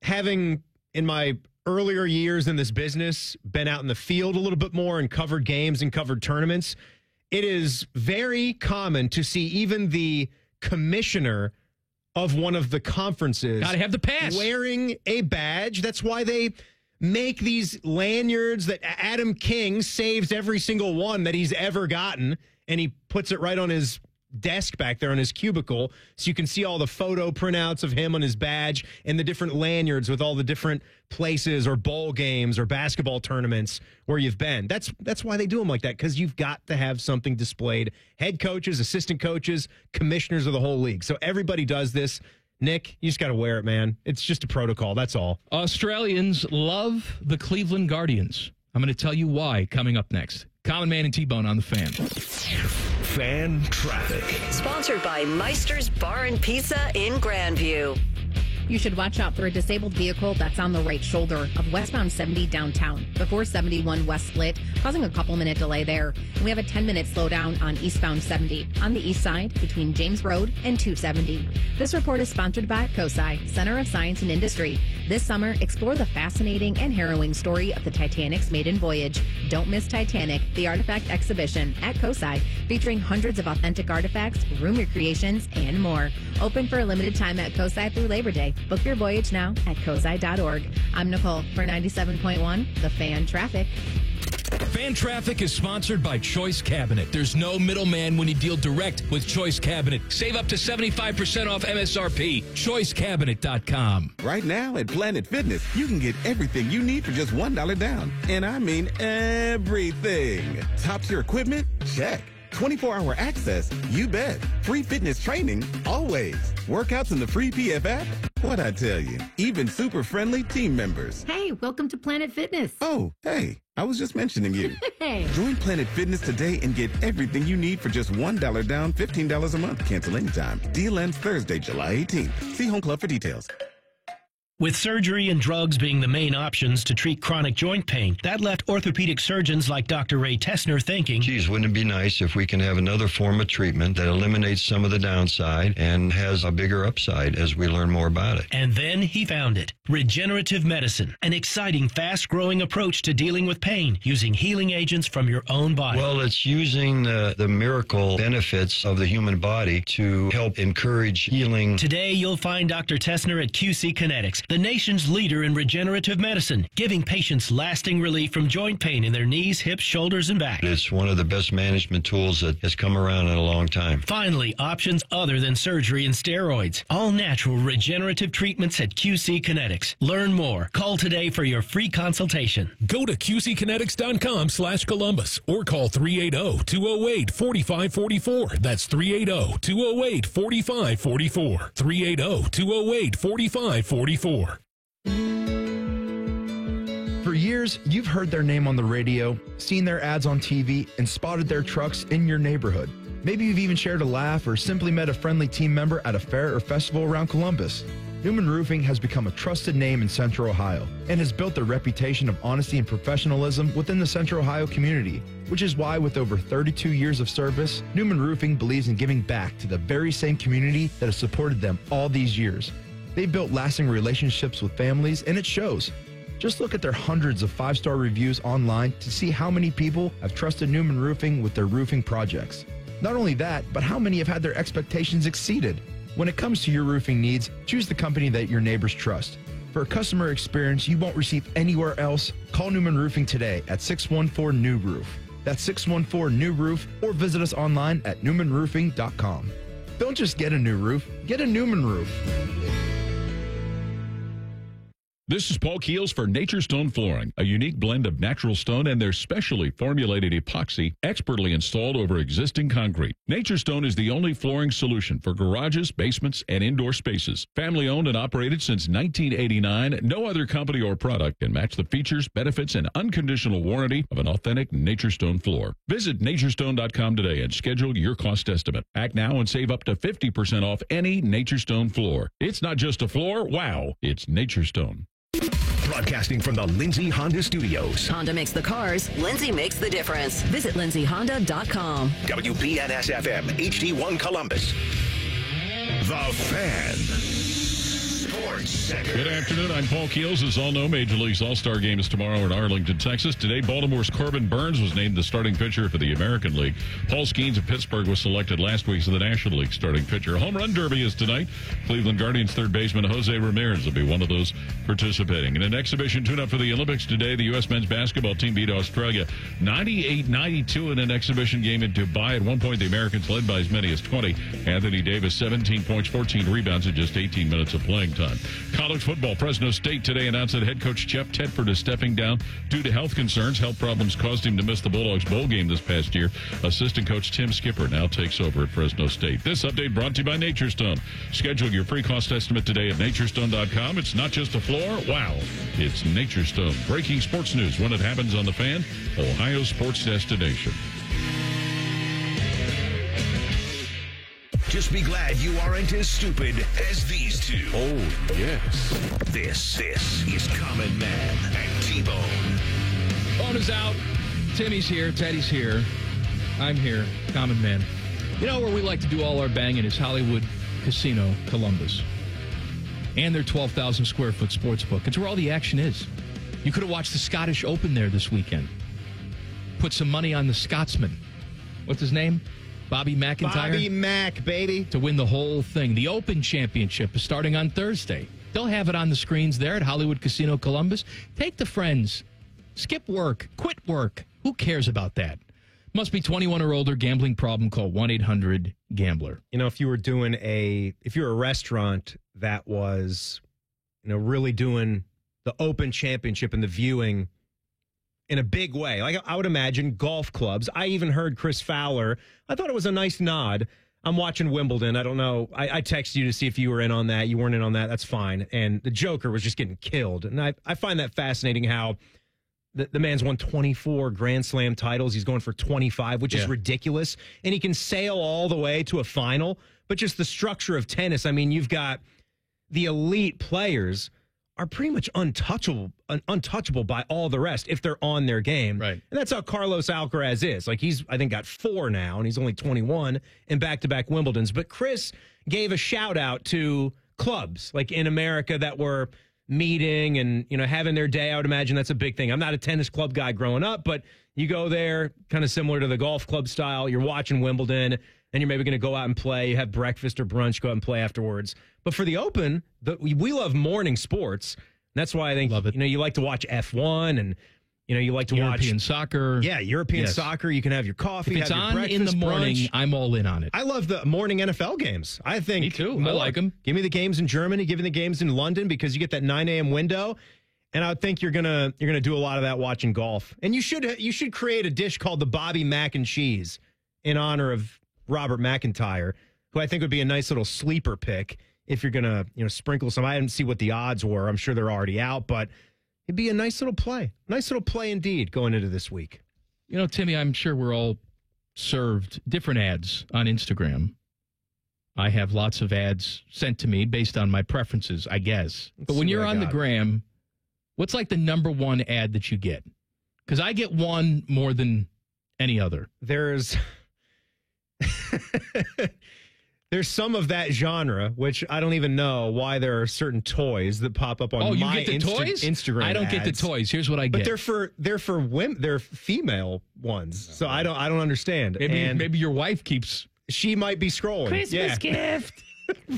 having, in my earlier years in this business, been out in the field a little bit more and covered games and covered tournaments, it is very common to see even the commissioner of one of the conferences got to have the pass, wearing a badge. That's why they make these lanyards that Adam King saves every single one that he's ever gotten, and he puts it right on his desk back there on his cubicle, so you can see all the photo printouts of him on his badge and the different lanyards with all the different places or bowl games or basketball tournaments where you've been. That's why they do them like that, because you've got to have something displayed. Head coaches, assistant coaches, commissioners of the whole league. So everybody does this. Nick, you just got to wear it, man. It's just a protocol. That's all. Australians love the Cleveland Guardians. I'm going to tell you why coming up next. Common Man and T-Bone on the Fan. Fan traffic. Sponsored by Meister's Bar and Pizza in Grandview. You should watch out for a disabled vehicle that's on the right shoulder of westbound 70 downtown before 71 West Split, causing a couple-minute delay there. And we have a 10-minute slowdown on eastbound 70 on the east side between James Road and 270. This report is sponsored by COSI, Center of Science and Industry. This summer, explore the fascinating and harrowing story of the Titanic's maiden voyage. Don't miss Titanic, the Artifact Exhibition at COSI, featuring hundreds of authentic artifacts, room recreations, and more. Open for a limited time at COSI through Labor Day. Book your voyage now at cosi.org. I'm Nicole for 97.1, The Fan Traffic. Fan Traffic is sponsored by Choice Cabinet. There's no middleman when you deal direct with Choice Cabinet. Save up to 75% off MSRP. ChoiceCabinet.com. Right now at Planet Fitness, you can get everything you need for just $1 down. And I mean everything. Top tier equipment? Check. 24-hour access? You bet. Free fitness training? Always. Workouts in the free PF app? What'd I tell you? Even super friendly team members. Hey, welcome to Planet Fitness. Oh, hey, I was just mentioning you. Hey. Join Planet Fitness today and get everything you need for just $1 down, $15 a month. Cancel anytime. Deal ends Thursday, July 18th. See Home Club for details. With surgery and drugs being the main options to treat chronic joint pain, that left orthopedic surgeons like Dr. Ray Tessner thinking, geez, wouldn't it be nice if we can have another form of treatment that eliminates some of the downside and has a bigger upside as we learn more about it? And then he found it. Regenerative medicine, an exciting, fast-growing approach to dealing with pain using healing agents from your own body. Well, it's using the miracle benefits of the human body to help encourage healing. Today, you'll find Dr. Tessner at QC Kinetics, the nation's leader in regenerative medicine, giving patients lasting relief from joint pain in their knees, hips, shoulders, and back. It's one of the best management tools that has come around in a long time. Finally, options other than surgery and steroids. All natural regenerative treatments at QC Kinetics. Learn more. Call today for your free consultation. Go to QCkinetics.com/Columbus or call 380-208-4544. That's 380-208-4544. 380-208-4544. For years, you've heard their name on the radio, seen their ads on TV, and spotted their trucks in your neighborhood. Maybe you've even shared a laugh or simply met a friendly team member at a fair or festival around Columbus. Newman Roofing has become a trusted name in Central Ohio and has built a reputation of honesty and professionalism within the Central Ohio community, which is why with over 32 years of service, Newman Roofing believes in giving back to the very same community that has supported them all these years. They've built lasting relationships with families, and it shows. Just look at their hundreds of 5-star reviews online to see how many people have trusted Newman Roofing with their roofing projects. Not only that, but how many have had their expectations exceeded. When it comes to your roofing needs, choose the company that your neighbors trust. For a customer experience you won't receive anywhere else, call Newman Roofing today at 614-NEW-ROOF. That's 614-NEW-ROOF, or visit us online at newmanroofing.com. Don't just get a new roof, get a Newman roof. This is Paul Keels for Nature Stone Flooring, a unique blend of natural stone and their specially formulated epoxy expertly installed over existing concrete. Nature Stone is the only flooring solution for garages, basements, and indoor spaces. Family owned and operated since 1989, no other company or product can match the features, benefits, and unconditional warranty of an authentic Nature Stone floor. Visit naturestone.com today and schedule your cost estimate. Act now and save up to 50% off any Nature Stone floor. It's not just a floor, wow, it's Nature Stone. Broadcasting from the Lindsay Honda Studios. Honda makes the cars. Lindsay makes the difference. Visit lindsayhonda.com. WBNS-FM, HD1 Columbus. The Fan. Sports Center. Good afternoon. I'm Paul Keels. As all know, Major League's All-Star Game is tomorrow in Arlington, Texas. Today, Baltimore's Corbin Burns was named the starting pitcher for the American League. Paul Skeens of Pittsburgh was selected last week as the National League starting pitcher. Home Run Derby is tonight. Cleveland Guardians third baseman Jose Ramirez will be one of those participating. In an exhibition tune-up for the Olympics today, the U.S. men's basketball team beat Australia 98-92 in an exhibition game in Dubai. At one point, the Americans led by as many as 20. Anthony Davis, 17 points, 14 rebounds in just 18 minutes of playing time. College football, Fresno State today announced that head coach Jeff Tedford is stepping down due to health concerns. Health problems caused him to miss the Bulldogs bowl game this past year. Assistant coach Tim Skipper now takes over at Fresno State. This update brought to you by Nature Stone. Schedule your free cost estimate today at naturestone.com. It's not just a floor. Wow. It's Nature Stone. Breaking sports news when it happens on The Fan, Ohio sports destination. Just be glad you aren't as stupid as these two. Oh, yes. This is Common Man and T-Bone. Phone is out. Timmy's here. Teddy's here. I'm here. Common Man. You know where we like to do all our banging is Hollywood Casino Columbus. And their 12,000 square foot sports book. It's where all the action is. You could have watched the Scottish Open there this weekend. Put some money on the Scotsman. What's his name? Bobby McIntyre? Bobby Mac, baby. To win the whole thing. The Open Championship is starting on Thursday. They'll have it on the screens there at Hollywood Casino Columbus. Take the friends. Skip work. Quit work. Who cares about that? Must be 21 or older. Gambling problem. Call 1-800-GAMBLER. You know, if you were a restaurant that was, really doing the Open Championship and the viewing in a big way. Like I would imagine golf clubs. I even heard Chris Fowler. I thought it was a nice nod. I'm watching Wimbledon. I don't know. I texted you to see if you were in on that. You weren't in on that. That's fine. And the Joker was just getting killed. And I find that fascinating how the man's won 24 Grand Slam titles. He's going for 25, which is ridiculous. And he can sail all the way to a final. But just the structure of tennis, I mean, you've got the elite players are pretty much untouchable by all the rest if they're on their game. Right. And that's how Carlos Alcaraz is. Like he's, I think, got 4 now, and he's only 21 in back-to-back Wimbledons. But Chris gave a shout-out to clubs, like in America, that were meeting and, having their day. I would imagine that's a big thing. I'm not a tennis club guy growing up, but you go there, kind of similar to the golf club style. You're watching Wimbledon, and you're maybe going to go out and play, have breakfast or brunch, go out and play afterwards. But for the Open, we love morning sports. That's why I think, you like to watch F1 and, you like to watch European soccer. Yeah, European soccer. You can have your coffee. If it's have your on breakfast, in the morning, brunch. I'm all in on it. I love the morning NFL games. I think Me too. I like them. Give me the games in Germany. Give me the games in London because you get that 9 a.m. window. And I would think you're gonna do a lot of that watching golf. And you should create a dish called the Bobby Mac and Cheese in honor of Robert McIntyre, who I think would be a nice little sleeper pick if you're gonna sprinkle some. I didn't see what the odds were. I'm sure they're already out, but it'd be a nice little play indeed going into this week. Timmy, I'm sure we're all served different ads on Instagram. I have lots of ads sent to me based on my preferences, I guess. But when you're on the gram, what's like the number one ad that you get? Because I get one more than any other. There's some of that genre, which I don't even know why there are certain toys that pop up on you my get the toys? Instagram. I don't get the toys. Here's what I get. But they're for women. They're female ones. So I don't understand. Maybe your wife keeps. She might be scrolling. Christmas gift.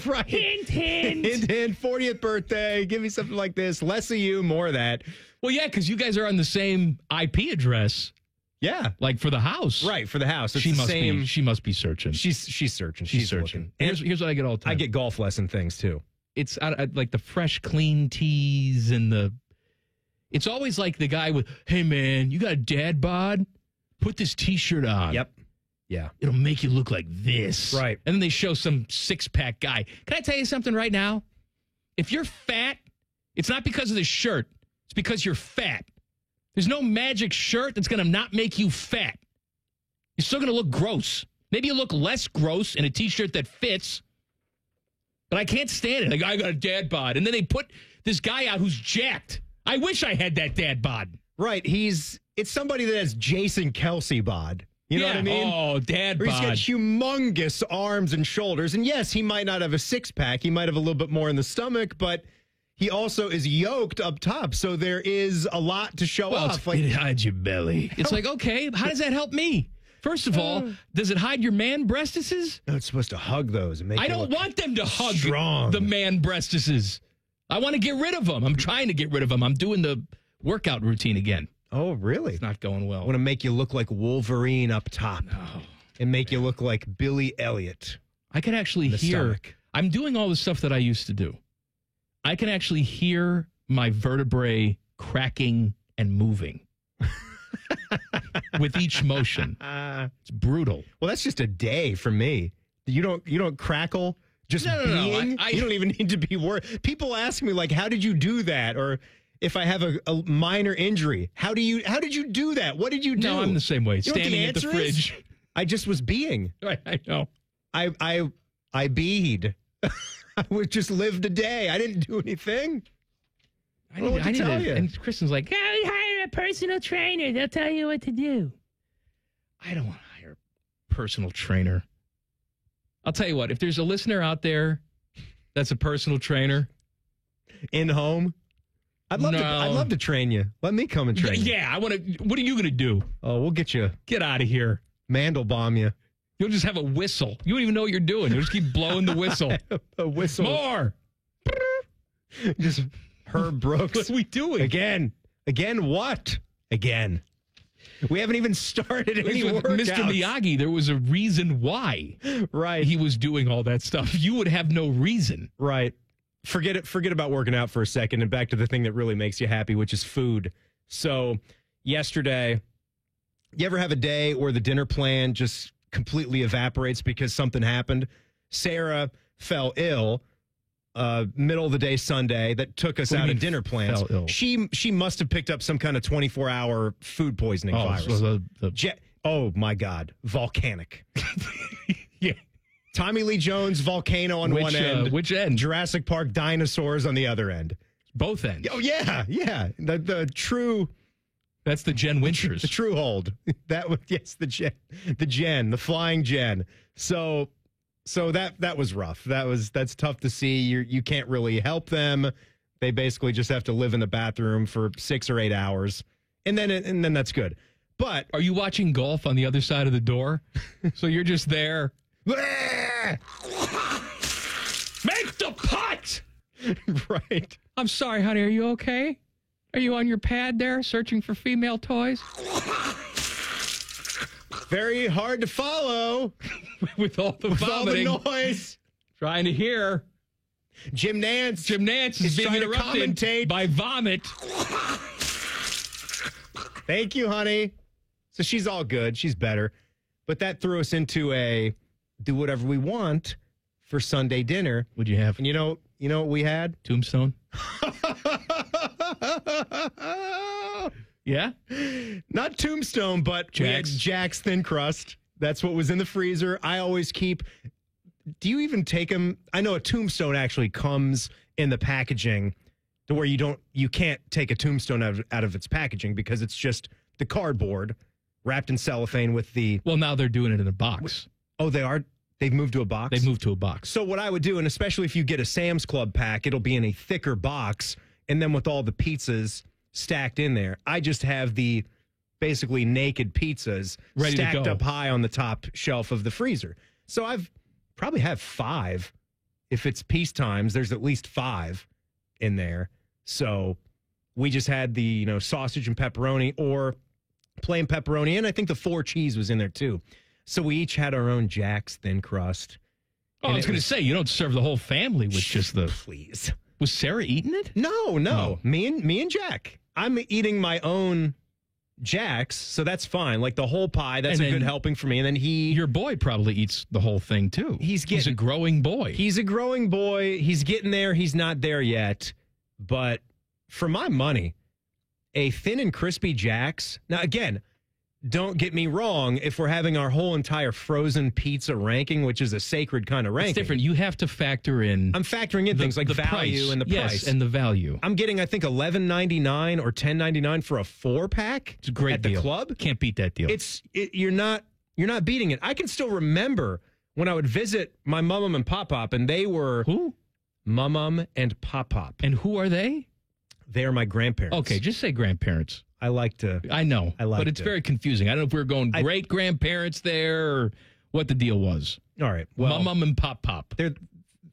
Right. Hint, hint. Hint, hint. 40th birthday. Give me something like this. Less of you, more of that. Well, yeah, because you guys are on the same IP address. Yeah, like for the house, right? For the house, it's she the must same. She must be searching. She's searching. She's searching. Looking. Here's what I get all the time. I get golf lesson things too. It's like the fresh, clean tees and the. It's always like the guy with, "Hey man, you got a dad bod? Put this T-shirt on." Yep. Yeah. It'll make you look like this. Right. And then they show some 6-pack guy. Can I tell you something right now? If you're fat, it's not because of the shirt. It's because you're fat. There's no magic shirt that's going to not make you fat. You're still going to look gross. Maybe you look less gross in a T-shirt that fits. But I can't stand it. Like, I got a dad bod. And then they put this guy out who's jacked. I wish I had that dad bod. Right. It's somebody that has Jason Kelsey bod. You know what I mean? Oh, dad Where bod. he's got humongous arms and shoulders. And yes, he might not have a six-pack. He might have a little bit more in the stomach, but he also is yoked up top. So there is a lot to show off. It hides your belly. It's like, okay, how does that help me? First of all, does it hide your man breastises? No, it's supposed to hug those and make I you don't look want them to hug strong. the man breastises. I want to get rid of them. I'm trying to get rid of them. I'm doing the workout routine again. Oh, really? It's not going well. I want to make you look like Wolverine up top and make you look like Billy Elliot. I can actually The hear. stomach. I'm doing all the stuff that I used to do. I can actually hear my vertebrae cracking and moving with each motion. It's brutal. Well, that's just a day for me. You don't crackle just No. being. You don't even need to be worried. People ask me like, "How did you do that?" Or if I have a minor injury, how did you do that? What did you do? No, I'm the same way. You know what Standing at the answer is? fridge. I just was being. Right, I know. I beed. I would just lived a day. I didn't do anything. I don't know what to tell you. And Kristen's like, Hire a personal trainer. They'll tell you what to do. I don't want to hire a personal trainer. I'll tell you what, if there's a listener out there that's a personal trainer in home, I'd love to train you. Let me come and train you. Yeah, I want to. What are you going to do? Oh, we'll get you. Get out of here. Mandelbaum you. You'll just have a whistle. You don't even know what you're doing. You'll just keep blowing the whistle. A whistle. More. Just Herb Brooks. What are we doing? Again what? Again. We haven't even started any With workouts. Mr. Miyagi, there was a reason why he was doing all that stuff. You would have no reason. Right. Forget about working out for a second and back to the thing that really makes you happy, which is food. So yesterday, you ever have a day where the dinner plan just completely evaporates because something happened? Sarah fell ill middle of the day Sunday that took us out of dinner plans. Fell ill? She must have picked up some kind of 24-hour food poisoning virus. So oh my God, volcanic. Yeah. Tommy Lee Jones volcano on one end. Which end? Jurassic Park dinosaurs on the other end. Both ends. Oh yeah. The true. That's the Jen Winters. The true hold. That was the flying Jen. So that was rough. That's tough to see. You can't really help them. They basically just have to live in the bathroom for 6 or 8 hours, and then that's good. But are you watching golf on the other side of the door? So you're just there. Make the putt. Right. I'm sorry, honey. Are you okay? Are you on your pad there searching for female toys? Very hard to follow with all the vomiting. All the noise. Trying to hear. Jim Nance is being trying interrupted to commentate by vomit. Thank you, honey. So she's all good. She's better. But that threw us into a do whatever we want for Sunday dinner. What'd you have? And you know what we had? Tombstone. Yeah? Not Tombstone, but we had Jack's Thin Crust. That's what was in the freezer. I always keep. Do you even take them? I know a Tombstone actually comes in the packaging to where you can't take a Tombstone out of its packaging because it's just the cardboard wrapped in cellophane with the. Well, now they're doing it in a box. Oh, they are? They've moved to a box? They've moved to a box. So what I would do, and especially if you get a Sam's Club pack, it'll be in a thicker box. And then with all the pizzas stacked in there, I just have the basically naked pizzas ready stacked to go up high on the top shelf of the freezer. So I've probably have 5. If it's peace times, there's at least 5 in there. So we just had the sausage and pepperoni or plain pepperoni, and I think the 4 cheese was in there too. So we each had our own Jack's Thin Crust. Oh, I was going to say, you don't serve the whole family with just the. Please. Was Sarah eating it? No. Oh. Me and Jack. I'm eating my own Jack's, so that's fine. Like the whole pie, that's a good helping for me. And then your boy probably eats the whole thing too. He's a growing boy. He's a growing boy. He's getting there. He's not there yet. But for my money, a thin and crispy Jack's. Now again, don't get me wrong, if we're having our whole entire frozen pizza ranking, which is a sacred kind of ranking. It's different. You have to factor in. I'm factoring in things like the value price. and the price. Yes, and the value. I'm getting, I think, $11.99 or $10.99 for a 4-pack. It's a great at deal. The club. Can't beat that deal. You're not beating it. I can still remember when I would visit my Mum and Pop, and they were who? Mum and Pop. And who are they? They're my grandparents. Okay, just say grandparents. I like to. I know, but it's very confusing. I don't know if we were going great grandparents there or what the deal was. All right, well, Mum and Pop.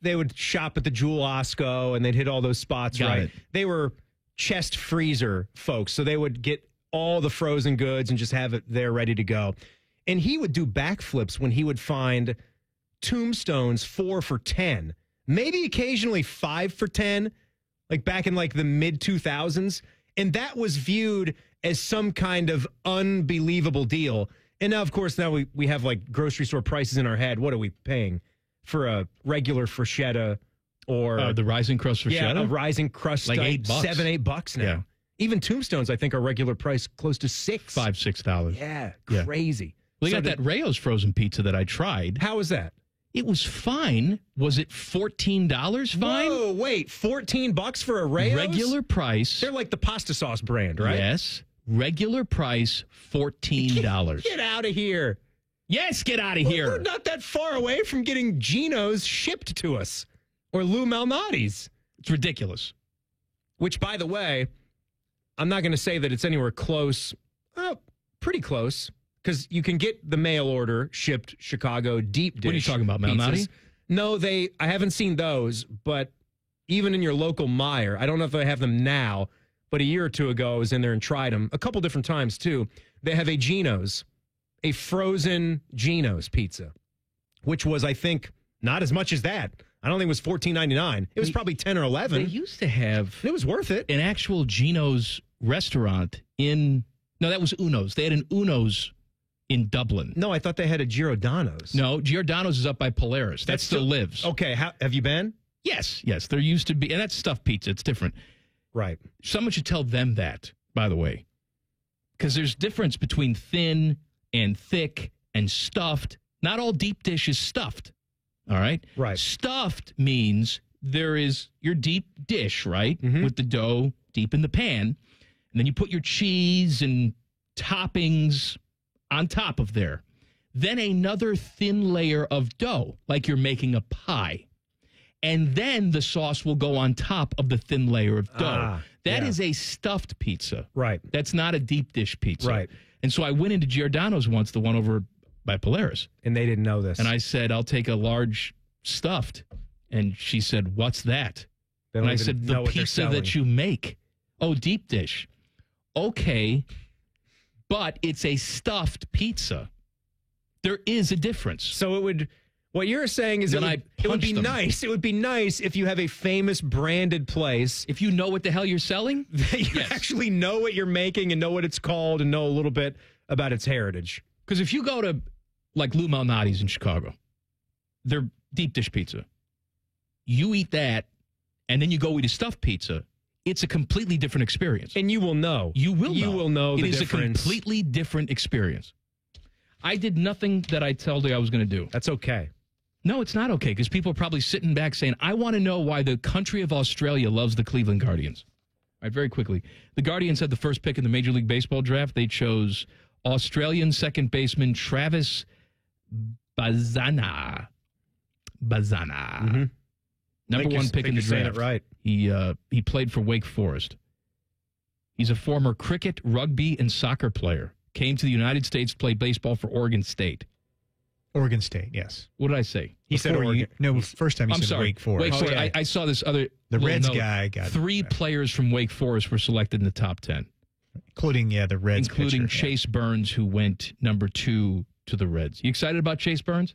They would shop at the Jewel Osco, and they'd hit all those spots. Got right. it. They were chest freezer folks, so they would get all the frozen goods and just have it there ready to go. And he would do backflips when he would find tombstones 4 for $10, maybe occasionally 5 for $10, like back in like the mid 2000s. And that was viewed as some kind of unbelievable deal. And now, of course, we have like grocery store prices in our head. What are we paying for a regular fruschetta or the rising crust fruschetta? Yeah, a rising crust, like $8, $7-8 now. Yeah. Even tombstones, I think, are regular price close to $6. Yeah, crazy. They So got that Rayo's frozen pizza that I tried. How was that? It was fine. Was it $14 fine? Whoa, wait, $14 for a Rayo's? Regular price. They're like the pasta sauce brand, right? Yes. Regular price, $14. Get out of here. Yes, get out of here. We're not that far away from getting Geno's shipped to us or Lou Malnati's. It's ridiculous. Which, by the way, I'm not going to say that it's anywhere close. Pretty close. Because you can get the mail order shipped Chicago deep dish. What are you talking about, Malnati? pizzas. No, I haven't seen those, but even in your local Meijer, I don't know if they have them now, but a year or two ago I was in there and tried them a couple different times too. They have a Geno's, a frozen Geno's pizza, which was, I think, not as much as that. I don't think it was $14.99. It was probably $10 or $11. They used to have. It was worth it. An actual Geno's restaurant no, that was Uno's. They had an Uno's in Dublin. No, I thought they had a Giordano's. No, Giordano's is up by Polaris. That still lives. Okay, have you been? Yes. There used to be, and that's stuffed pizza. It's different. Right. Someone should tell them that, by the way, because there's difference between thin and thick and stuffed. Not all deep dish is stuffed. All right? Right. Stuffed means there is your deep dish, right? Mm-hmm. With the dough deep in the pan. And then you put your cheese and toppings on top of there. Then another thin layer of dough, like you're making a pie. And then the sauce will go on top of the thin layer of dough. That is a stuffed pizza. Right. That's not a deep dish pizza. Right. And so I went into Giordano's once, the one over by Polaris. And they didn't know this. And I said, I'll take a large stuffed. And she said, what's that? They And don't I even said, know the what they're pizza selling. that you make. Oh, deep dish. Okay. But it's a stuffed pizza. There is a difference. So what you're saying is it would be nice. It would be nice if you have a famous branded place. If you know what the hell you're selling. That you actually know what you're making and know what it's called and know a little bit about its heritage. Because if you go to like Lou Malnati's in Chicago, they're deep dish pizza. You eat that and then you go eat a stuffed pizza. It's a completely different experience. And you will know. You will know the it is difference. a completely different experience. I did nothing that I told you I was going to do. That's okay. No, it's not okay because people are probably sitting back saying, I want to know why the country of Australia loves the Cleveland Guardians. All right, very quickly. The Guardians had the first pick in the Major League Baseball draft. They chose Australian second baseman Travis Bazana. Mm-hmm. Number one pick in the saying draft. it right. He played for Wake Forest. He's a former cricket, rugby, and soccer player. Came to the United States, played baseball for Oregon State. Oregon State, yes. What did I say? He said Oregon. No, first time he I'm said sorry. Wake Forest. Wake Forest. I saw this other. The little Reds note. guy got 3 players from Wake Forest were selected in the top 10. Including, the Reds including pitcher, Chase Burns, who went number 2 to the Reds. You excited about Chase Burns?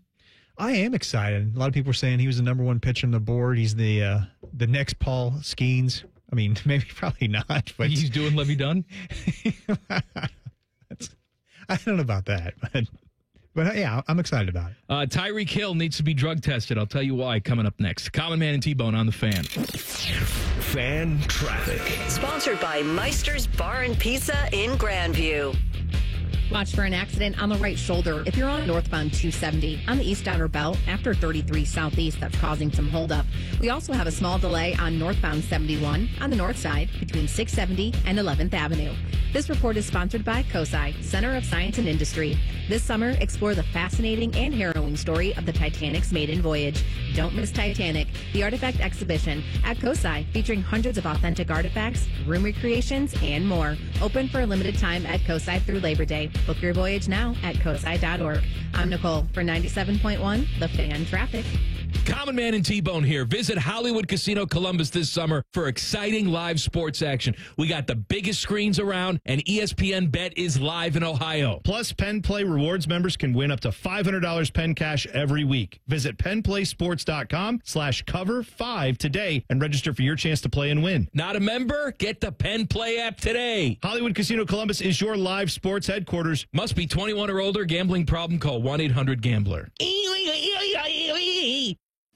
I am excited. A lot of people are saying he was the number 1 pitcher on the board. He's the next Paul Skeens. I mean, maybe probably not, but he's doing Levy Dunn. I don't know about that, but yeah, I'm excited about it. Tyreek Hill needs to be drug tested. I'll tell you why coming up next. Common Man and T-Bone on the Fan. Fan traffic. Sponsored by Meister's Bar and Pizza in Grandview. Watch for an accident on the right shoulder if you're on northbound 270 on the east outer belt after 33 southeast that's causing some holdup. We also have a small delay on northbound 71 on the north side between 670 and 11th Avenue. This report is sponsored by COSI, Center of Science and Industry. This summer, explore the fascinating and harrowing story of the Titanic's maiden voyage. Don't miss Titanic, the Artifact Exhibition at COSI, featuring hundreds of authentic artifacts, room recreations, and more. Open for a limited time at COSI through Labor Day. Book your voyage now at COSI.org. I'm Nicole for 97.1, The Fan Traffic. Common Man and T-Bone here. Visit Hollywood Casino Columbus this summer for exciting live sports action. We got the biggest screens around, and ESPN Bet is live in Ohio. Plus, Penn Play Rewards members can win up to $500 Penn Cash every week. Visit PennPlaySports.com/cover5 today and register for your chance to play and win. Not a member? Get the Penn Play app today. Hollywood Casino Columbus is your live sports headquarters. Must be 21 or older. Gambling problem? Call 1-800-GAMBLER.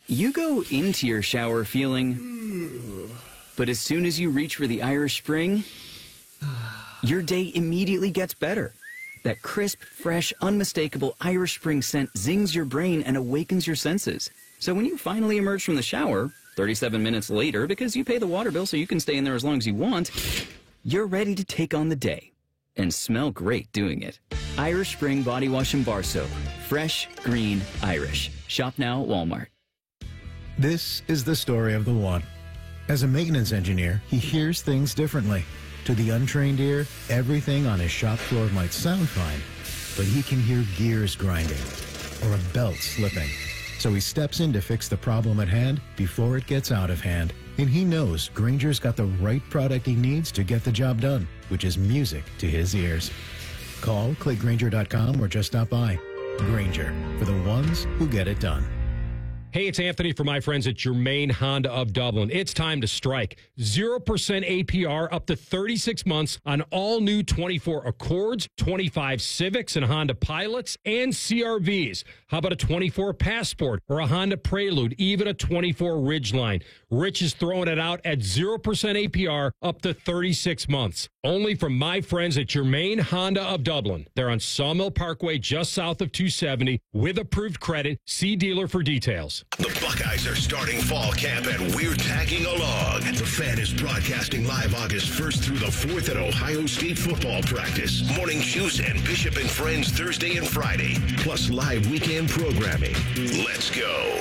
You go into your shower feeling, but as soon as you reach for the Irish Spring, your day immediately gets better. That crisp, fresh, unmistakable Irish Spring scent zings your brain and awakens your senses. So when you finally emerge from the shower, 37 minutes later, because you pay the water bill so you can stay in there as long as you want, you're ready to take on the day and smell great doing it. Irish Spring Body Wash and Bar Soap. Fresh, green, Irish. Shop now at Walmart. This is the story of the one. As a maintenance engineer, he hears things differently. To the untrained ear, everything on his shop floor might sound fine, but he can hear gears grinding or a belt slipping. So he steps in to fix the problem at hand before it gets out of hand. And he knows Grainger's got the right product he needs to get the job done, which is music to his ears. Call, click Grainger.com, or just stop by. Grainger, for the ones who get it done. Hey, it's Anthony from my friends at Germain Honda of Dublin. It's time to strike. 0% APR up to 36 months on all new 24 Accords, 25 Civics and Honda Pilots, and CRVs. How about a 24 Passport or a Honda Prelude, even a 24 Ridgeline? Rich is throwing it out at 0% APR up to 36 months. Only from my friends at Germain Honda of Dublin. They're on Sawmill Parkway, just south of 270, with approved credit. See dealer for details. The Buckeyes are starting fall camp, and we're tagging along. The Fan is broadcasting live August 1st through the 4th at Ohio State football practice. Morning juice and Bishop and Friends Thursday and Friday, plus live weekend programming. Let's go.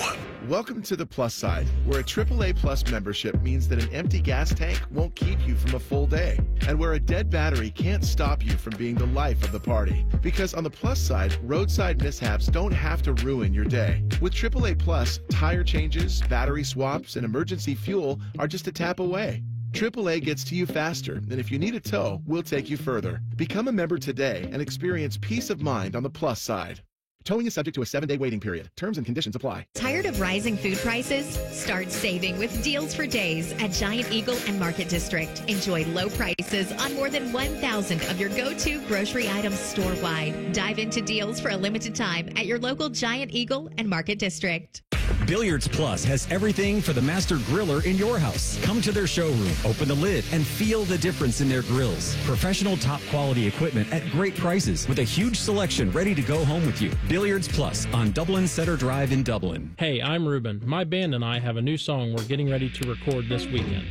Welcome to the Plus Side, where a AAA Plus membership means that an empty gas tank won't keep you from a full day, and where a dead battery can't stop you from being the life of the party. Because on the Plus Side, roadside mishaps don't have to ruin your day. With AAA Plus, tire changes, battery swaps, and emergency fuel are just a tap away. AAA gets to you faster, and if you need a tow, we'll take you further. Become a member today and experience peace of mind on the Plus Side. Towing is subject to a 7-day waiting period. Terms and conditions apply. Tired of rising food prices? Start saving with deals for days at Giant Eagle and Market District. Enjoy low prices on more than 1,000 of your go-to grocery items store-wide. Dive into deals for a limited time at your local Giant Eagle and Market District. Billiards Plus has everything for the master griller in your house. Come to their showroom, open the lid, and feel the difference in their grills. Professional top quality equipment at great prices with a huge selection ready to go home with you. Billiards Plus on Dublin Center Drive in Dublin. Hey, I'm Ruben. My band and I have a new song we're getting ready to record this weekend.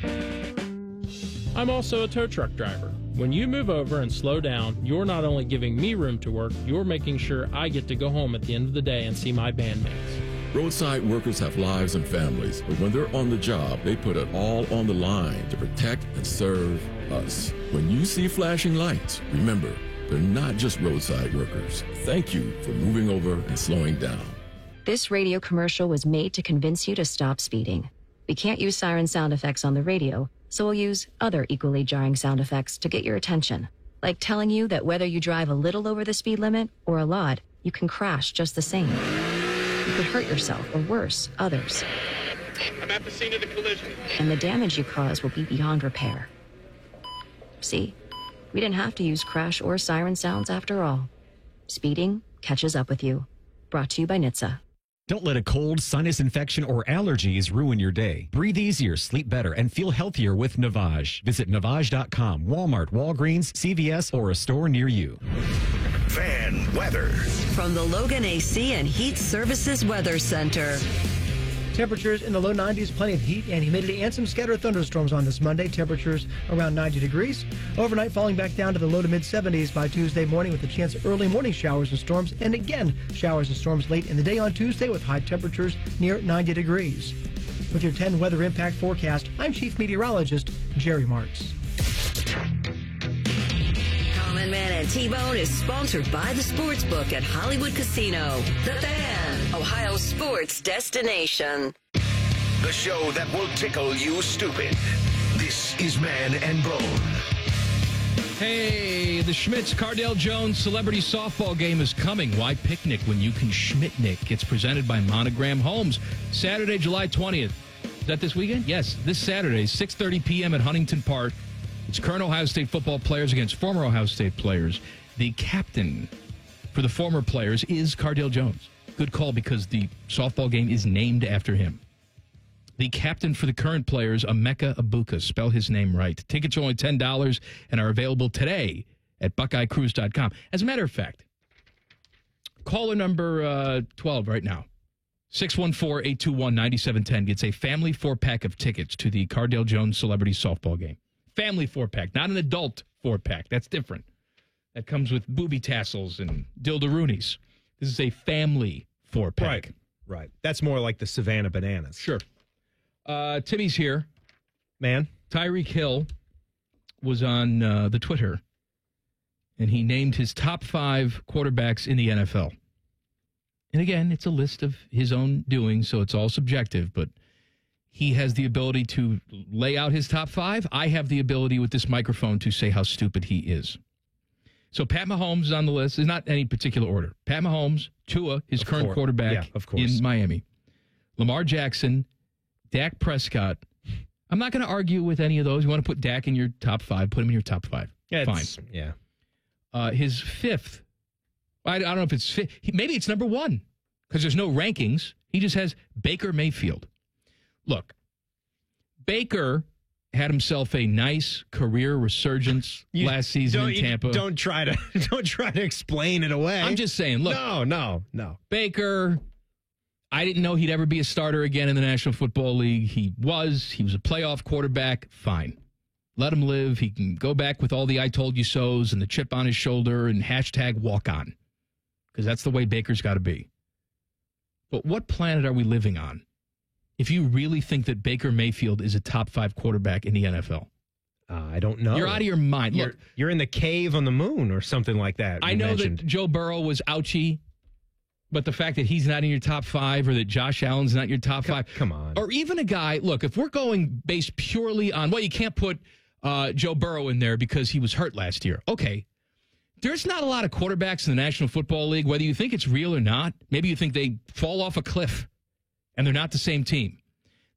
I'm also a tow truck driver. When you move over and slow down, you're not only giving me room to work, you're making sure I get to go home at the end of the day and see my bandmates. Roadside workers have lives and families, but when they're on the job, they put it all on the line to protect and serve us. When you see flashing lights, remember, they're not just roadside workers. Thank you for moving over and slowing down. This radio commercial was made to convince you to stop speeding. We can't use siren sound effects on the radio, so we'll use other equally jarring sound effects to get your attention, like telling you that whether you drive a little over the speed limit or a lot, you can crash just the same. You could hurt yourself, or worse, others. I'm at the scene of the collision. And the damage you cause will be beyond repair. See, we didn't have to use crash or siren sounds after all. Speeding catches up with you. Brought to you by NHTSA. Don't let a cold, sinus infection, or allergies ruin your day. Breathe easier, sleep better, and feel healthier with Navage. Visit Navage.com, Walmart, Walgreens, CVS, or a store near you. Fan weather. From the Logan AC and Heat Services Weather Center. Temperatures in the low 90s, plenty of heat and humidity, and some scattered thunderstorms on this Monday. Temperatures around 90 degrees. Overnight falling back down to the low to mid 70s by Tuesday morning with a chance of early morning showers and storms. And again, showers and storms late in the day on Tuesday with high temperatures near 90 degrees. With your 10 weather impact forecast, I'm Chief Meteorologist Jerry Martz. Common Man and T-Bone is sponsored by the Sportsbook at Hollywood Casino. The Fan, Ohio sports destination. The show that will tickle you stupid. This is Man and Bone. Hey, the Schmitz Cardale Jones Celebrity Softball Game is coming. Why picnic when you can Schmitnick? It's presented by Monogram Homes. Saturday, July 20th. Is that this weekend? Yes, this Saturday, 6:30 p.m. at Huntington Park. It's current Ohio State football players against former Ohio State players. The captain for the former players is Cardale Jones. Good call because the softball game is named after him. The captain for the current players, Emeka Ibuka. Spell his name right. Tickets are only $10 and are available today at BuckeyeCruise.com. As a matter of fact, caller number 12 right now, 614-821-9710 gets a family 4-pack of tickets to the Cardale Jones Celebrity Softball Game. Family 4-pack, not an adult 4-pack. That's different. That comes with booby tassels and dildo-roonies. This is a family 4-pack. Right. That's more like the Savannah Bananas. Sure. Timmy's here. Man. Tyreek Hill was on the Twitter, and he named his top 5 quarterbacks in the NFL. And again, it's a list of his own doing, so it's all subjective, but he has the ability to lay out his top 5. I have the ability with this microphone to say how stupid he is. So Pat Mahomes is on the list. It's not any particular order. Pat Mahomes, Tua, his current quarterback in Miami. Lamar Jackson, Dak Prescott. I'm not going to argue with any of those. You want to put Dak in your top 5, put him in your top 5. Yeah, fine. Yeah. His 5th, I don't know if it's 5th. Maybe it's number 1 because there's no rankings. He just has Baker Mayfield. Look, Baker had himself a nice career resurgence last season in Tampa. Don't try to explain it away. I'm just saying, look. No. Baker, I didn't know he'd ever be a starter again in the National Football League. He was a playoff quarterback. Fine. Let him live. He can go back with all the I told you so's and the chip on his shoulder and hashtag walk on. Because that's the way Baker's got to be. But what planet are we living on if you really think that Baker Mayfield is a top 5 quarterback in the NFL? I don't know. You're out of your mind. Look, you're in the cave on the moon or something like that. I know that Joe Burrow was ouchy, but the fact that he's not in your top 5 or that Josh Allen's not in your top 5. Come on. Or even a guy, look, if we're going based purely on, well, you can't put Joe Burrow in there because he was hurt last year. Okay. There's not a lot of quarterbacks in the National Football League, whether you think it's real or not. Maybe you think they fall off a cliff and they're not the same team,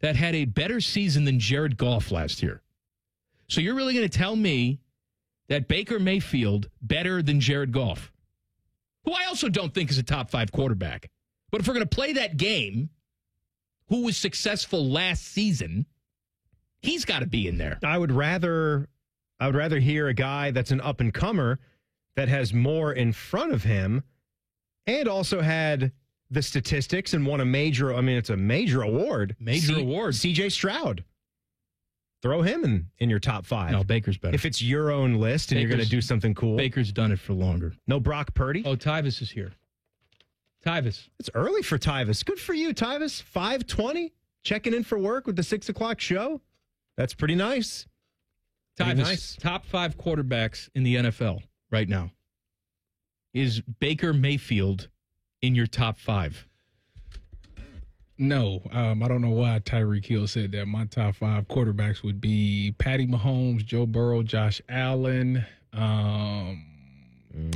that had a better season than Jared Goff last year. So you're really going to tell me that Baker Mayfield better than Jared Goff, who I also don't think is a top 5 quarterback. But if we're going to play that game, who was successful last season, he's got to be in there. I would rather hear a guy that's an up-and-comer that has more in front of him and also had the statistics and won it's a major award. Award. C.J. Stroud. Throw him in your top 5. No, Baker's better. If it's your own list and you're going to do something cool. Baker's done it for longer. No Brock Purdy? Oh, Tyvis is here. Tyvis. It's early for Tyvis. Good for you, Tyvis. 5:20, checking in for work with the 6 o'clock show. That's pretty nice. Tyvis, top 5 quarterbacks in the NFL right now. Is Baker Mayfield in your top 5? No, I don't know why Tyreek Hill said that. My top 5 quarterbacks would be Patty Mahomes, Joe Burrow, Josh Allen.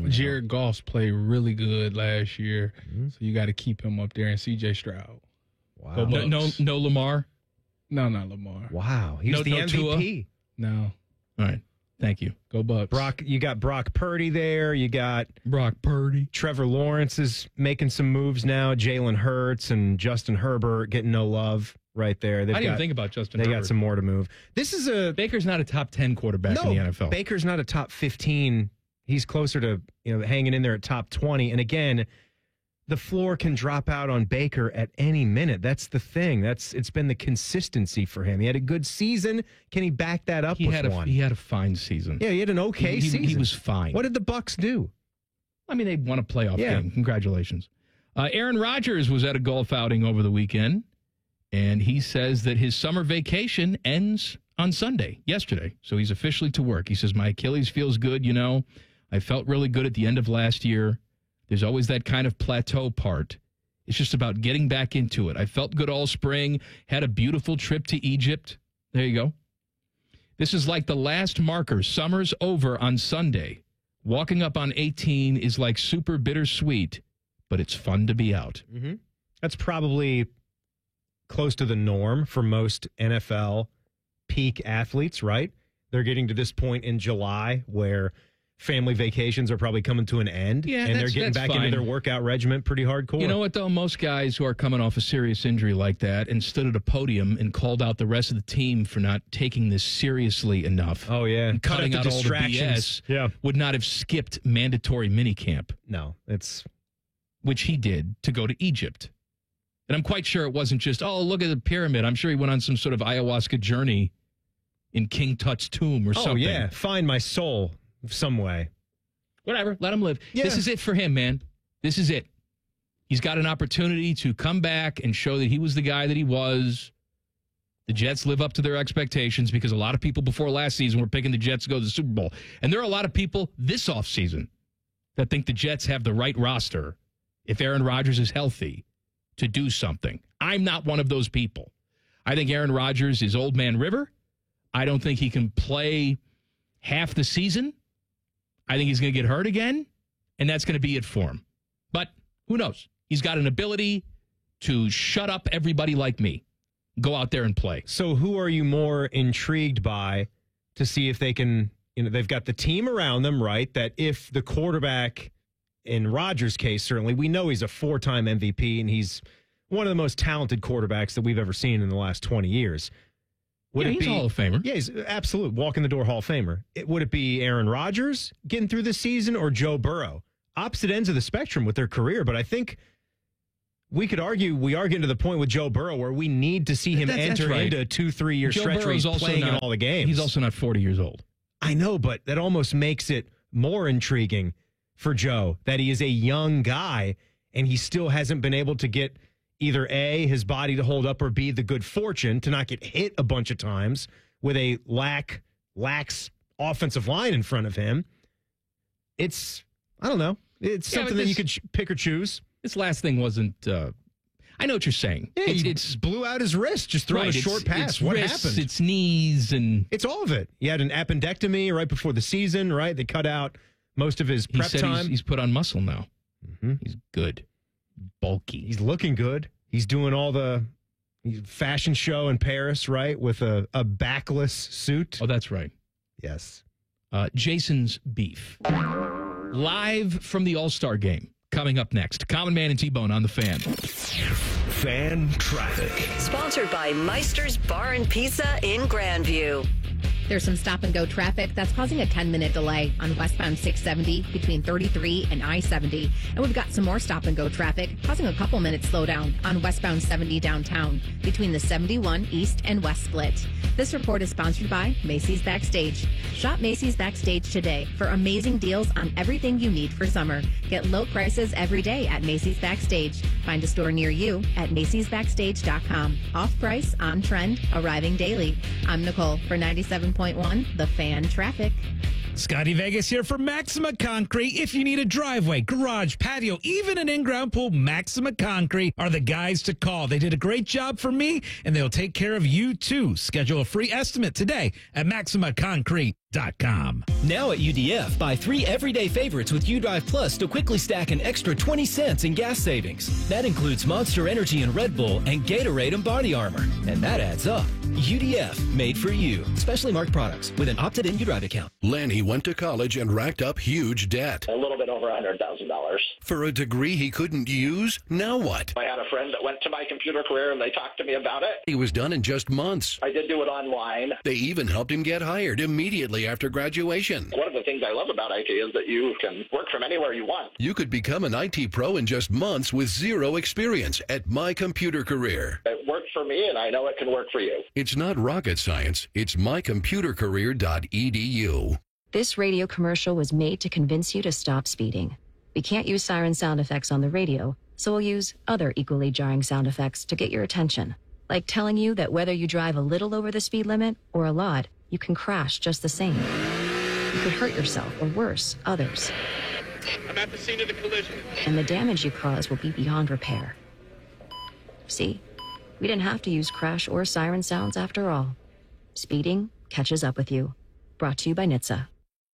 Jared Goff played really good last year, so you got to keep him up there. And C.J. Stroud. Wow. No Lamar? No, not Lamar. Wow. He's the MVP. No. All right. Thank you. Go Bucks. You got Brock Purdy there. You got Brock Purdy. Trevor Lawrence is making some moves now. Jalen Hurts and Justin Herbert getting no love right there. I didn't even think about Justin Herbert. They got some more to move. Baker's not a top 10 quarterback in the NFL. Baker's not a top 15 he's closer to hanging in there at top 20. And again, the floor can drop out on Baker at any minute. That's the thing. It's been the consistency for him. He had a good season. Can he back that up with one? He had a fine season. Yeah, he had an okay season. He was fine. What did the Bucks do? I mean, they won a playoff game. Congratulations. Aaron Rodgers was at a golf outing over the weekend, and he says that his summer vacation ends on Sunday, yesterday. So he's officially to work. He says, my Achilles feels good, I felt really good at the end of last year. There's always that kind of plateau part. It's just about getting back into it. I felt good all spring, had a beautiful trip to Egypt. There you go. This is like the last marker. Summer's over on Sunday. Walking up on 18 is like super bittersweet, but it's fun to be out. Mm-hmm. That's probably close to the norm for most NFL peak athletes, right? They're getting to this point in July where family vacations are probably coming to an end, and they're getting back into their workout regimen pretty hardcore. You know what, though? Most guys who are coming off a serious injury like that and stood at a podium and called out the rest of the team for not taking this seriously enough. Oh, yeah. And cutting out all the BS would not have skipped mandatory minicamp. No, which he did to go to Egypt. And I'm quite sure it wasn't just, look at the pyramid. I'm sure he went on some sort of ayahuasca journey in King Tut's tomb or something. Oh, yeah. Find my soul some way. Whatever. Let him live. Yeah. This is it for him, man. This is it. He's got an opportunity to come back and show that he was the guy that he was. The Jets live up to their expectations because a lot of people before last season were picking the Jets to go to the Super Bowl. And there are a lot of people this offseason that think the Jets have the right roster, if Aaron Rodgers is healthy, to do something. I'm not one of those people. I think Aaron Rodgers is old man River. I don't think he can play half the season. I think he's going to get hurt again, and that's going to be it for him. But who knows? He's got an ability to shut up everybody like me. Go out there and play. So who are you more intrigued by to see if they can, they've got the team around them, right? That if the quarterback, in Rodgers' case, certainly, we know he's a 4-time MVP, and he's one of the most talented quarterbacks that we've ever seen in the last 20 years. He's a Hall of Famer. Yeah, he's absolute walk-in-the-door Hall of Famer. Would it be Aaron Rodgers getting through this season or Joe Burrow? Opposite ends of the spectrum with their career, but I think we could argue we are getting to the point with Joe Burrow where we need to see him enter into a 2-3 year stretch where he's playing in all the games. He's also not 40 years old. I know, but that almost makes it more intriguing for Joe that he is a young guy and he still hasn't been able to get either A, his body to hold up, or B, the good fortune to not get hit a bunch of times with a lax offensive line in front of him. It's, I don't know. It's something that you could pick or choose. This last thing wasn't, I know what you're saying. Yeah, it's blew out his wrist, just throwing a short pass. What happened? It's knees and... It's all of it. He had an appendectomy right before the season, right? They cut out most of his prep time. He's put on muscle now. Mm-hmm. He's good. Bulky. He's looking good. He's doing all the fashion show in Paris, right? With a backless suit. Oh, that's right. Yes. Jason's beef. Live from the All-Star game. Coming up next. Common Man and T-Bone on the Fan. Fan traffic. Sponsored by Meister's Bar and Pizza in Grandview. There's some stop-and-go traffic that's causing a 10-minute delay on westbound 670 between 33 and I-70. And we've got some more stop-and-go traffic causing a couple minutes slowdown on westbound 70 downtown between the 71 East and West split. This report is sponsored by Macy's Backstage. Shop Macy's Backstage today for amazing deals on everything you need for summer. Get low prices every day at Macy's Backstage. Find a store near you at macy'sbackstage.com. Off price, on trend, arriving daily. I'm Nicole for 97.1 The Fan Traffic. Scotty Vegas here for Maxima Concrete. If you need a driveway, garage, patio, even an in-ground pool, Maxima Concrete are the guys to call. They did a great job for me, and they'll take care of you, too. Schedule a free estimate today at MaximaConcrete.com. Now at UDF, buy 3 everyday favorites with UDrive Plus to quickly stack an extra 20 cents in gas savings. That includes Monster Energy and Red Bull and Gatorade and Body Armor. And that adds up. UDF, made for you. Specially marked products with an opted-in UDrive account. Lanny went to college and racked up huge debt. A little bit over $100,000. For a degree he couldn't use? Now what? I had a friend that went to My Computer Career, and they talked to me about it. He was done in just months. I did do it online. They even helped him get hired immediately after graduation. One of the things I love about IT is that you can work from anywhere you want. You could become an IT pro in just months with zero experience at My Computer Career. It worked for me, and I know it can work for you. It's not rocket science. It's mycomputercareer.edu. This radio commercial was made to convince you to stop speeding. We can't use siren sound effects on the radio, so we'll use other equally jarring sound effects to get your attention. Like telling you that whether you drive a little over the speed limit or a lot, you can crash just the same. You could hurt yourself or worse, others. I'm at the scene of the collision. And the damage you cause will be beyond repair. See? We didn't have to use crash or siren sounds after all. Speeding catches up with you. Brought to you by NHTSA.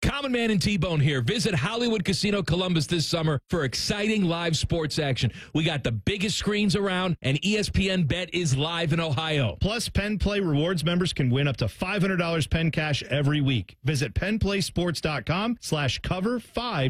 Common Man and T-Bone here. Visit Hollywood Casino Columbus this summer for exciting live sports action. We got the biggest screens around, and ESPN Bet is live in Ohio. Plus, Penn Play Rewards members can win up to $500 Penn Cash every week. Visit PennPlaySports.com/cover5